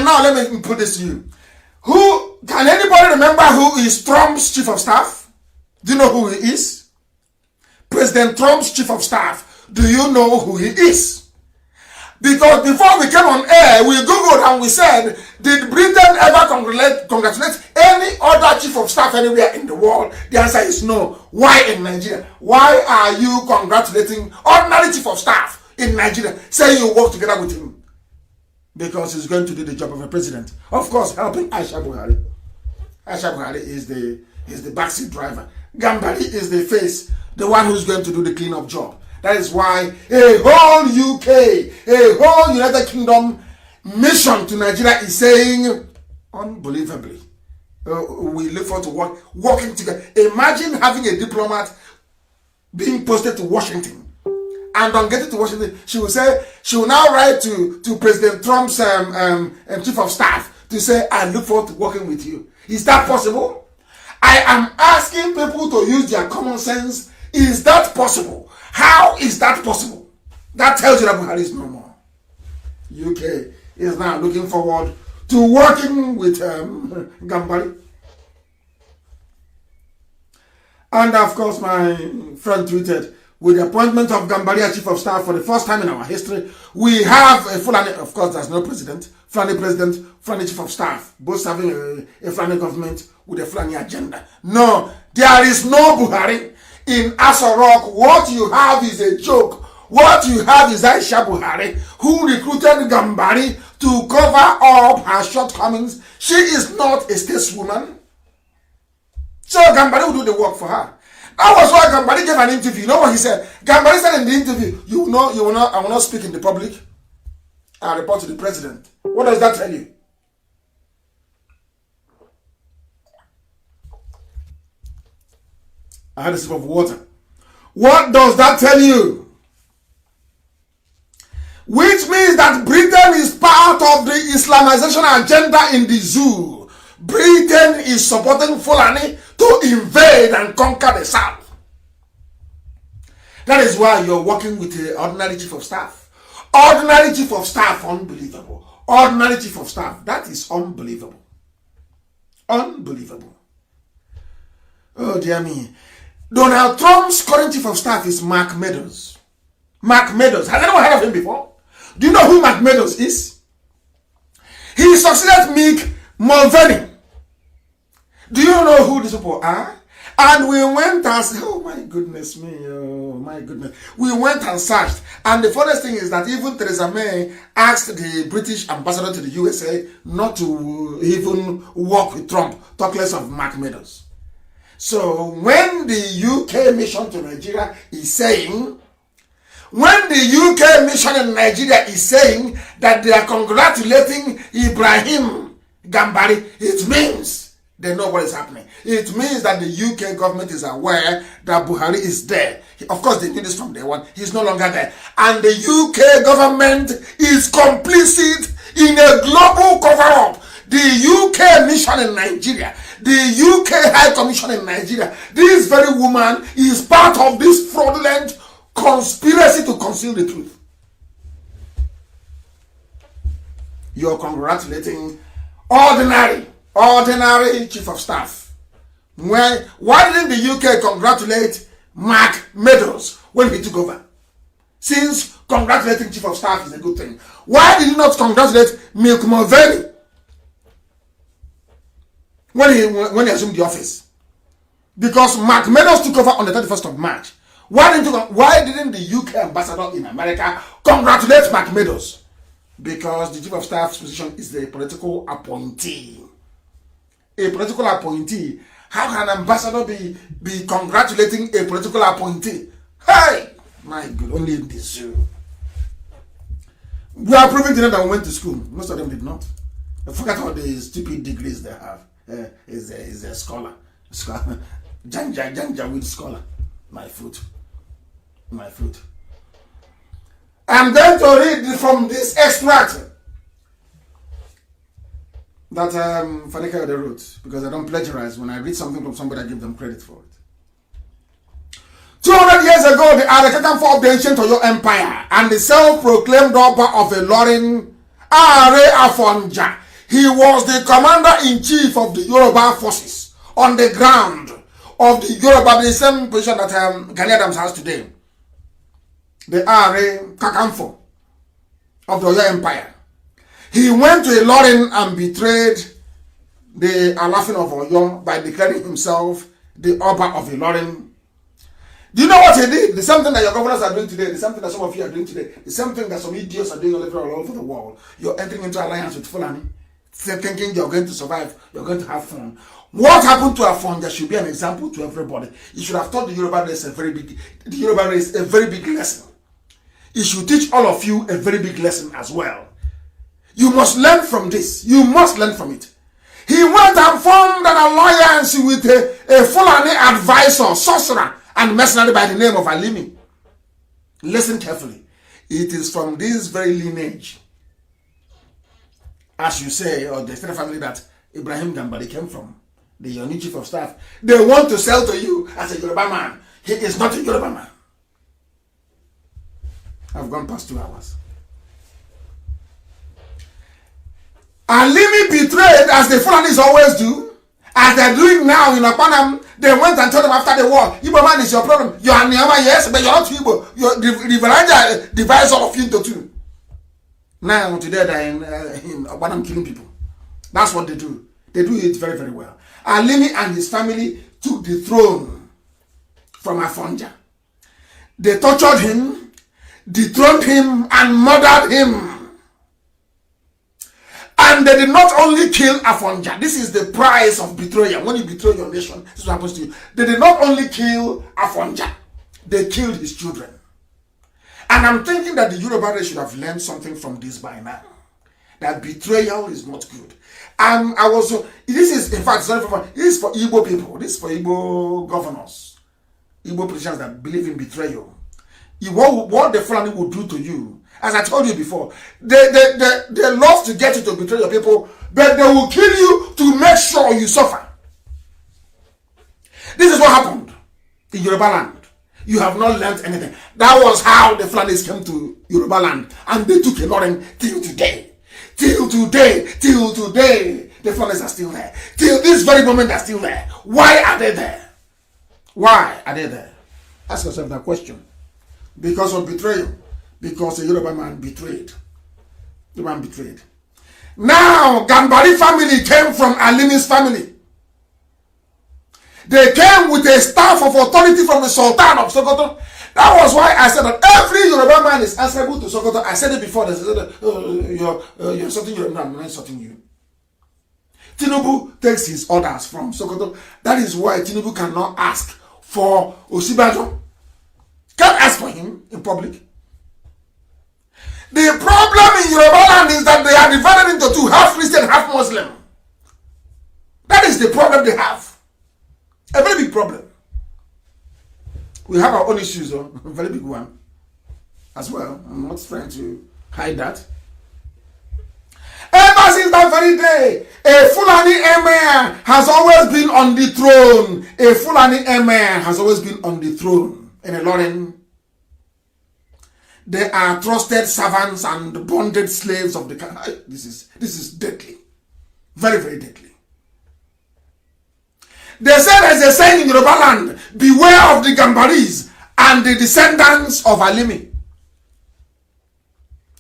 now let me put this to you. Who can anybody remember who is Trump's chief of staff? Do you know who he is? President Trump's chief of staff. Do you know who he is? Because before we came on air, we googled and we said, did Britain ever congratulate any other chief of staff anywhere in the world? The answer is no. Why in Nigeria? Why are you congratulating ordinary chief of staff in Nigeria, saying you work together with him? Because he's going to do the job of a president. Of course, helping Aisha Buhari. Aisha Buhari is the backseat driver. Gambari is the face, the one who's going to do the cleanup job. That is why a whole UK, a whole United Kingdom mission to Nigeria is saying, unbelievably, we look forward to working together. Imagine having a diplomat being posted to Washington. And on getting to Washington, she will now write to President Trump's chief of staff to say, I look forward to working with you. Is that possible? I am asking people to use their common sense. Is that possible? How is that possible? That tells you that Buhari is no more. UK is now looking forward to working with Gambari. And of course, my friend tweeted, with the appointment of Gambari as Chief of Staff for the first time in our history, we have a Fulani, of course, there's no president, Fulani president, Fulani Chief of Staff, both serving a Fulani government with a Fulani agenda. No, there is no Buhari in Aso Rock. What you have is a joke. What you have is Aisha Buhari, who recruited Gambari to cover up her shortcomings. She is not a stateswoman. So Gambari will do the work for her. That was why Gambari gave an interview. You know what he said? Gambari said in the interview, I will not speak in the public. I'll report to the president. What does that tell you? I had a sip of water. What does that tell you? Which means that Britain is part of the Islamization agenda in the zoo. Britain is supporting Fulani to invade and conquer the South. That is why you're working with the ordinary chief of staff. Ordinary chief of staff, unbelievable. Ordinary chief of staff, that is unbelievable. Unbelievable. Oh dear me. Donald Trump's current chief of staff is Mark Meadows. Mark Meadows. Has anyone heard of him before? Do you know who Mark Meadows is? He succeeded Mick Mulvaney. Do you know who these people are? And we went and oh my goodness me, oh my goodness. We went and searched. And the funniest thing is that even Theresa May asked the British ambassador to the USA not to even work with Trump, talk less of Mark Meadows. So when the UK mission to Nigeria is saying, that they are congratulating Ibrahim Gambari, it means they know what is happening. It means that the UK government is aware that Buhari is there. Of course, they knew this from day one. He's no longer there. And the UK government is complicit in a global cover-up. The UK mission in Nigeria, the UK High Commission in Nigeria, this very woman is part of this fraudulent conspiracy to conceal the truth. You're congratulating ordinary chief of staff. Why didn't the UK congratulate Mark Meadows when he took over? Since congratulating chief of staff is a good thing, why did you not congratulate Mick Mulvaney when he assumed the office? Because Mark Meadows took over on the 31st of March. Why didn't the UK ambassador in America congratulate Mark Meadows? Because the chief of staff's position is the political appointee. A political appointee. How can an ambassador be congratulating a political appointee? Hey! My God, only in this zoo. We are proving to them that we went to school. Most of them did not. I forgot all the stupid degrees they have. Is a scholar. Janja with scholar. My foot. I'm going to read from this extract that Fanika wrote, because I don't plagiarize. When I read something from somebody, I give them credit for it. 200 years ago, the Arakatan of the ancient Oyo Empire and the self-proclaimed Oba of Ilorin, Are Afonja. He was the commander-in-chief of the Yoruba forces on the ground of the Yoruba, the same position that Gani Adams has today. The Are Kakanfo of the Oyo Empire. He went to Ilorin and betrayed the Alafin of Oyo by declaring himself the Oba of Ilorin. Do you know what he did? The same thing that your governors are doing today, the same thing that some of you are doing today, the same thing that some idiots are doing all over the world. You're entering into alliance with Fulani, thinking you're going to survive, you're going to have fun. What happened to Afon? There should be an example to everybody. You should have taught the Yoruba race a very big lesson. It should teach all of you a very big lesson as well. You must learn from this. You must learn from it. He went and formed an alliance with a Fulani advisor, sorcerer, and mercenary by the name of Alimi. Listen carefully. It is from this very lineage, as you say, or the extended family that Ibrahim Gambari came from, the new chief of staff. They want to sell to you as a Yoruba man. He is not a Yoruba man. I've gone past 2 hours. Alimi betrayed, as the Fulanis always do, as they're doing now in Apanam. They went and told them after the war, Igbo man is your problem. You are Nyama, yes, but you're not Igbo. The Varanja divides all of you into 2. Now, today, they're in Apanam killing people. That's what they do. They do it very, very well. Alimi and his family took the throne from Afonja. They tortured him, dethroned him, and murdered him. And they did not only kill Afonja. This is the price of betrayal. When you betray your nation, this is what happens to you. They did not only kill Afonja, they killed his children. And I'm thinking that the Yoruba race should have learned something from this by now. That betrayal is not good. This is, in fact, this is for Igbo people. This is for Igbo governors. Igbo politicians that believe in betrayal. What the Fulani will do to you, as I told you before, they love to get you to betray your people, but they will kill you to make sure you suffer. This is what happened in Yoruba land. You have not learned anything. That was how the Fulanis came to Yoruba land, and they took a lot till today. Till today, the Fulanis are still there. Till this very moment, they're still there. Why are they there? Why are they there? Ask yourself that question. Because of betrayal. Because a Yoruba man betrayed. The man betrayed. Now, Gambari family came from Alimi's family. They came with a staff of authority from the Sultan of Sokoto. That was why I said that every Yoruba man is answerable to Sokoto. I said it before. They said, you're insulting Yoruba. No, I'm not insulting you. Tinubu takes his orders from Sokoto. That is why Tinubu cannot ask for Osibajo. Can't ask for him in public. The problem in Yoruba land is that they are divided into 2, half Christian, half Muslim. That is the problem they have. A very big problem. We have our own issues, a very big one as well. I'm not trying to hide that. Ever since that very day, a Fulani emir has always been on the throne. A Fulani emir has always been on the throne in Ilorin. They are trusted servants and bonded slaves of the country. This is deadly. Very, very deadly. They say there's a saying in Yoruba land, beware of the Gambaris and the descendants of Alimi.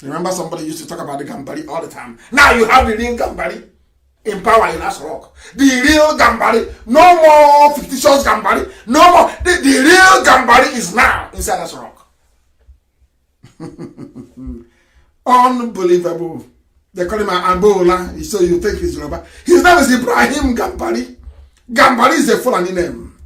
Remember somebody used to talk about the Gambari all the time. Now you have the real Gambari in power in Asrock. The real Gambari. No more fictitious Gambari. No more. The real Gambari is now inside Asrock. Unbelievable. They call him Angola, so you think he's Yoruba. His name is Ibrahim Gambari. Gambari is a Fulani name.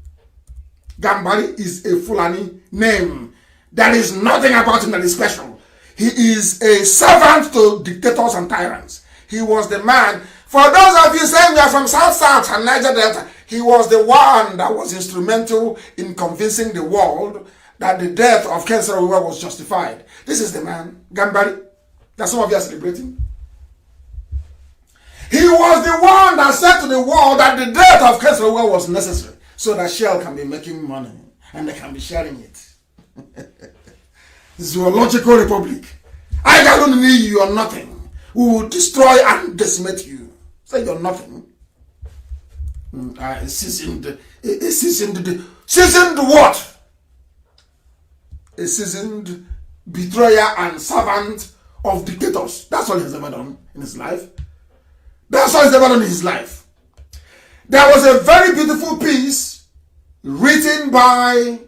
Gambari is a Fulani name. There is nothing about him that is special. He is a servant to dictators and tyrants. He was the man. For those of you saying we are from South and Niger Delta, he was the one that was instrumental in convincing the world that the death of Kenserowa was justified. This is the man, Gambari, that some of you are celebrating. He was the one that said to the world that the death of Kenserowa was necessary so that Shell can be making money and they can be sharing it. Zoological Republic. I don't need you, you're nothing. We will destroy and decimate you. Say you're nothing. Seasoned what? A seasoned betrayer and servant of dictators. That's all he's ever done in his life. That's all he's ever done in his life. There was a very beautiful piece written by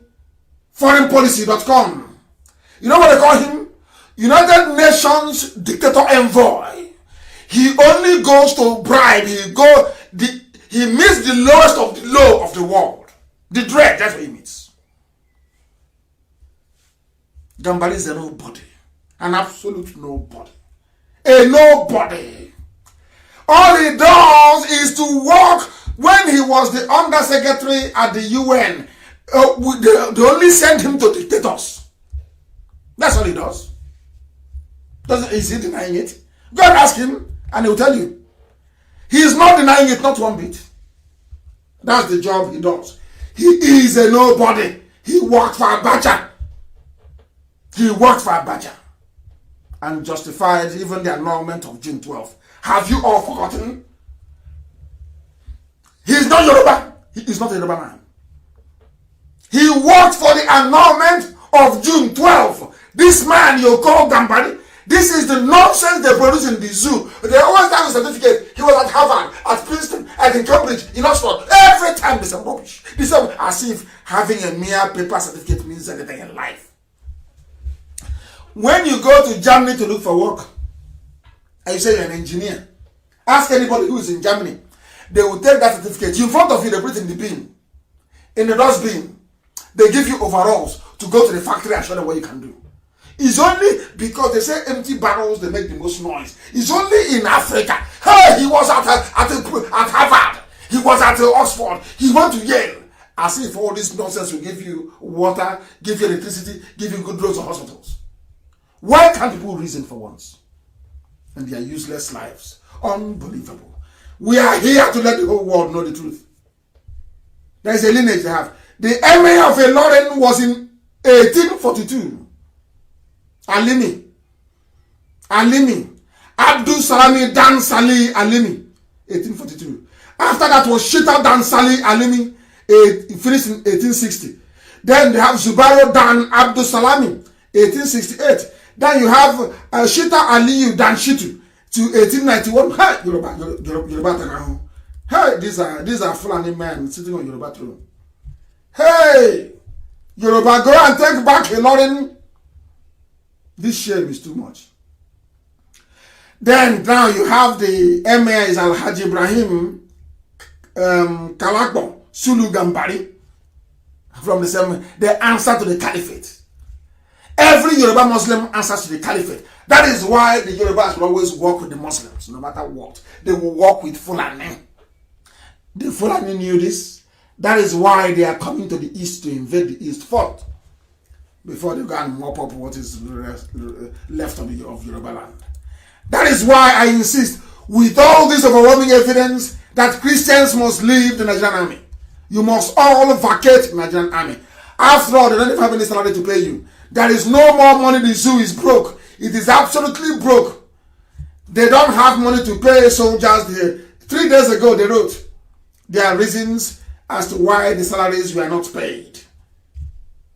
foreignpolicy.com. You know what they call him? United Nations Dictator Envoy. He only goes to bribe. He meets the lowest of the low of the world. The dread, that's what he meets. Gambari is a nobody. An absolute nobody. A nobody. All he does is to work. When he was the undersecretary at the UN, they only sent him to dictators. That's all he does. Is he denying it? Go and ask him and he will tell you. He is not denying it, not one bit. That's the job he does. He is a nobody. He worked for Abacha. He worked for Abacha and justified even the annulment of June 12th. Have you all forgotten? He is not Yoruba. He is not a Yoruba man. He worked for the annulment of June 12th. This man you call Gambari, this is the nonsense they produce in the zoo. They always have a certificate. He was at Harvard, at Princeton, and in Cambridge, in Oxford. Every time they say rubbish. They say as if having a mere paper certificate means anything in life. When you go to Germany to look for work, and you say you're an engineer, ask anybody who is in Germany. They will take that certificate. In front of you, they put it in the bin, in the dustbin. They give you overalls to go to the factory and show them what you can do. It's only because they say empty barrels, they make the most noise. It's only in Africa. Hey, he was at Harvard. He was at Oxford. He went to Yale. As if all this nonsense will give you water, give you electricity, give you good roads or hospitals. Why can't people reason for once? And their useless lives. Unbelievable. We are here to let the whole world know the truth. There is a lineage they have. The emir of Ilorin was in 1842. Alimi. Abdul Salami Dan Sali Alimi. 1842. After that was Shita Dan Sali Alimi. He finished in 1860. Then they have Zubairo Dan Abdul Salami. 1868. Then you have Shita Aliyu Dan Shitu to 1891. Hey, Yoruba. Hey, these are Fulani men sitting on Yoruba throne. Hey, Yoruba, go and take back Ilorin. This shame is too much. Then now you have the emir is Alhaji Ibrahim Kalakbo Sulu Gambari from the same. The answer to the caliphate. Every Yoruba Muslim answers to the caliphate. That is why the Yorubas will always work with the Muslims, no matter what. They will work with Fulani. The Fulani knew this. That is why they are coming to the east to invade the east first, before they go and mop up what is left of Yoruba land. That is why I insist, with all this overwhelming evidence, that Christians must leave the Nigerian army. You must all vacate the Nigerian army. After all, they don't even have any salary to pay you. There is no more money. The zoo is broke. It is absolutely broke. They don't have money to pay soldiers. 3 days ago, they wrote their reasons as to why the salaries were not paid.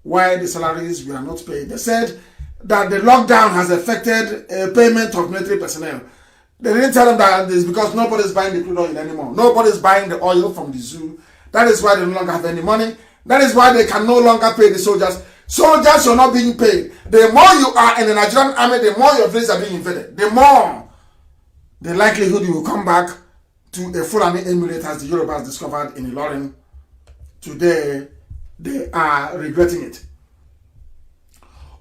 Why the salaries were not paid. They said that the lockdown has affected payment of military personnel. They didn't tell them that it's because nobody's buying the crude oil anymore. Nobody's buying the oil from the zoo. That is why they no longer have any money. That is why they can no longer pay the soldiers. Soldiers are not being paid. The more you are in the Nigerian army, the more your villages are being invaded. The more the likelihood you will come back to a Fulani emirate, as the Yorubas discovered in Ilorin. Today, they are regretting it.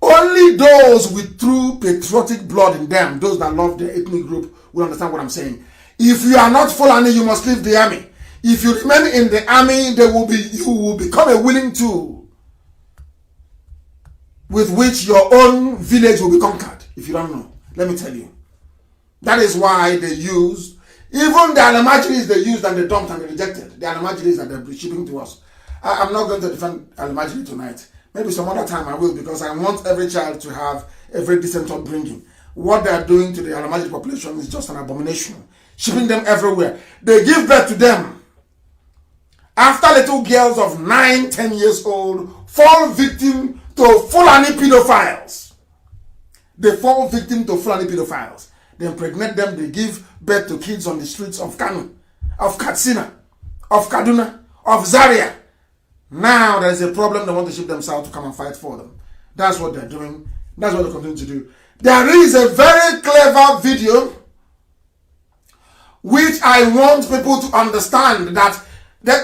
Only those with true patriotic blood in them, those that love their ethnic group, will understand what I'm saying. If you are not Fulani, you must leave the army. If you remain in the army, you will become a willing tool with which your own village will be conquered. If you don't know, let me tell you. That is why they used, even the Alamajiris they used and they dumped and they rejected. The Alamajiris that they're shipping to us. I'm not going to defend Alamajiri tonight. Maybe some other time I will, because I want every child to have a very decent upbringing. What they are doing to the Alamajiri population is just an abomination. Shipping them everywhere. They give birth to them. After little girls of 9, 10 years old fall victim to Fulani pedophiles. They fall victim to Fulani pedophiles. They impregnate them. They give birth to kids on the streets of Kano, of Katsina, of Kaduna, of Zaria. Now there is a problem. They want to ship them south to come and fight for them. That's what they're doing. That's what they continue to do. There is a very clever video which I want people to understand that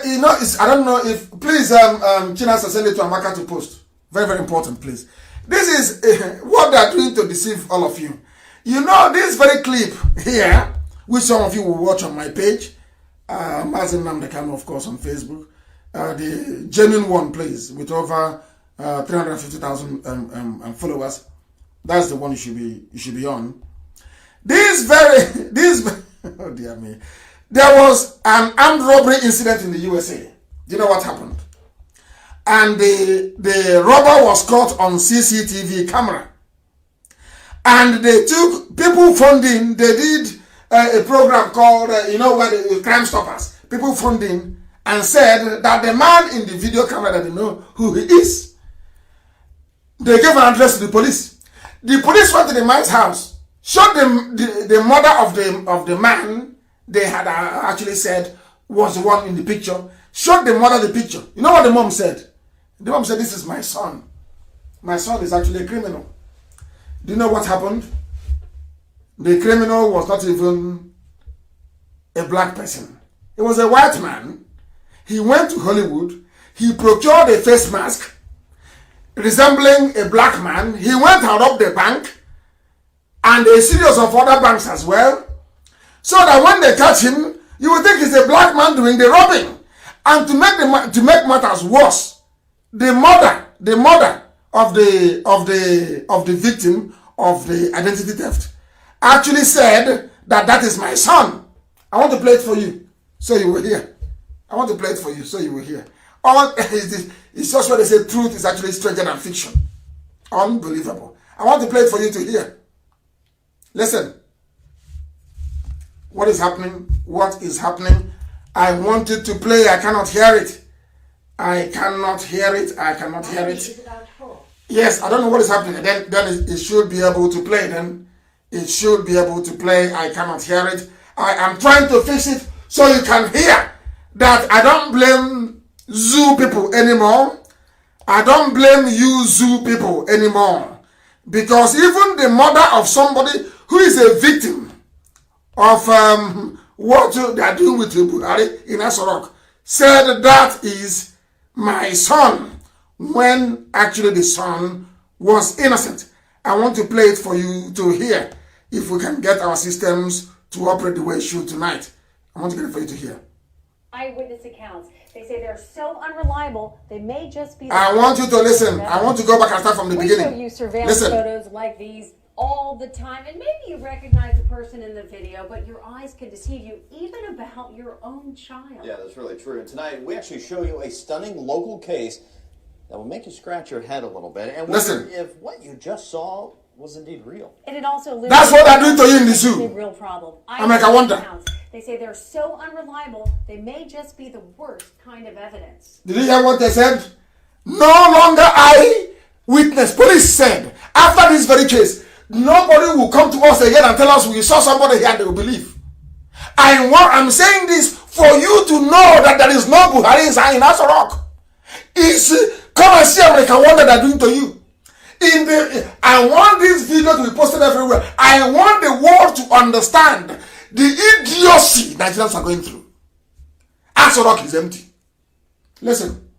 you know, I don't know if, please, China, send it to Amaka to post. Very, very important, please. This is what they're doing to deceive all of you. You know, this very clip here, which some of you will watch on my page, Mazin Namdekano, of course, on Facebook. The genuine one, please, with over 350,000 followers. That's the one you should be on. Oh dear me. There was an armed robbery incident in the USA. Do you know what happened? and the robber was caught on CCTV camera. And they took people funding. They did a program called, where the Crime Stoppers. People funding and said that the man in the video camera, that they know who he is. They gave an address to the police. The police went to the man's house, showed them the mother of the man they had actually said was the one in the picture, showed the mother the picture. You know what the mom said? The mom said, "This is my son. My son is actually a criminal." Do you know what happened? The criminal was not even a black person. It was a white man. He went to Hollywood. He procured a face mask resembling a black man. He went and robbed the bank and a series of other banks as well. So that when they catch him, you will think it's a black man doing the robbing. And to make matters worse, the mother of the victim of the identity theft actually said that is my son. I want to play it for you so you will hear. I want to play it for you so you will hear. It's just what they say, truth is actually stranger than fiction. Unbelievable. I want to play it for you to hear. Listen. What is happening? What is happening? I wanted to play. I cannot hear it. I cannot hear it. I cannot hear it. Yes, I don't know what is happening. Then it should be able to play. Then it should be able to play. I cannot hear it. I am trying to fix it so you can hear that I don't blame zoo people anymore. I don't blame you zoo people anymore. Because even the mother of somebody who is a victim of what they are doing with Buhari in Asorok said that is my son, when actually the son was innocent. I want to play it for you to hear if we can get our systems to operate the way it should tonight. I want to get it for you to hear. Eyewitness accounts. They say they're so unreliable, they may just be... I want you to listen. I want to go back and start from the beginning. We show you surveillance photos like these all the time, and maybe you recognize the person in the video, but your eyes can deceive you even about your own child. Yeah, that's really true. And tonight, we actually show you a stunning local case that will make you scratch your head a little bit and wonder if what you just saw was indeed real. And it also... That's what they're doing to you in the zoo. Real problem. I wonder. They say they're so unreliable, they may just be the worst kind of evidence. Did you hear what they said? No longer eyewitness. Police said, after this very case, nobody will come to us again and tell us we saw somebody here and they will believe. I'm saying this for you to know that there is no Buhari in Asorok. Come and see America what they're doing to you. I want this video to be posted everywhere. I want the world to understand the idiocy Nigerians are going through. Asorok is empty. Listen.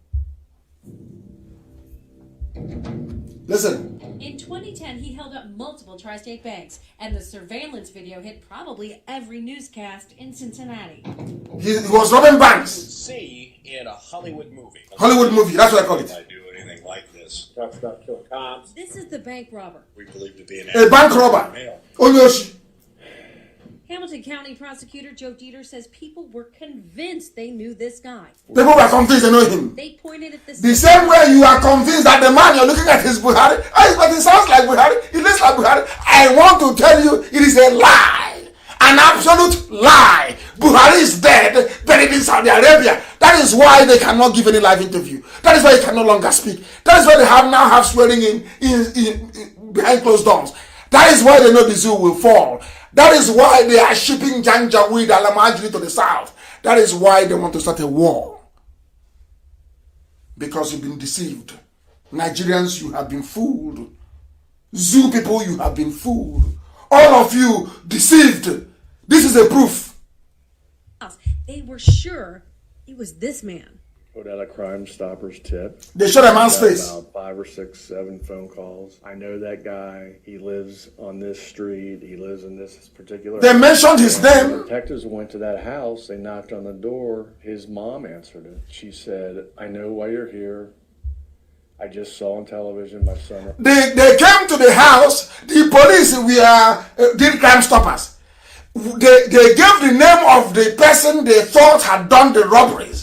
In 2010, he held up multiple tri-state banks, and the surveillance video hit probably every newscast in Cincinnati. He was robbing banks. See in a Hollywood movie. Hollywood movie, that's what I call it. I do anything like this. Talks about killing cops. This is the bank robber. We believe to be A bank robber. Onyoshi. Hamilton County Prosecutor Joe Dieter says people were convinced they knew this guy. People were convinced they know him. They pointed at The same way you are convinced that the man you're looking at is Buhari. But it sounds like Buhari. It looks like Buhari. I want to tell you it is a lie. An absolute lie. Buhari is dead, buried in Saudi Arabia. That is why they cannot give any live interview. That is why he can no longer speak. That is why they now have swearing in behind closed doors. That is why they know the zoo will fall. That is why they are shipping Janjaweed Alamajiri to the south. That is why they want to start a war. Because you've been deceived. Nigerians, you have been fooled. Zoo people, you have been fooled. All of you deceived. This is a proof. They were sure it was this man. Put out a Crime Stoppers tip. They showed a man's face. About 5 or 6, 7 phone calls. I know that guy. He lives on this street. He lives in this particular They house. mentioned his When name. the detectives went to that house. They knocked on the door. His mom answered it. She said, "I know why you're here. I just saw on television my son." They came to the house. The police did Crime Stoppers. They gave the name of the person they thought had done the robberies.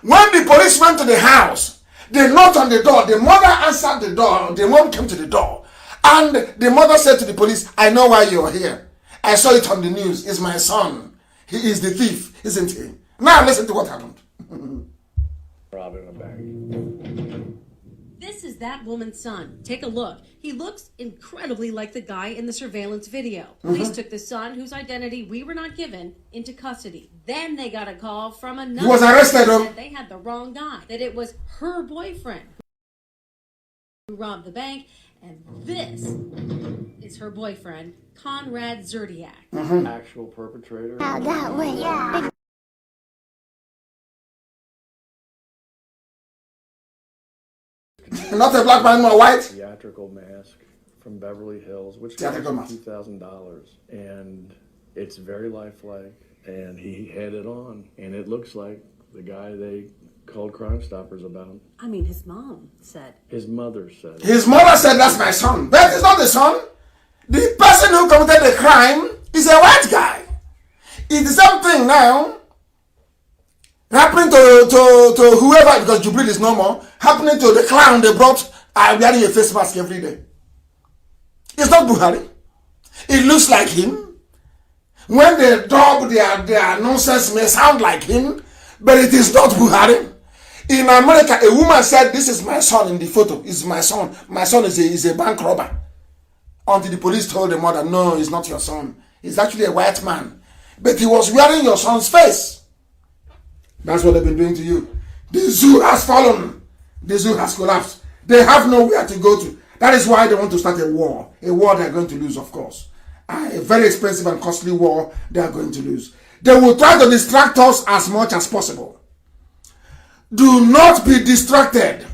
When the police went to the house, They knocked on the door. The mother answered the door. The mom came to the door. And the mother said to the police, I know why you're here. I saw it on the news. It's my son. He is the thief, isn't he? Now listen to what happened. Robbing a bank. This is that woman's son. Take a look. He looks incredibly like the guy in the surveillance video. Police took the son, whose identity we were not given, into custody. Then they got a call from another. He was arrested. Who said they had the wrong guy. That it was her boyfriend who robbed the bank, and this is her boyfriend, Conrad Zerdiak. Actual perpetrator. That way. Yeah. Not a black man, a white. Theatrical mask from Beverly Hills, which Theatrical cost mask. $2,000, and it's very lifelike. And he had it on, and it looks like the guy they called Crime Stoppers about. I mean, his mom said. His mother said it. His mother said, that's my son. But it's not the son. The person who committed the crime is a white guy. It's the same thing now happening to whoever, because Jubilee is no more, happening to the clown they brought wearing a face mask every day. It's not Buhari. It looks like him. When they dub their nonsense may sound like him, but it is not Buhari. In America, a woman said, this is my son in the photo. It's my son. My son is a bank robber. Until the police told the mother, no, it's not your son. He's actually a white man. But he was wearing your son's face. That's what they've been doing to you. The zoo has fallen. The zoo has collapsed. They have nowhere to go to. That is why they want to start a war. A war they are going to lose, of course. A very expensive and costly war they are going to lose. They will try to distract us as much as possible. Do not be distracted.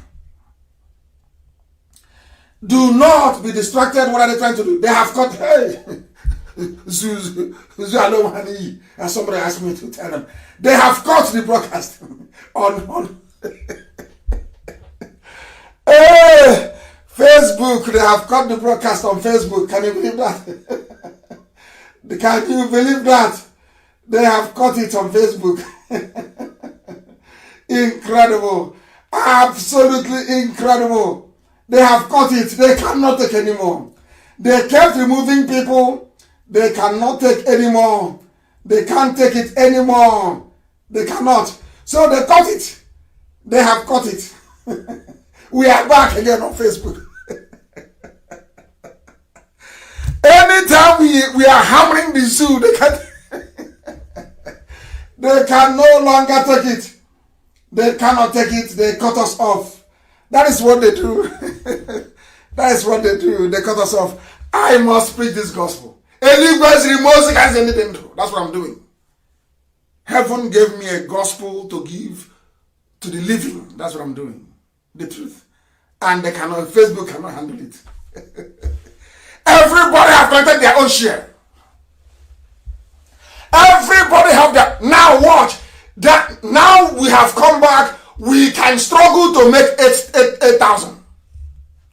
Do not be distracted. What are they trying to do? They have got, hey, and somebody asked me to tell them. They have caught the broadcast on hey, Facebook. They have caught the broadcast on Facebook. Can you believe that? Can you believe that? They have caught it on Facebook. Incredible. Absolutely incredible. They have caught it. They cannot take anymore. They kept removing people. They cannot take anymore. They can't take it anymore. They cannot. So they caught it. They have caught it. We are back again on Facebook. Anytime we are hammering the zoo, they can no longer take it. They cannot take it. They cut us off. That is what they do. That is what they do. They cut us off. I must preach this gospel. That's what I'm doing. Heaven gave me a gospel to give to the living. That's what I'm doing. The truth. And they cannot, Facebook cannot handle it. Everybody have collected their own share. Everybody have their, now watch. That now we have come back, we can struggle to make 8,000.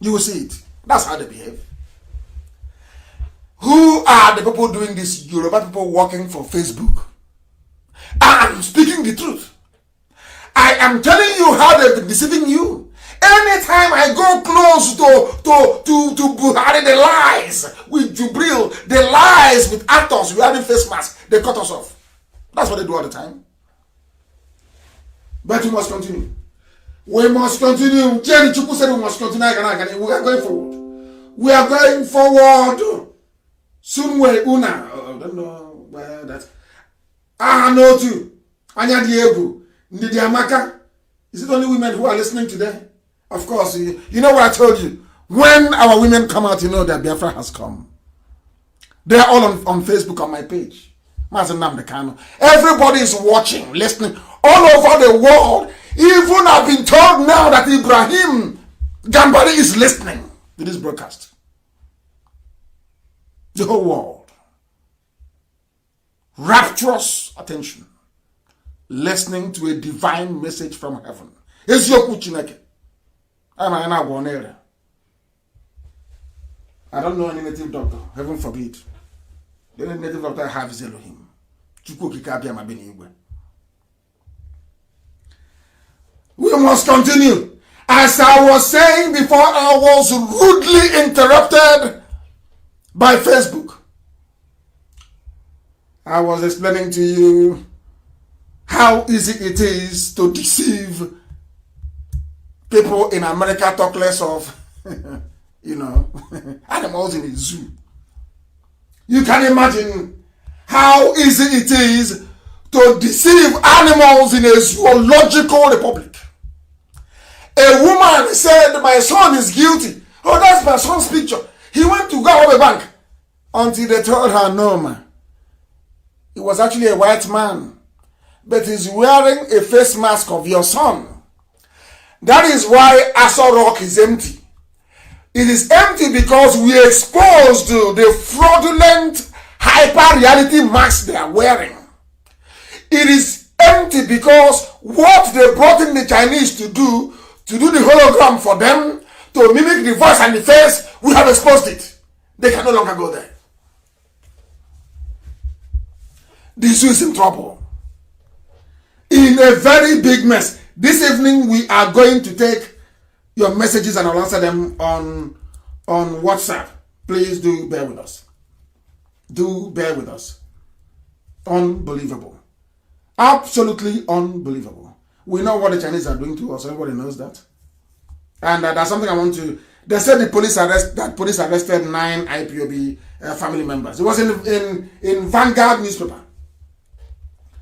You will see it. That's how they behave. Who are the people doing this? Yoruba people working for Facebook. I'm speaking the truth. I am telling you how they've been deceiving you. Anytime I go close to Buhari, the lies with Jubril, the lies with actors wearing face masks, they cut us off. That's what they do all the time. But we must continue. We must continue. Jenny Chuku said we must continue. We are going forward. We are going forward. Soon we una. I don't know where that. No too. Anya Diego. Ndidi Amaka. Is it only women who are listening today? Of course. You know what I told you. When our women come out, you know that Biafra has come. They are all on Facebook on my page. Everybody is watching, listening all over the world. Even I've been told now that Ibrahim Gambari is listening to this broadcast. The whole world. Rapturous attention. Listening to a divine message from heaven. I don't know any native doctor. Heaven forbid. The only native doctor I have is Elohim. We must continue. As I was saying before, I was rudely interrupted by Facebook. I was explaining to you how easy it is to deceive people in America, talk less of, animals in a zoo. You can imagine how easy it is to deceive animals in a zoological republic. A woman said, my son is guilty. Oh, that's my son's picture. He went to go rob a bank. Until they told her, no, man. He was actually a white man. But he's wearing a face mask of your son. That is why Aso Rock is empty. It is empty because we exposed the fraudulent hyper-reality mask they are wearing. It is empty because what they brought in the Chinese to do the hologram for them, to mimic the voice and the face, we have exposed it. They can no longer go there. The zoo is in trouble. In a very big mess. This evening we are going to take your messages and I'll answer them on WhatsApp. Please do bear with us. Do bear with us. Unbelievable. Absolutely unbelievable. We know what the Chinese are doing to us. Everybody knows that. And that's something I want to... They said the police arrested 9 IPOB family members. It was in Vanguard newspaper.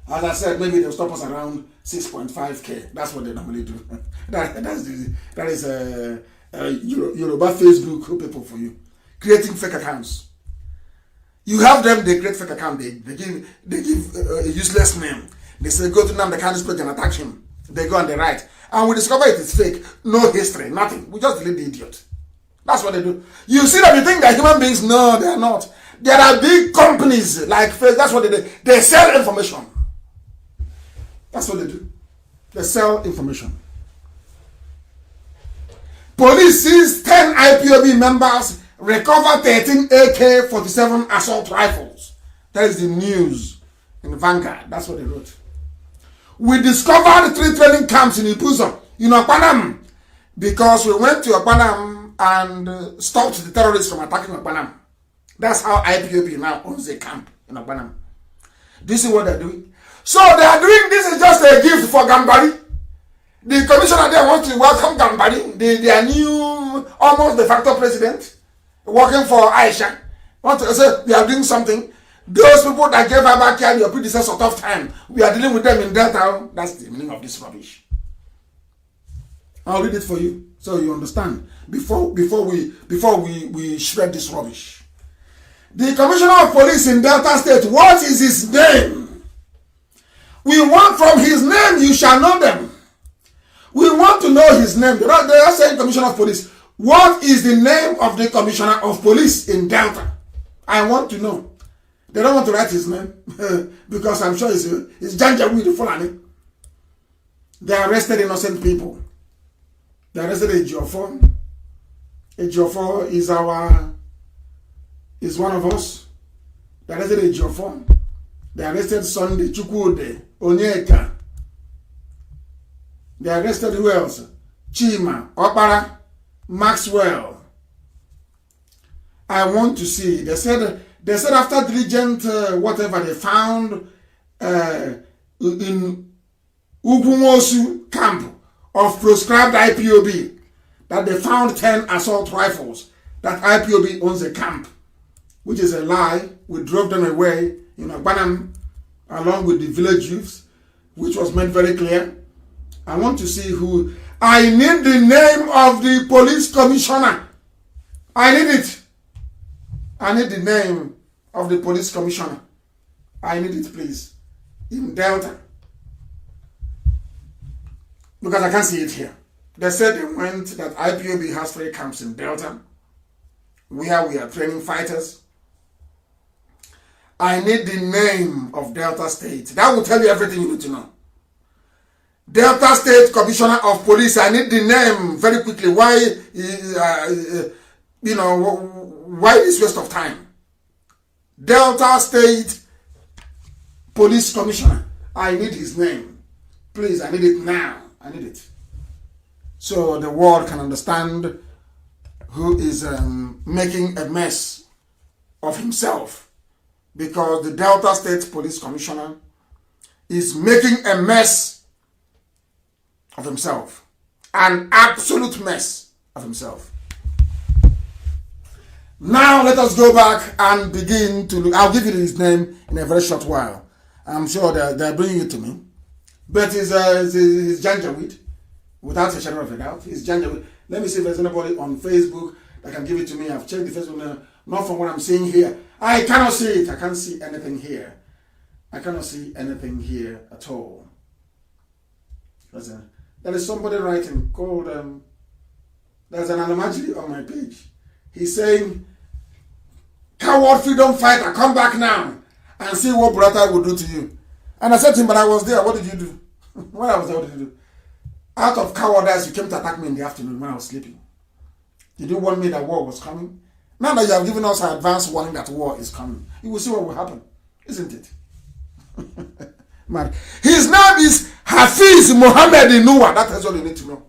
As I said, maybe they'll stop us around 6.5K. That's what they normally do. that is Yoruba Facebook people for you. Creating fake accounts. You have them, they create fake account. They give a useless name. They say, go to the Kanu's page and attack him. They go and they write. And we discover it is fake. No history, nothing. We just delete the idiot. That's what they do. You see that you think they're human beings? No, they are not. There are big companies like Facebook. That's what they do. They sell information. That's what they do. They sell information. Police seized 10 IPOB members, recover 13 AK-47 assault rifles. That is the news in Vanguard. That's what they wrote. We discovered 3 training camps in Ibuzo, in Okpanam, because we went to Okpanam and stopped the terrorists from attacking Okpanam. That's how IPOB now owns a camp in Okpanam. Do you see what they're doing? So they are doing this is just a gift for Gambari. The commissioner there wants to welcome Gambari, their new, almost de facto president, working for Aisha. Want to say they are doing something. Those people that gave her back here your predecessor tough time, we are dealing with them in Delta. That's the meaning of this rubbish. I'll read it for you so you understand. Before we shred this rubbish. The Commissioner of Police in Delta State, what is his name? We want from his name, you shall know them. We want to know his name. They are saying Commissioner of Police. What is the name of the Commissioner of Police in Delta? I want to know. They don't want to write his name because I'm sure it's Janjaweed Fulani. They arrested innocent people. They arrested Ejiofor. Ejiofor is one of us. They arrested Ejiofor. They arrested Sunday Chukwude Onyeka. They arrested who else? Chima, Opara, Maxwell. I want to see. They said after diligent whatever they found in Ugumosu camp of proscribed IPOB, that they found 10 assault rifles, that IPOB owns a camp, which is a lie. We drove them away in Agbanam along with the village youths, which was made very clear. I want to see who. I need the name of the police commissioner. I need it. I need the name of the police commissioner. I need it, please. In Delta. Because I can't see it here. They said they went that IPOB has 3 camps in Delta where we are training fighters. I need the name of Delta State. That will tell you everything you need to know. Delta State Commissioner of Police. I need the name very quickly. Why, why this waste of time? Delta State Police Commissioner. I need his name. Please, I need it now. I need it. so the world can understand who is making a mess of himself, because the Delta State Police Commissioner is making a mess of himself, an absolute mess of himself. Now let us go back and begin to look. I'll give you his name in a very short while. I'm sure they're bringing it to me. But it's Janjaweed, without a shadow of a doubt. It's Janjaweed. Let me see if there's anybody on Facebook that can give it to me. I've checked the Facebook now, not from what I'm seeing here. I cannot see it. I can't see anything here. I cannot see anything here at all. There is somebody writing called, there's an Alamajiri on my page. He's saying, "Coward freedom fighter, come back now and see what Burata will do to you." And I said to him, "But I was there. What did you do?" When I was there, what did you do? Out of cowardice, you came to attack me in the afternoon when I was sleeping. Did you warn me that war was coming? Now that you have given us an advance warning that war is coming, you will see what will happen, isn't it? Man, his name is Hafiz Mohammed Inua. That is all you need to know.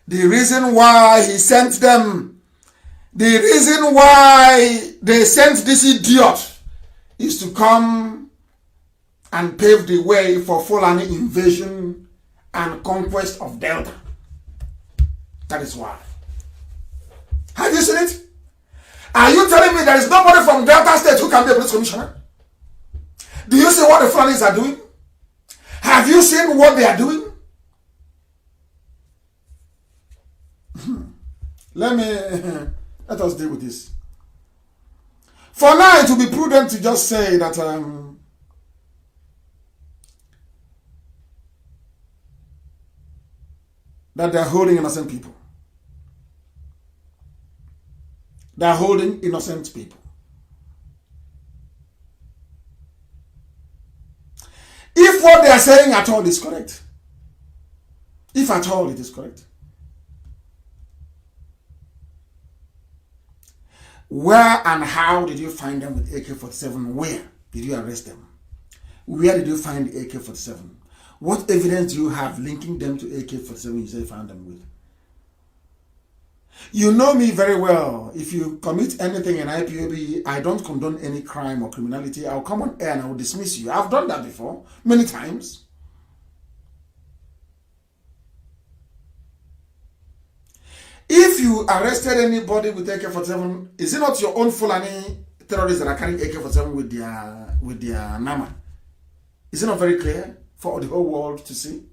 The reason why he sent them, the reason why they sent this idiot is to come and pave the way for Fulani invasion and conquest of Delta. That is why. Have you seen it? Are you telling me there is nobody from Delta State who can be a police commissioner? Do you see what the Fulanis are doing? Have you seen what they are doing? Let us deal with this. For now, it will be prudent to just say that that they are holding innocent people. They are holding innocent people. If what they are saying at all is correct, if at all it is correct, where and how did you find them with AK-47? Where did you arrest them? Where did you find the AK-47? What evidence do you have linking them to AK-47 you say you found them with? You know me very well. If you commit anything in IPOB, I don't condone any crime or criminality. I'll come on air and I will dismiss you. I've done that before, many times. If you arrested anybody with AK-47, is it not your own Fulani terrorists that are carrying AK-47 with their Nama? Is it not very clear for the whole world to see?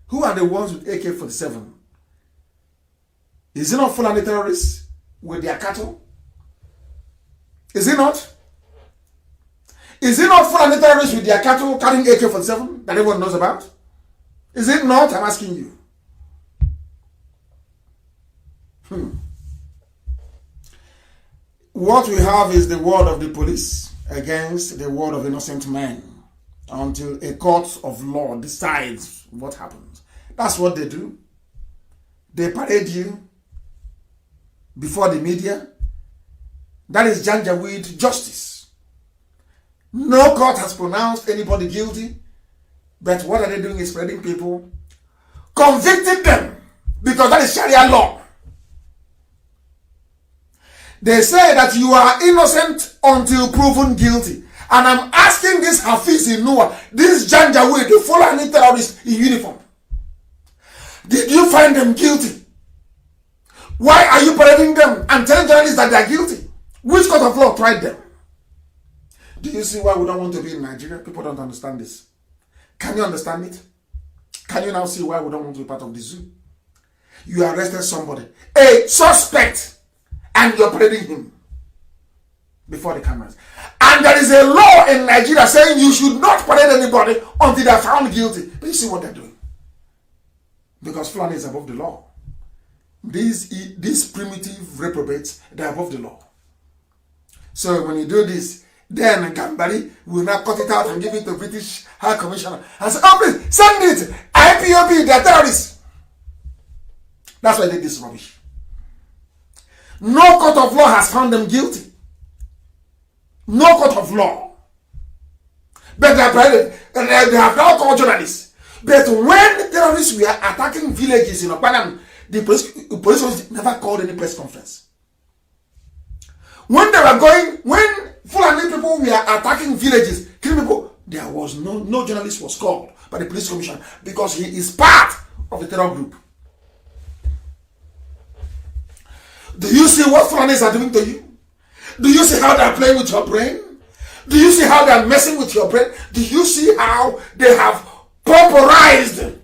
Who are the ones with AK-47? Is it not Fulani terrorists with their cattle? Is it not? Is it not Fulani terrorists with their cattle carrying AK-47 that everyone knows about? Is it not? I'm asking you. What we have is the word of the police against the word of innocent men until a court of law decides what happens. That's what they do. They parade you before the media. That is Janjaweed justice. No court has pronounced anybody guilty, but what are they doing is spreading people, convicting them, because that is Sharia law. They say that you are innocent until proven guilty. And I'm asking this Hafiz Inua, this Janjaweed, the Fulani terrorist in uniform, did you find them guilty? Why are you parading them and telling journalists that they are guilty? Which court of law tried them? Do you see why we don't want to be in Nigeria? People don't understand this. Can you understand it? Can you now see why we don't want to be part of the zoo? You arrested somebody, a suspect, and you're parading him before the cameras. And there is a law in Nigeria saying you should not parade anybody until they are found guilty. But you see what they're doing? Because Fulani is above the law. These primitive reprobates, they're above the law. So when you do this, then Gambari will now cut it out and give it to British High Commissioner and say, "Oh please, send it! IPOB, they're terrorists." That's why they did this rubbish. No court of law has found them guilty. No court of law. But they have now called journalists. But when terrorists were attacking villages in Okpanam, the police never called any press conference. When Fulani people were attacking villages, killing people, there was no journalist was called by the police commission because he is part of the terror group. Do you see what Fulanis are doing to you? Do you see how they are playing with your brain? Do you see how they are messing with your brain? Do you see how they have pauperized,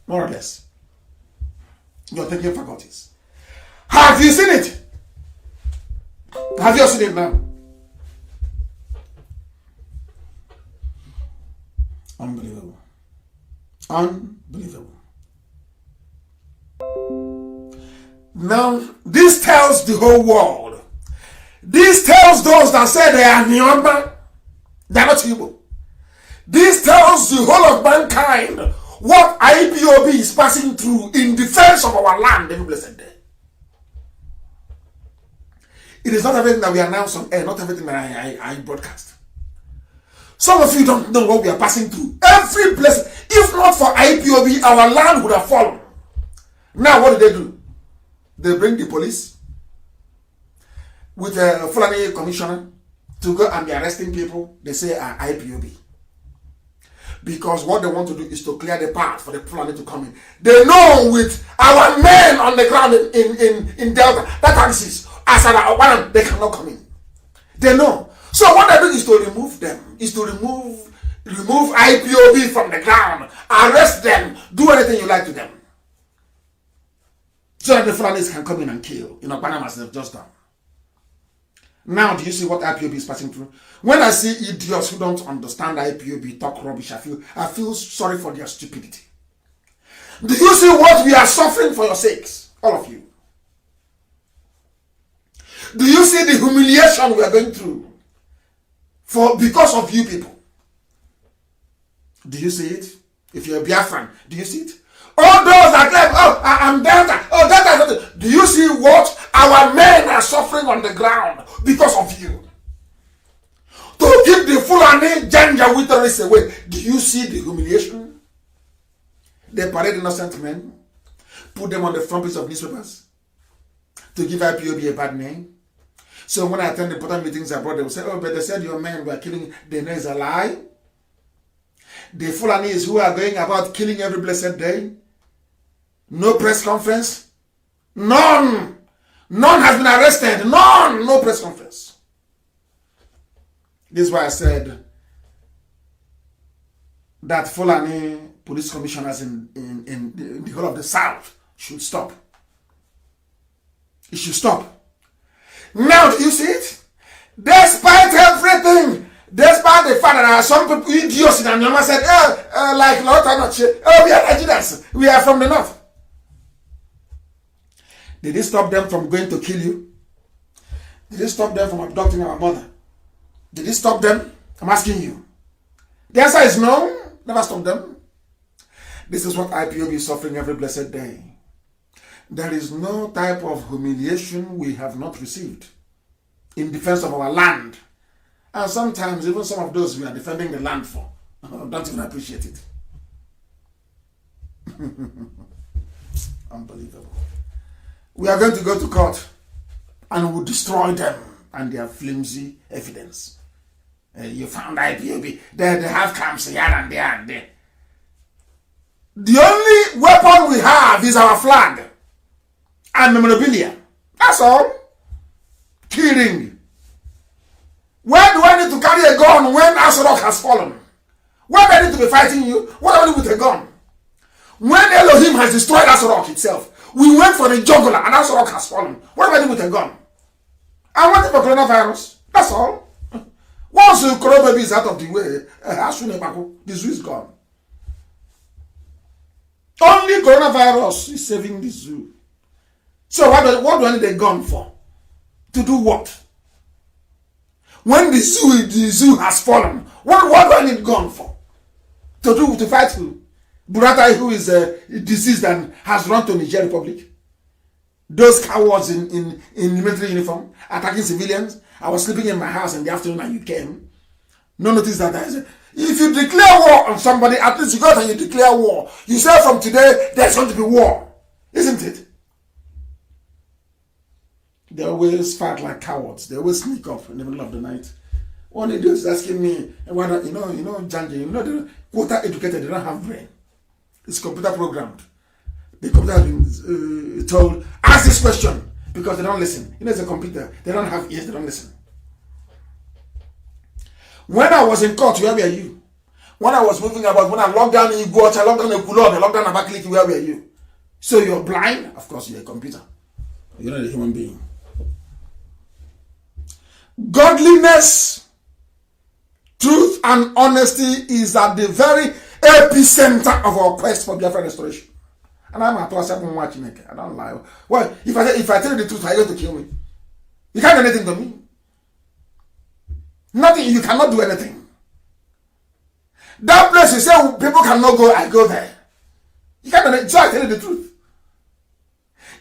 more or less, your thinking faculties? Have you seen it? Have you seen it now? Unbelievable. Unbelievable. Now, this tells the whole world. This tells those that say they are Nyamba, they are not Igbo. This tells the whole of mankind what IPOB is passing through in defense of our land every blessed day. It is not everything that we announce on air, not everything that I broadcast. Some of you don't know what we are passing through. Every blessing, if not for IPOB, our land would have fallen. Now, what do? They bring the police with a Fulani commissioner to go and be arresting people they say are IPOB. Because what they want to do is to clear the path for the Fulani to come in. They know with our men on the ground in Delta, that axis, as an they cannot come in. They know. So what they do is to remove them, is to remove IPOB from the ground, arrest them, do anything you like to them. So that the Fulanis can come in and kill. You know, Panama as they've just done. Now, do you see what IPOB is passing through? When I see idiots who don't understand IPOB talk rubbish, I feel sorry for their stupidity. Do you see what we are suffering for your sakes? All of you. Do you see the humiliation we are going through because of you people? Do you see it? If you're a Biafran, do you see it? All those that claim, oh, I'm Delta, oh, Delta. Do you see what our men are suffering on the ground because of you? To keep the Fulani Janjaweed away. Do you see the humiliation? They parade innocent men, put them on the front page of newspapers to give IPOB a bad name. So when I attend important meetings abroad, they will say, oh, but they said your men were killing. They know it's a lie. The Fulanis who are going about killing every blessed day. No press conference. None. None has been arrested. None. No press conference. This is why I said that Fulani police commissioners in the whole of the South should stop. It should stop. Now, do you see it? Despite everything, despite the fact that there are some people, idiots in Anyama said, like Lotanoche, we are Nigerians. We are from the north. Did it stop them from going to kill you? Did it stop them from abducting our mother? Did it stop them? I'm asking you. The answer is no. Never stop them. This is what IPOB is suffering every blessed day. There is no type of humiliation we have not received in defense of our land. And sometimes even some of those we are defending the land for don't even appreciate it. Unbelievable. We are going to go to court and we'll destroy them and their flimsy evidence. You found IPOB. They have camps here and there and there. The only weapon we have is our flag and memorabilia. That's all. Killing. Where do I need to carry a gun when Asorok has fallen? Where do I need to be fighting you? What do I do with a gun? When Elohim has destroyed Asorok itself, we went for the jugular and Asorok has fallen. What do I do with a gun? I'm waiting for coronavirus. That's all. Once the corona baby is out of the way, the zoo is gone. Only coronavirus is saving the zoo. So what do I need a gun for? To do what? When the zoo has fallen, what do I need a gun for? To fight who? Buratai, who is deceased and has run to Niger Republic. Those cowards in military uniform attacking civilians. I was sleeping in my house in the afternoon and you came. No notice that. If you declare war on somebody, at least you go out and you declare war. You say from today, there's going to be war. Isn't it? They always fight like cowards. They always sneak up in the middle of the night. One idiot is asking me, whether, Janji, they're quota educated, they don't have brain. It's computer programmed. The computer has been told, ask this question, because they don't listen. It's a computer. They don't have ears, they don't listen. When I was in court, where were you? When I was moving about, when I locked down in Igbo, I locked down in Kulon, I locked down in Abakaliki, where were you? So you're blind? Of course, you're a computer. You're not a human being. Godliness, truth, and honesty is at the very epicenter of our quest for Biafra restoration. And I'm at watching it. I don't lie. Well, if I tell you the truth, are you going to kill me? You can't do anything to me. Nothing. You cannot do anything. That place you say people cannot go, I go there. You can't do anything. So I tell you the truth.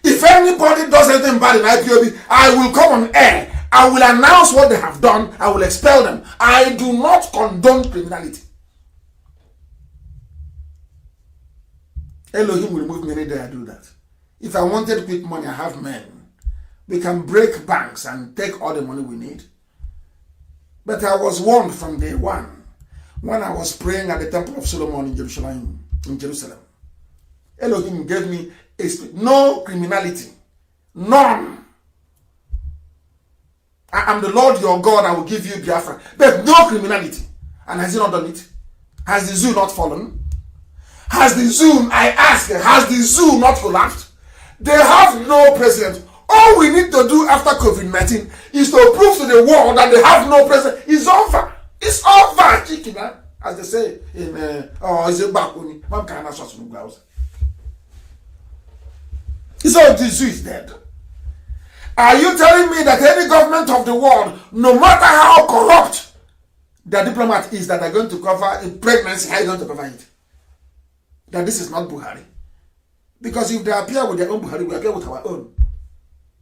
If anybody does anything bad in IPOB, I will come on air. I will announce what they have done. I will expel them. I do not condone criminality. Elohim will remove me any day I do that. If I wanted quick money, I have men. We can break banks and take all the money we need. But I was warned from day one when I was praying at the Temple of Solomon in Jerusalem. Elohim gave me no criminality. None. I am the Lord your God, I will give you Biafra. But no criminality. And has he not done it? Has the zoo not fallen? Has the zoo, I ask, has the zoo not collapsed? They have no president. All we need to do after COVID-19 is to prove to the world that they have no president. It's over. It's over, chicken, as they say in, is it Bakuni? It's all, the zoo is dead. Are you telling me that any government of the world, no matter how corrupt their diplomat is, that they're going to cover a pregnancy, how are you going to cover it? That this is not Buhari? Because if they appear with their own Buhari, we appear with our own.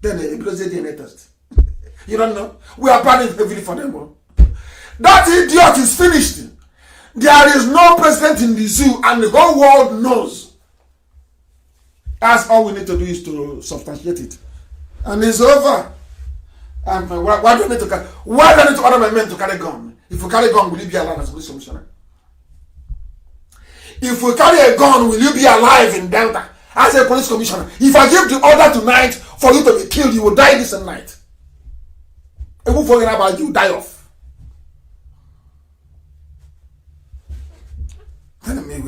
Then it becomes a DNA test. You don't know? We are planning heavily for them. That idiot is finished. There is no president in the zoo, and the whole world knows. That's all we need to do, is to substantiate it. And it's over. And why do I need to carry? Why do I need to order my men to carry gun? If we carry gun, will you be alive as a police commissioner? If we carry a gun, will you be alive in Delta as a police commissioner? If I give the order tonight for you to be killed, you will die this night. Even forget about you, die off. Telling me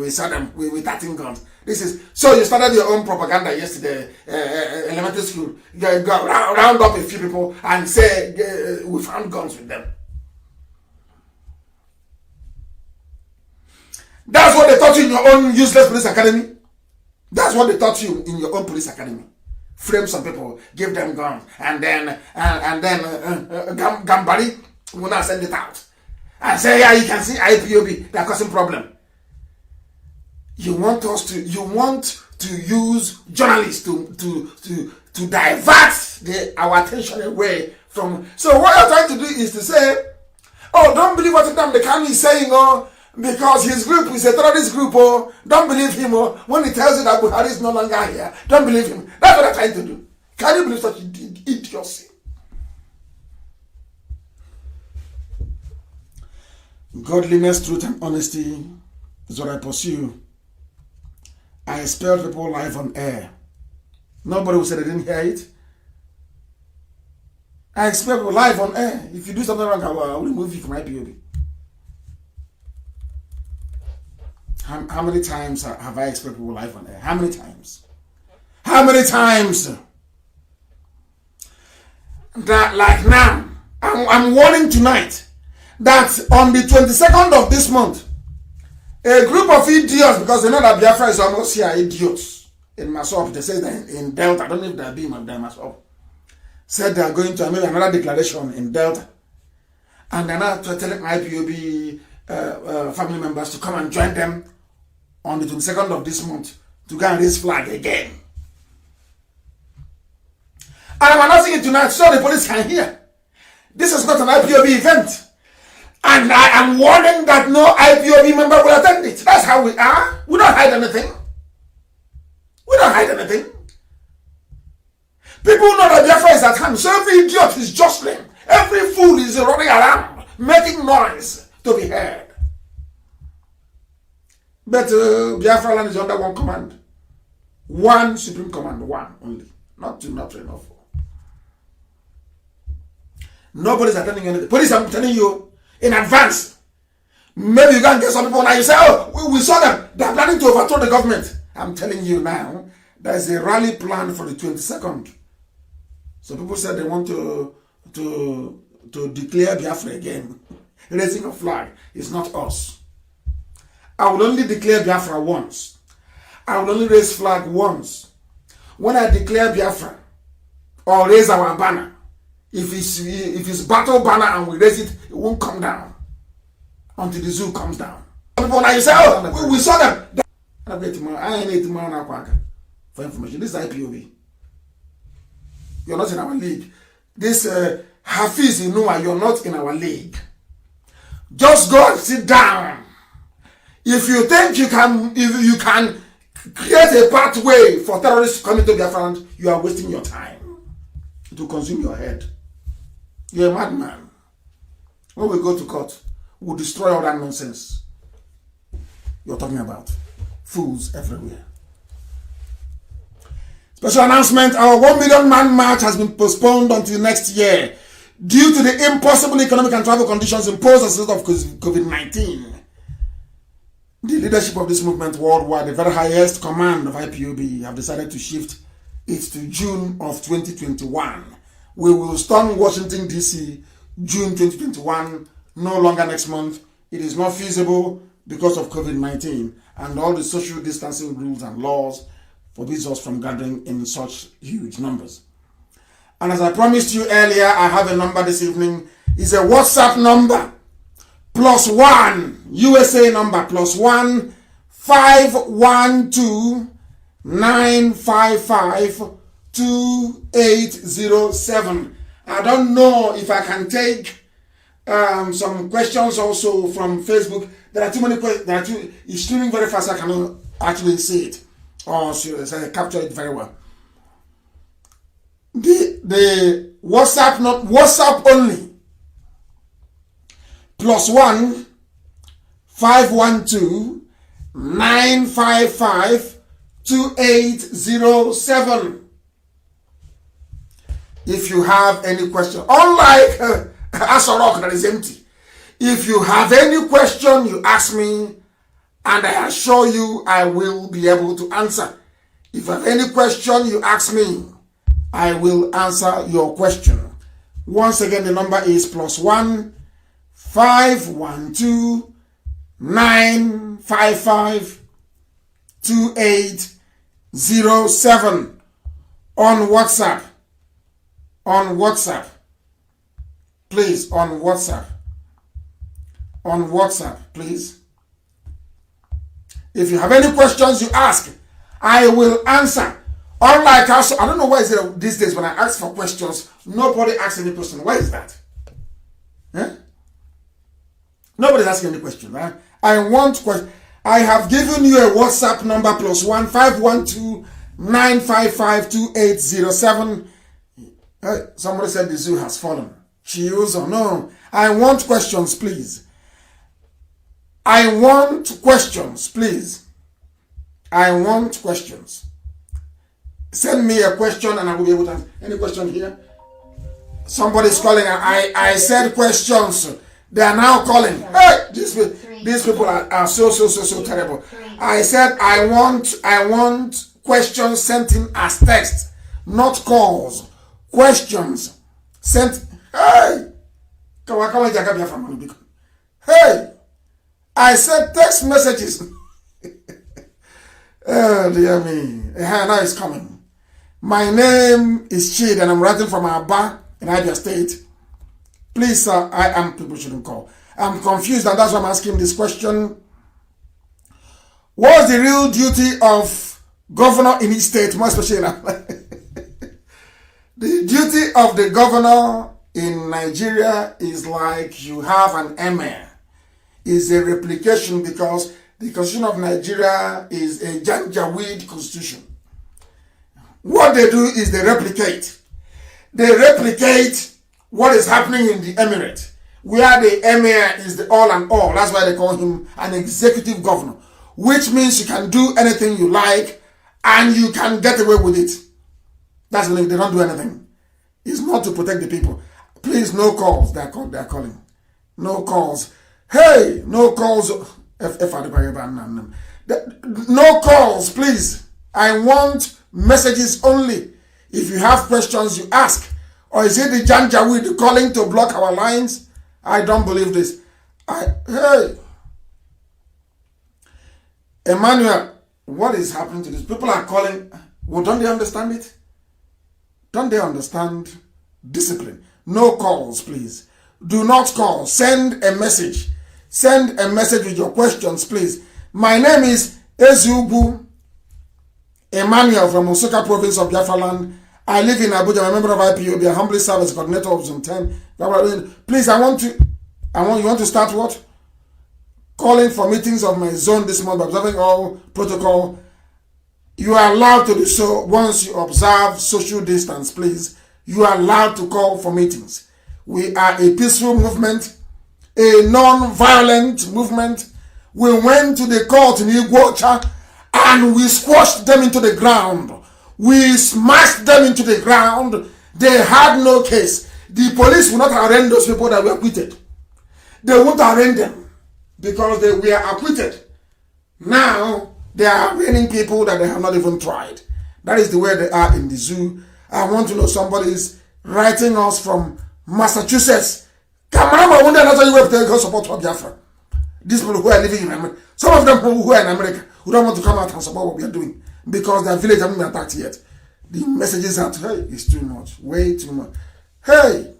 we saw them with 13 guns. This is so you started your own propaganda yesterday, elementary school. You go round up a few people and say we found guns with them. That's what they taught you in your own useless police academy. That's what they taught you in your own police academy. Frame some people, give them guns, and then Gambari will not send it out and say, yeah, you can see IPOB, they're causing problem. You want to use journalists to divert our attention away from. So what you're trying to do is to say, oh, don't believe what the Kami is saying, oh, because his group is a terrorist group, oh, don't believe him, oh, when he tells you that Buhari is no longer here, don't believe him. That's what they're trying to do. Can you believe such idiocy? Godliness, truth, and honesty is what I pursue. I expelled people live on air. Nobody will say they didn't hear it. I expel people live on air. If you do something wrong, I will remove you from IPOB. How many times have I expelled people live on air? How many times? How many times? That, like now, I'm warning tonight that on the 22nd of this month, a group of idiots, because they know that Biafra is almost here, idiots in Masop, they say that in Delta, I don't know if they're being on Masop, said they are going to make another declaration in Delta. And they're now telling IPOB family members to come and join them on the 22nd of this month to go and raise flag again. And I'm announcing it tonight so the police can hear. This is not an IPOB event. And I am warning that no IPOB member will attend it. That's how we are. We don't hide anything. We don't hide anything. People know that Biafra is at hand. So every idiot is jostling. Every fool is running around, making noise to be heard. But Biafra land is under one command. One supreme command. One only. Not two, not three, not four. Nobody's attending anything. Police, I'm telling you, in advance. Maybe you can get some people now. You say, oh, we saw them. They're planning to overthrow the government. I'm telling you now, there's a rally plan for the 22nd. So people said they want to declare Biafra again. Raising a flag is not us. I will only declare Biafra once. I will only raise flag once. When I declare Biafra or raise our banner, if it's battle banner and we raise it, it won't come down until the zoo comes down. People now you say, oh, we saw them. I ain't tomorrow for information. This is IPOB. You're not in our league. This Hafiz Inua, you're not in our league. Just go and sit down. If you think you can create a pathway for terrorists coming to Biafra, you are wasting your time. It will consume your head. You're a madman. When we go to court, we'll destroy all that nonsense you're talking about. Fools everywhere. Special announcement, our 1 million man march has been postponed until next year due to the impossible economic and travel conditions imposed as a result of COVID-19. The leadership of this movement worldwide, the very highest command of IPOB, have decided to shift it to June of 2021. We will storm Washington, D.C. June 2021, no longer next month. It is not feasible because of COVID-19 and all the social distancing rules and laws forbids us from gathering in such huge numbers. And as I promised you earlier, I have a number this evening. It's a WhatsApp number. +1 USA number +1 512 955 2807. I don't know if I can take some questions also from Facebook. There are too many questions. It's streaming very fast. I cannot actually see it or capture it very well. The WhatsApp, not WhatsApp only. +1 512 955 2807. If you have any question, unlike Asorok that is empty, if you have any question, you ask me, and I assure you I will be able to answer. If you have any question, you ask me, I will answer your question. Once again, the number is +1 512 955 2807 on WhatsApp. On WhatsApp. Please, on WhatsApp. On WhatsApp, please. If you have any questions, you ask. I will answer. Unlike us, I don't know why is it these days when I ask for questions, nobody asks any question. Why is that? Nobody's asking any question, right? I want questions. I have given you a WhatsApp number +1 512 955 2807. Somebody said the zoo has fallen. She also no. I want questions, please. I want questions, please. I want questions. Send me a question and I will be able to answer. Any question here? Somebody's calling. I said questions. They are now calling. Hey, these people are so terrible. I said I want questions sent in as text, not calls. Questions sent. Hey, hey, I said text messages. Oh dear me. Now it's coming. My name is Chid and I'm writing from Aba in Abia State. Please, sir, people shouldn't call. I'm confused and that's why I'm asking this question. What's the real duty of governor in his state, more especially the duty of the governor in Nigeria is like you have an emir. Is a replication because the constitution of Nigeria is a Janjaweed constitution. What they do is they replicate. They replicate what is happening in the emirate, where the emir is the all and all. That's why they call him an executive governor, which means you can do anything you like and you can get away with it. That's when they don't do anything. It's not to protect the people. Please, no calls. They're calling. No calls. Hey, no calls. No calls, please. I want messages only. If you have questions, you ask. Or is it the Janjaweed calling to block our lines? I don't believe this. Hey, Emmanuel, what is happening to this? People are calling. Well, don't they understand it? Don't they understand discipline? No calls, please. Do not call. Send a message. Send a message with your questions, please. My name is Ezubu Emmanuel from Osaka province of Biafra land. I live in Abuja. I'm a member of IPOB, a humbly service coordinator of Zone 10. Please, you want to start what? Calling for meetings of my zone this month, observing all protocol. You are allowed to do so once you observe social distance, please. You are allowed to call for meetings. We are a peaceful movement, a non-violent movement. We went to the court in Iguacha and we squashed them into the ground. We smashed them into the ground. They had no case. The police will not arraign those people that were acquitted. They won't arraign them because they were acquitted. Now they are arraigning people that they have not even tried. That is the way they are in the zoo. I want to know somebody is writing us from Massachusetts. Kamarama, when they're not you have to support Biafra. These people who are living in America, some of them who are in America, who don't want to come out and support what we are doing because their village haven't been attacked yet. The messages are, hey, it's too much, way too much. Hey,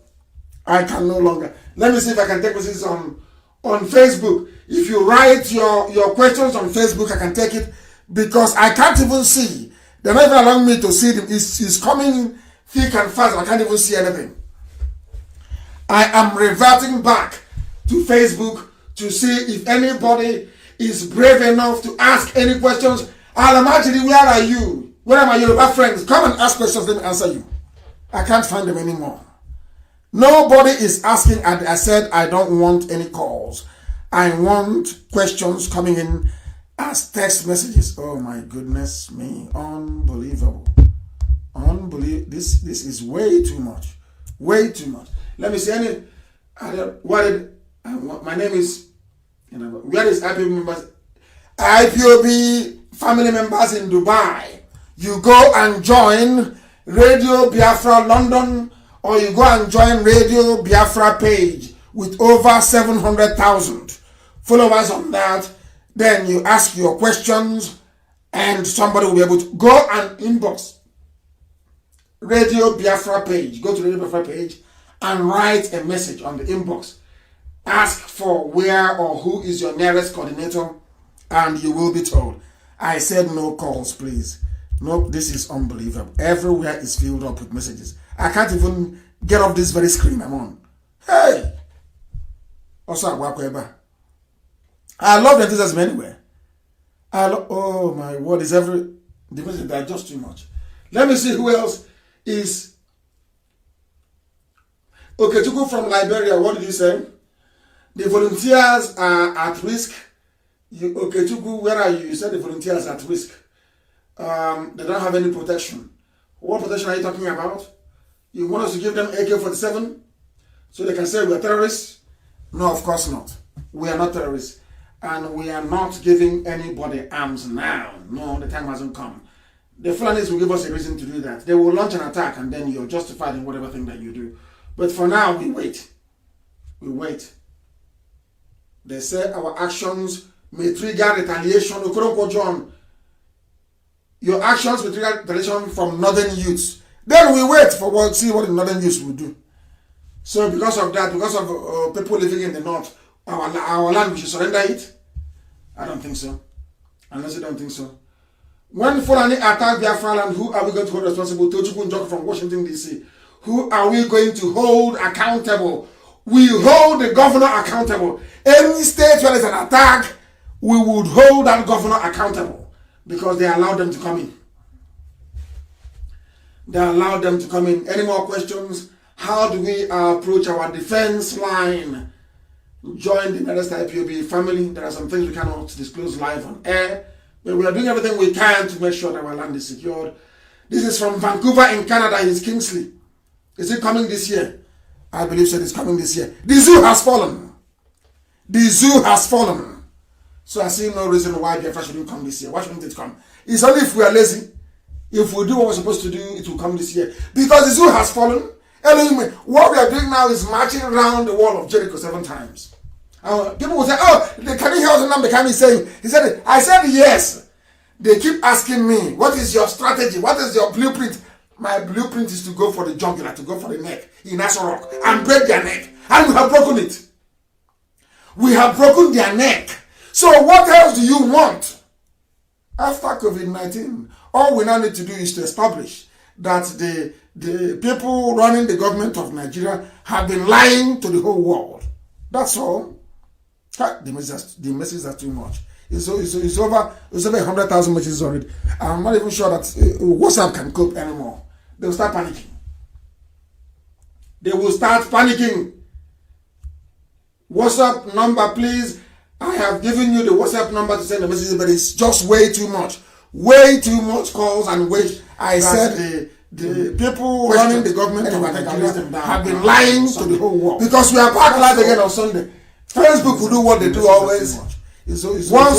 I can no longer. Let me see if I can take messages on Facebook. If you write your questions on Facebook, I can take it because I can't even see. They're not even allowing me to see them. It's coming thick and fast. I can't even see anything. I am reverting back to Facebook to see if anybody is brave enough to ask any questions. I'll imagine, where are you? Where are my Yoruba friends? Come and ask questions, let me answer you. I can't find them anymore. Nobody is asking. I said I don't want any calls. I want questions coming in as text messages. Oh my goodness me. Unbelievable. This is way too much. Way too much. Let me see my name is, where is IPOB members? IPOB family members in Dubai. You go and join Radio Biafra London, or you go and join Radio Biafra page with over 700,000 followers on that. Then you ask your questions and somebody will be able to go and inbox Radio Biafra page. Go to Radio Biafra page and write a message on the inbox. Ask for where or who is your nearest coordinator and you will be told. I said no calls, please. No, this is unbelievable. Everywhere is filled up with messages. I can't even get off this very screen I'm on. Hey! Also, I love the enthusiasm anyway. Oh my word, the messages are just too much. Let me see who else is. Okay, to go from Liberia, what did you say? The volunteers are at risk. Okay, Chuku, where are you? You said the volunteers are at risk. They don't have any protection. What protection are you talking about? You want us to give them AK-47 so they can say we are terrorists? No, of course not. We are not terrorists. And we are not giving anybody arms now. No, the time hasn't come. The Fulanis will give us a reason to do that. They will launch an attack and then you're justified in whatever thing that you do. But for now, we wait. We wait. They say our actions may trigger retaliation. John, your actions may trigger retaliation from northern youths. Then we wait for see what the northern youths will do. So because of that, because of people living in the north, our land, we should surrender it? I don't think so. Unless you don't think so. When Fulani attack Biafra land, who are we going to hold responsible? Tochukwu Njok from Washington, D.C. who are we going to hold accountable? We hold the governor accountable. Any state where there's an attack, we would hold that governor accountable because they allowed them to come in. They allowed them to come in. Any more questions? How do we approach our defense line? Join the nearest IPOB family. There are some things we cannot disclose live on air, but we are doing everything we can to make sure that our land is secured. This is from Vancouver in Canada. It's Kingsley. Is it coming this year? I believe so. It's coming this year. The zoo has fallen. The zoo has fallen. So I see no reason why Biafra shouldn't come this year. Why shouldn't it come? It's only if we are lazy. If we do what we're supposed to do, it will come this year. Because the zoo has fallen. What we are doing now is marching around the wall of Jericho 7 times. People will say, oh, can you hear what Nnamdi is saying? He said, I said yes. They keep asking me, what is your strategy? What is your blueprint? My blueprint is to go for the jugular, to go for the neck in Asorok and break their neck. And we have broken it. We have broken their neck. So what else do you want? After COVID-19, all we now need to do is to establish that the people running the government of Nigeria have been lying to the whole world. That's all. The messages are too much. It's over 100,000 messages already. I'm not even sure that WhatsApp can cope anymore. They will start panicking. They will start panicking. WhatsApp number, please. I have given you the WhatsApp number to send a message, but it's just way too much. Way too much calls and wait. I said the people running the government of Nigeria have been lying to the whole world. Because we are back live again on Sunday. Facebook will do what they do always. Once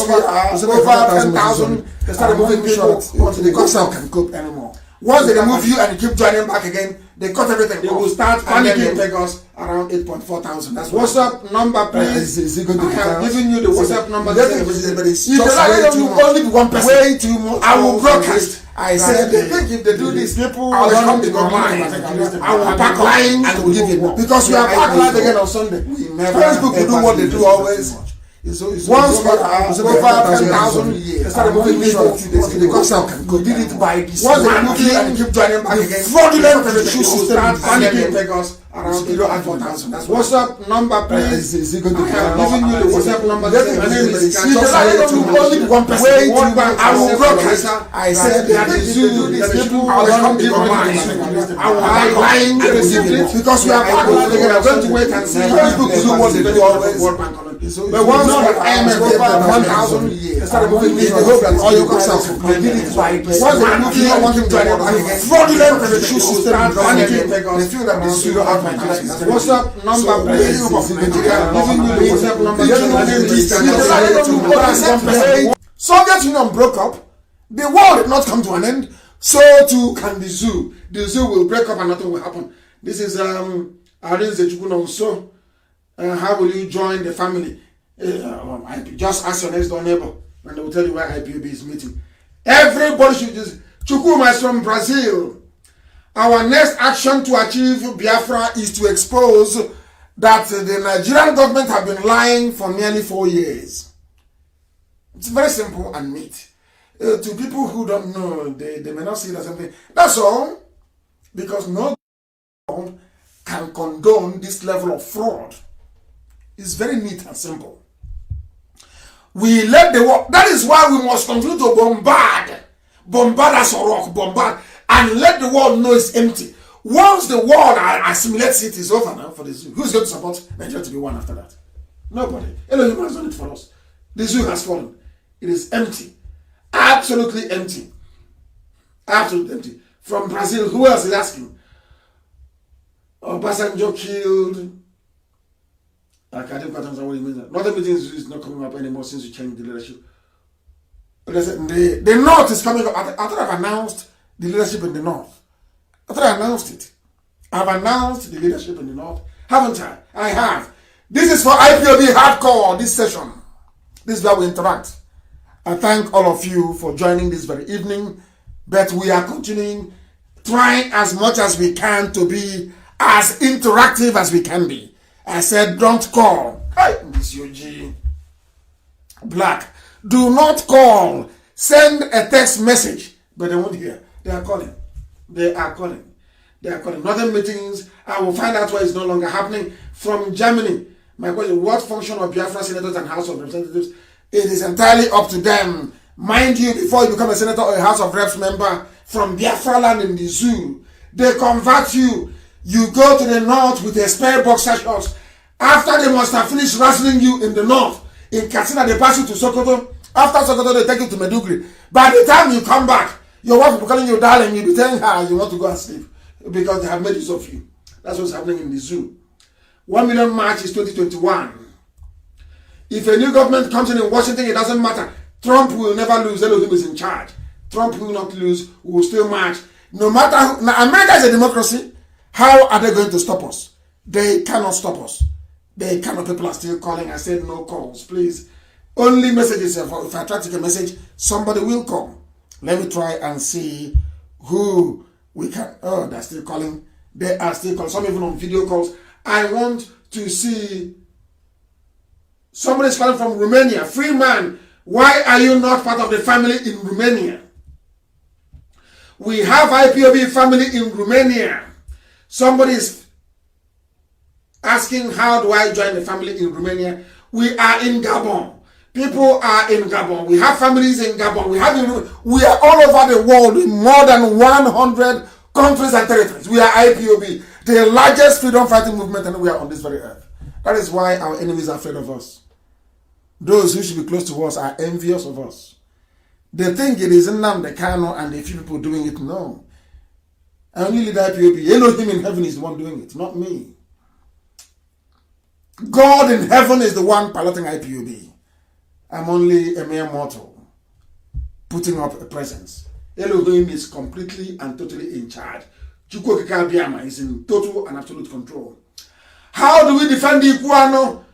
we are over 10,000, they start moving people onto the WhatsApp can cope anymore. Once they remove you and you keep joining back again, they cut everything. They will start panicking. Take us around 8,400. That's WhatsApp number, please. I have given you the WhatsApp number. If you only be one person, way too much. I will broadcast. I said they think if they do this, people will come to go lying. I will back lying and will give you because we are back live again on Sunday. Facebook will do what they do always. Once we are over 10,000, they started moving people to the WhatsApp can go. We did it by this. Once they remove you and you keep joining back again, fraudulent registration system panicking. Take us around 4,000. That's WhatsApp number, please. I have given you the WhatsApp number. My name is only one person. I will broadcast. I said that these people are going to go lying. I will be lying because we are back again. I'm going to wait and see. Facebook will do what they do always. But once I am over 1,000 years, they started moving me. They hope that all your WhatsApp will did it by this. Once they remove you, I want him to join back again. Fraudulent registration system panicking. They feel that this will have my WhatsApp number, please. Giving you the WhatsApp number. Soviet Union broke up. The war did not come to an end. So too can the zoo. The zoo will break up and nothing will happen. This is Arinze Chukwunonso. How will you join the family? Just ask your next door neighbor and they will tell you where IPOB is meeting. Everybody should just. Chukuma is from Brazil. Our next action to achieve Biafra is to expose that the Nigerian government have been lying for nearly 4 years. It's very simple and neat. To people who don't know, they may not see it as something. That's all. Because no government can condone this level of fraud. It's very neat and simple. We let the war. That is why we must continue to bombard Asorok, bombard, and let the world know it's empty. Once the world assimilates it, it's over now for the zoo. Who's going to support Nigeria to be one after that? Nobody. Elohim has done it for us. The zoo has fallen. It is empty. Absolutely empty. Absolutely empty. From Brazil, who else is asking? Obasanjo killed. I can't understand what he means. Northern meetings is not coming up anymore since you changed the leadership. But the North is coming up. I thought I've announced the leadership in the North. I thought I announced it. I've announced the leadership in the North. Haven't I? I have. This is for IPOB Hardcore, this session. This is where we interact. I thank all of you for joining this very evening. But we are continuing, trying as much as we can to be as interactive as we can be. I said, don't call. Hey, Miss UG. Black. Do not call. Send a text message. But they won't hear. They are calling. They are calling. They are calling northern meetings. I will find out why it's no longer happening. From Germany, my question, what function of Biafra senators and House of Representatives? It is entirely up to them. Mind you, before you become a senator or a House of Reps member from Biafra land in the zoo, they convert you. You go to the north with a spare boxer shorts. After they must have finished wrestling you in the north, in Katsina, they pass you to Sokoto. After Sokoto, they take you to Meduguri. By the time you come back, your wife will be calling you darling. You'll be telling her you want to go and sleep because they have made use of you. That's what's happening in the zoo. 1 million march is 2021. If a new government comes in Washington, it doesn't matter. Trump will never lose. Elohim is in charge. Trump will not lose. We will still march. No matter who, now America is a democracy. How are they going to stop us? They cannot stop us. They cannot. People are still calling. I said no calls, please. Only messages. If I try to take a message, somebody will come. Let me try and see who we can. Oh, they're still calling. They are still calling. Some even on video calls. I want to see. Somebody's calling from Romania. Free man, why are you not part of the family in Romania? We have IPOB family in Romania. Somebody is asking, how do I join the family in Romania? We are in Gabon. People are in Gabon. We have families in Gabon. We are all over the world in more than 100 countries and territories. We are IPOB, the largest freedom fighting movement anywhere on this very earth. That is why our enemies are afraid of us. Those who should be close to us are envious of us. They think it is Nnamdi Kanu and a few people doing it. No. I only lead IPOB. Elohim in heaven is the one doing it, not me. God in heaven is the one piloting IPOB. I'm only a mere mortal putting up a presence. Elohim is completely and totally in charge. Chukwu Okike Abiama is in total and absolute control. How do we defend the Ikuano?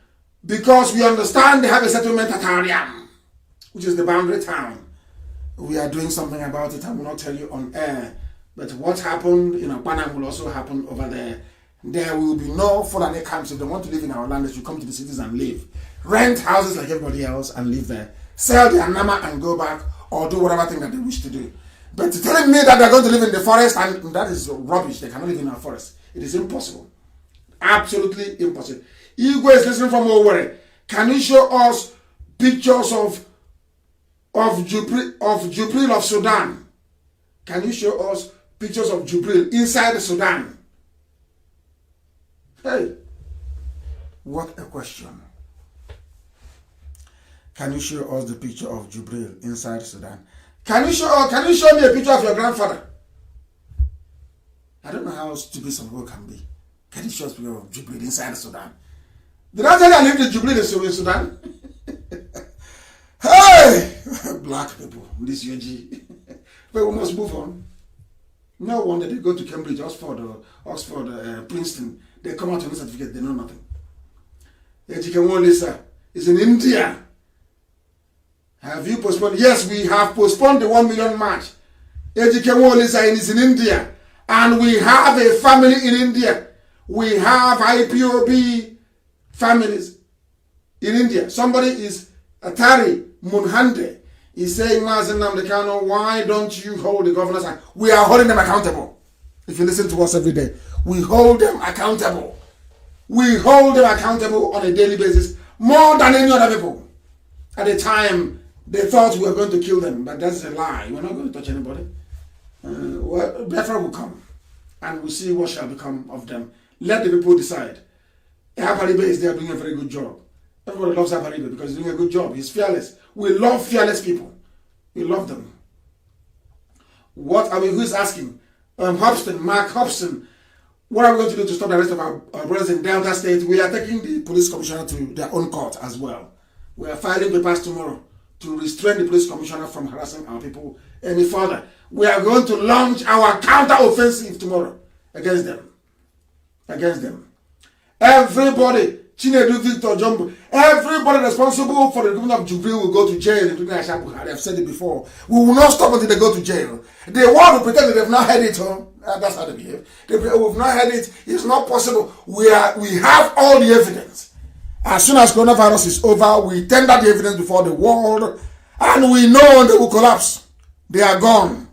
Because we understand they have a settlement at Ariam, which is the boundary town. We are doing something about it. I will not tell you on air. But what happened in Akpanam will also happen over there. There will be no Fulani camps. If they want to live in our land, they should come to the cities and live. Rent houses like everybody else and live there. Sell their nama and go back, or do whatever thing that they wish to do. But telling me that they're going to live in the forest, and that is rubbish. They cannot live in our forest. It is impossible. Absolutely impossible. Igwe is listening from Owerri. Can you show us pictures of Jubril of Sudan? Can you show us pictures of Jubril inside Sudan? Hey, what a question. Can you show us the picture of Jubril inside Sudan? Can you show me a picture of your grandfather? I don't know how stupid some people can be. Can you show us a picture of Jubril inside Sudan? Did I tell you I lived in Jubril in Sudan? Hey! Black people, this UG. But we must move on. No wonder they go to Cambridge, Oxford, Princeton. They come out with a certificate, they know nothing. Ejikewo Lisa is in India. Have you postponed? Yes, we have postponed the 1 million march. Ejikewo Lisa is in India. And we have a family in India. We have IPOB families in India. Somebody is Atari Munhande. He's saying, Mazen Nnamdi Kanu, why don't you hold the governor's hand? We are holding them accountable. If you listen to us every day, we hold them accountable. We hold them accountable on a daily basis more than any other people. At the time, they thought we were going to kill them, but that's a lie. We're not going to touch anybody. Biafra will come, and we'll see what shall become of them. Let the people decide. Abaribe is there doing a very good job. Everybody loves Abaribe because he's doing a good job. He's fearless. We love fearless people. We love them. What are we? Who's asking? Mark Hobson. What are we going to do to stop the rest of our brothers in Delta State? We are taking the police commissioner to their own court as well. We are filing papers tomorrow to restrain the police commissioner from harassing our people any further. We are going to launch our counter-offensive tomorrow against them. Everybody, Chinedu, Victor, Jumbo, everybody responsible for the recruitment of Jubril will go to jail, including Aisha Buhari. I've said it before. We will not stop until they go to jail. They want to pretend that they've not heard it. That's how they behave. We've not heard it. It's not possible. We have all the evidence. As soon as coronavirus is over, we tender the evidence before the world, and we know they will collapse. They are gone.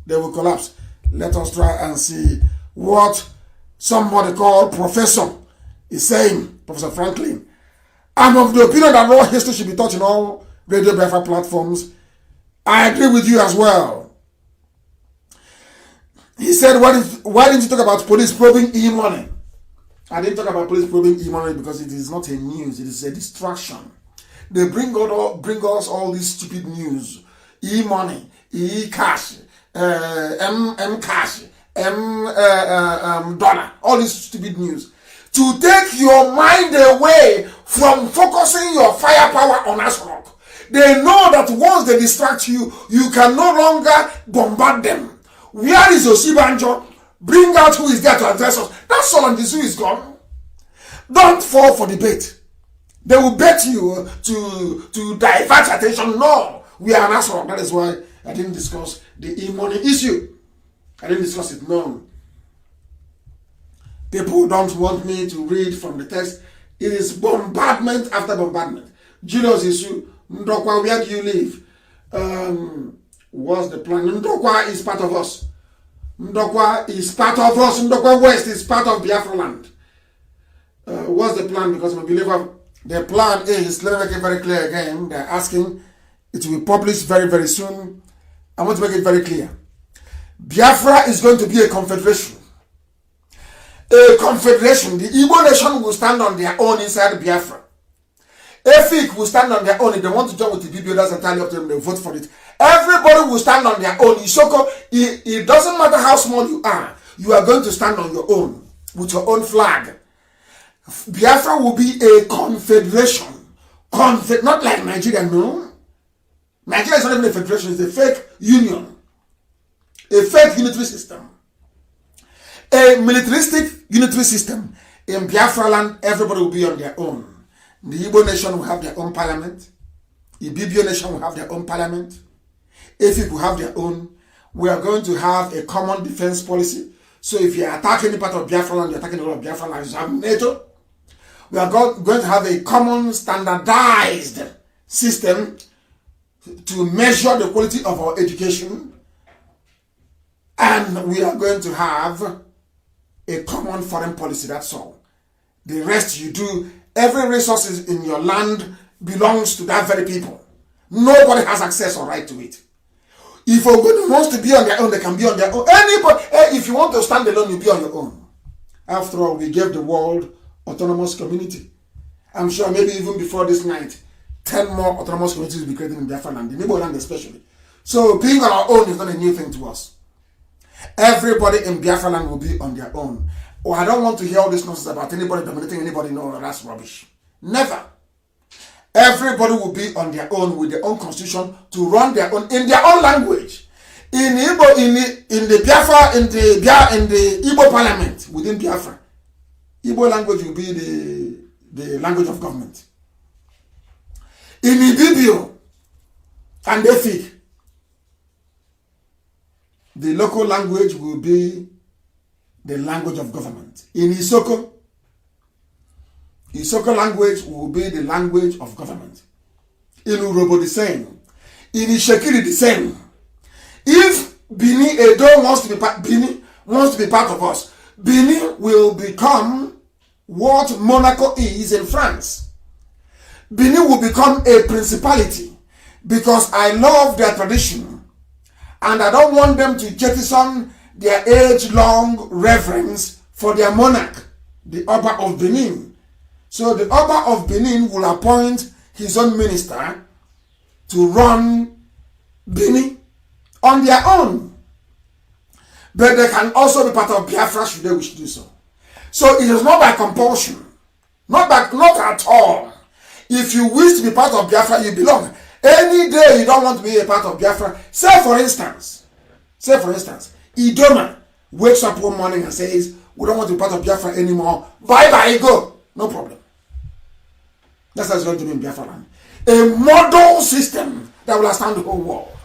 They will collapse. Let us try and see what somebody called Professor is saying, Professor Franklin. I'm of the opinion that all history should be taught in all Radio Biafra platforms. I agree with you as well. He said, why didn't you talk about police probing e-money? I didn't talk about police probing e-money because it is not a news, it is a distraction. They bring us all this stupid news. E-money, e-cash, M-cash, dollar, all this stupid news. To take your mind away from focusing your firepower on Asrock. They know that once they distract you, you can no longer bombard them. Where is Osibanjo? Bring out who is there to address us. That's all, and the zoo is gone. Don't fall for the bait. They will bet you to divert attention. No, we are an Asrock. That is why I didn't discuss the e-money issue. I didn't discuss it. No. People don't want me to read from the text. It is bombardment after bombardment. Julius issue. Ndokwa, where do you live? What's the plan? Ndokwa is part of us. Ndokwa is part of us. Ndokwa West is part of Biafra land. What's the plan? Because I'm a believer. The plan is, let me make it very clear again. They're asking, it will be published very, very soon. I want to make it very clear. Biafra is going to be a confederation. A confederation. The Igbo nation will stand on their own inside Biafra. Efik will stand on their own. If they want to join with the BBO, that's entirely up to them. They vote for it. Everybody will stand on their own. Isoko, it doesn't matter how small you are going to stand on your own with your own flag. Biafra will be a confederation. Not like Nigeria, no. Nigeria is not even a federation, it's a fake union. A fake unitary system. A militaristic unitary system. In Biafra land, everybody will be on their own. The Igbo nation will have their own parliament. The BBO nation will have their own parliament. Efik will have their own. We are going to have a common defense policy. So if you attack any part of Biafra land, you're attacking all of Biafra land, you have NATO. We are going to have a common standardized system to measure the quality of our education. And we are going to have a common foreign policy, that's all. The rest you do, every resource in your land belongs to that very people. Nobody has access or right to it. If Ogun wants to be on their own, they can be on their own. Anybody, if you want to stand alone, you be on your own. After all, we gave the world autonomous community. I'm sure maybe even before this night, 10 more autonomous communities will be created in Biafra land, in Igbo land especially. So being on our own is not a new thing to us. Everybody in Biafra land will be on their own. Oh, I don't want to hear all this nonsense about anybody dominating anybody. No, that's rubbish. Never. Everybody will be on their own with their own constitution to run their own in their own language. In Igbo, in the Biafra, in the Igbo parliament within Biafra, Igbo language will be the language of government. In Ibibio and Efik, the local language will be the language of government. In Isoko language will be the language of government. In Urobo, the same. In Ishekiri, the same. If Bini Edo wants to be part of us, Bini will become what Monaco is in France. Bini will become a principality because I love their tradition and I don't want them to jettison their age-long reverence for their monarch, the Oba of Benin. So the Oba of Benin will appoint his own minister to run Benin on their own. But they can also be part of Biafra should they wish to do so. So it is not by compulsion. Not at all. If you wish to be part of Biafra, you belong. Any day you don't want to be a part of Biafra, say for instance, Idoma wakes up one morning and says, we don't want to be part of Biafra anymore. Bye-bye, go. No problem. That's how it's going to be in Biafra land. A model system that will astound the whole world.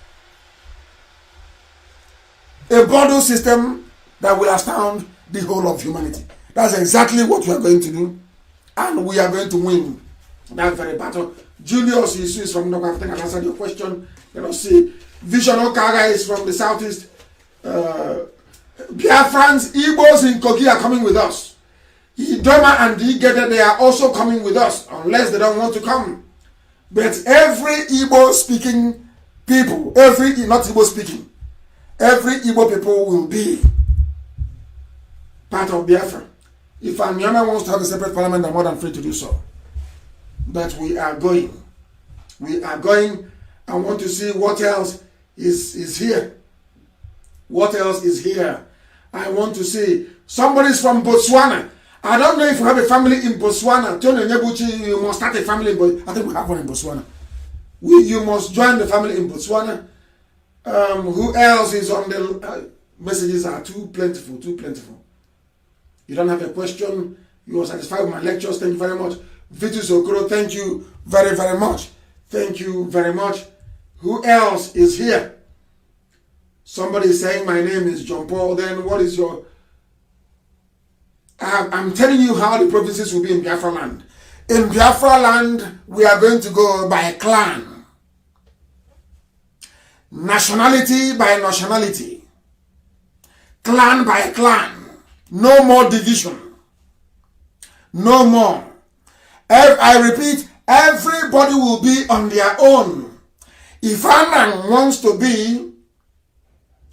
A model system that will astound the whole of humanity. That's exactly what we are going to do. And we are going to win that very battle. Julius is from North Africa. I think I answered your question. Let us see. Vision Okaga is from the southeast. Biafrans, Igbos in Kogi are coming with us. Idoma and Igede, they are also coming with us, unless they don't want to come. But every Igbo speaking people, not Igbo speaking, every Igbo people will be part of Biafra. If Anyama wants to have a separate parliament, I'm more than free to do so. But we are going. We are going. I want to see what else is here. What else is here? I want to see. Somebody's from Botswana. I don't know if you have a family in Botswana. Tony Nyebuchi, you must start a family in Botswana. I think we have one in Botswana. You must join the family in Botswana. Who else is on the messages are too plentiful, too plentiful. You don't have a question. You are satisfied with my lectures. Thank you very much. Vitus Okoro, thank you very, very much. Thank you very much. Who else is here? Somebody is saying my name is John Paul. Then what is your... I'm telling you how the provinces will be in Biafra land. In Biafra land, we are going to go by clan. Nationality by nationality. Clan by clan. No more division. No more. I repeat, everybody will be on their own. If Anang wants to be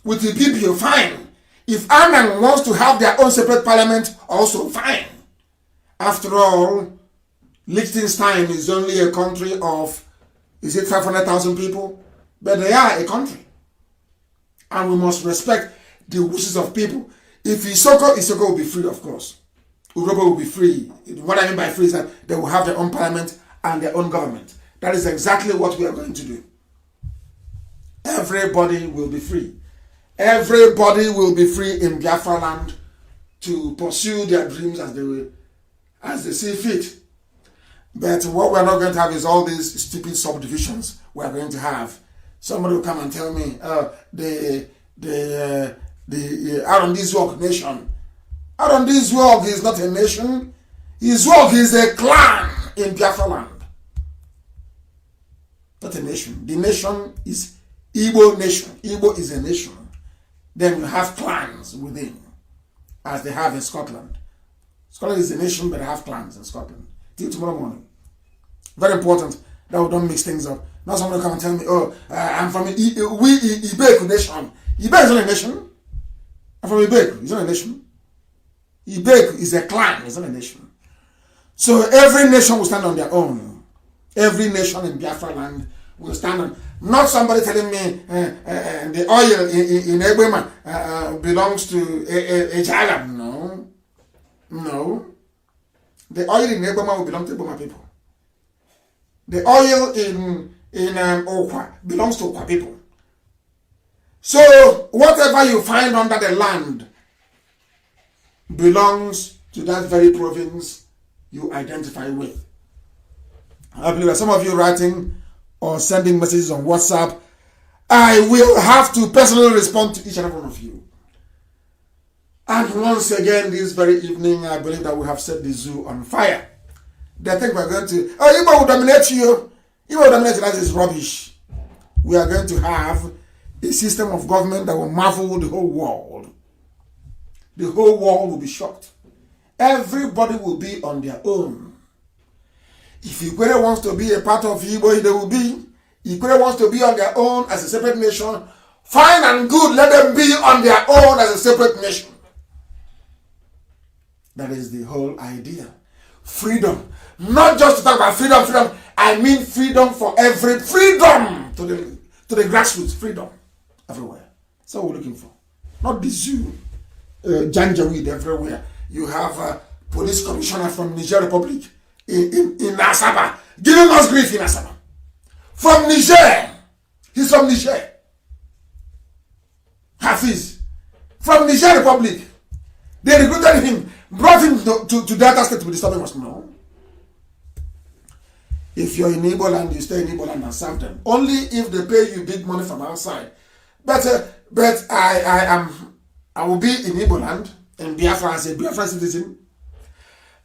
with the BBO, fine. If Anang wants to have their own separate parliament, also fine. After all, Liechtenstein is only a country of, is it 500,000 people? But they are a country. And we must respect the wishes of people. If Isoko will be free, of course. Urobo will be free. What I mean by free is that they will have their own parliament and their own government. That is exactly what we are going to do. Everybody will be free. Everybody will be free in Biafra land to pursue their dreams as they see fit. But what we're not going to have is all these stupid subdivisions we are going to have. Somebody will come and tell me, the Arondizwok nation. Arondizwok is not a nation. Izwok is a clan in Biafra land. Not a nation. The nation is Igbo nation. Igbo is a nation. Then you have clans within, as they have in Scotland. Scotland is a nation, but they have clans in Scotland. Till tomorrow morning. Very important that we don't mix things up. Now someone come and tell me, oh, I'm from Ibeku nation. Ibeku is not a nation. I'm from Ibeku. It's not a nation. Ibeku is a clan. It's not a nation. So every nation will stand on their own. Every nation in Biafra land will stand on. Not somebody telling me the oil in Egbema belongs to Ejalam. No. No. The oil in Egbema will belong to Egbema people. The oil in Okwa belongs to Okwa people. So whatever you find under the land belongs to that very province you identify with. I believe that some of you writing or sending messages on WhatsApp, I will have to personally respond to each and every one of you. And once again, this very evening, I believe that we have set the zoo on fire. They think we're going to, oh, Igbo will dominate you. Igbo will dominate you. That is rubbish. We are going to have a system of government that will marvel the whole world. The whole world will be shocked. Everybody will be on their own. If Ikwere wants to be a part of Igbo, they will be. Ikwere wants to be on their own as a separate nation. Fine and good, let them be on their own as a separate nation. That is the whole idea. Freedom. Not just to talk about freedom. I mean freedom for every freedom to the grassroots. Freedom everywhere. That's what we're looking for. Not the zoo. Janjaweed everywhere. You have a police commissioner from Niger Republic in Asaba giving us grief in Asaba. From Niger. He's from Niger. Hafiz. From Niger Republic. They recruited him, brought him to Delta State to be disturbing us. No. If you're in Igbo land, you stay in Igbo land and serve them. Only if they pay you big money from outside. But I will be in Igbo land, in Biafra as a Biafra citizen.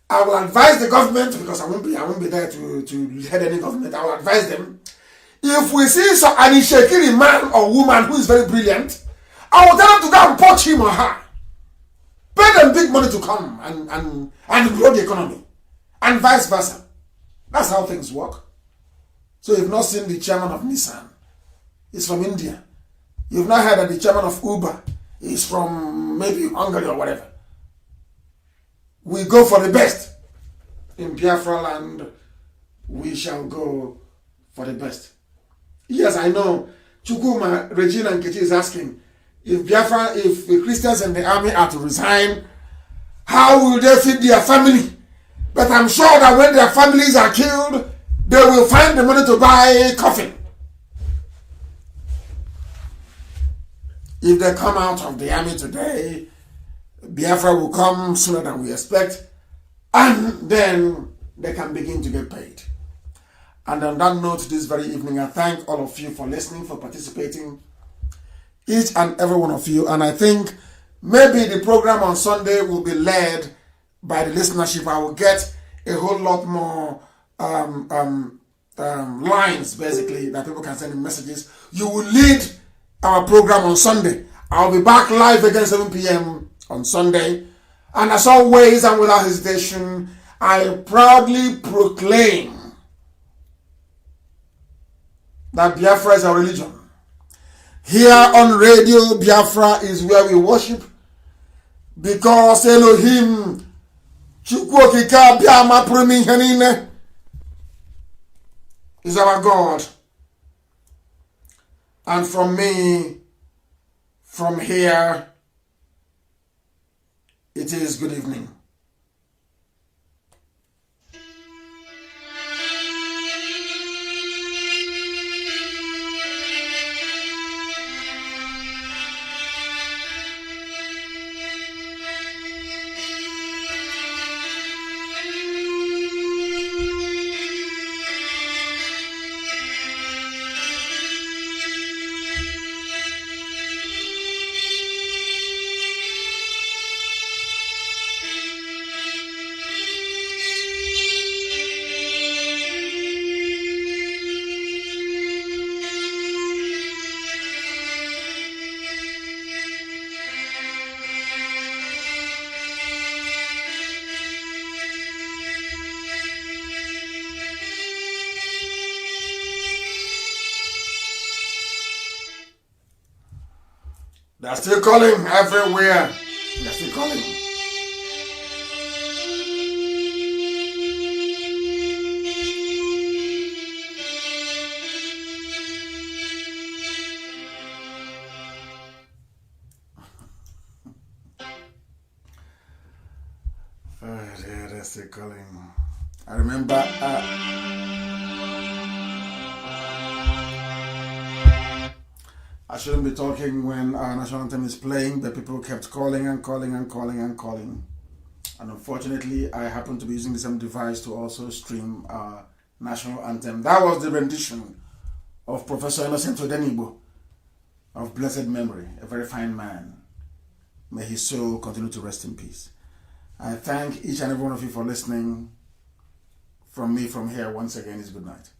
I will advise the government, because I won't be there to head any government. I will advise them. If we see an Ishekiri man or woman who is very brilliant, I will tell them to go and poach him or her Pay them big money to come and grow the economy. And vice versa. That's how things work. So you've not seen the chairman of Nissan. He's from India. You've not heard that the chairman of Uber is from maybe Hungary or whatever. We go for the best in Biafra land. We shall go for the best. Yes, I know. Chukuma, Regina, and Kechi is asking if the Christians in the army are to resign, how will they feed their family? But I'm sure that when their families are killed, they will find the money to buy a coffin. If they come out of the army today, Biafra will come sooner than we expect, and then they can begin to get paid. And on that note, this very evening, I thank all of you for listening, for participating, each and every one of you. And I think maybe the program on Sunday will be led by the listenership. I will get a whole lot more lines, basically, that people can send in messages. You will lead our program on Sunday. I'll be back live again 7 p.m. on Sunday. And as always, and without hesitation, I proudly proclaim that Biafra is our religion. Here on Radio Biafra is where we worship, because Elohim Chukwokika Biama Prumi Henine is our God. And from me, from here, it is good evening. They're still calling everywhere. They're still calling. Yeah, they're still calling. I remember. I shouldn't be talking when our national anthem is playing, but people kept calling and calling and calling and calling. And unfortunately, I happened to be using the same device to also stream our national anthem. That was the rendition of Professor Innocent Odenibo of blessed memory, a very fine man. May his soul continue to rest in peace. I thank each and every one of you for listening. From me, from here, once again, is good night.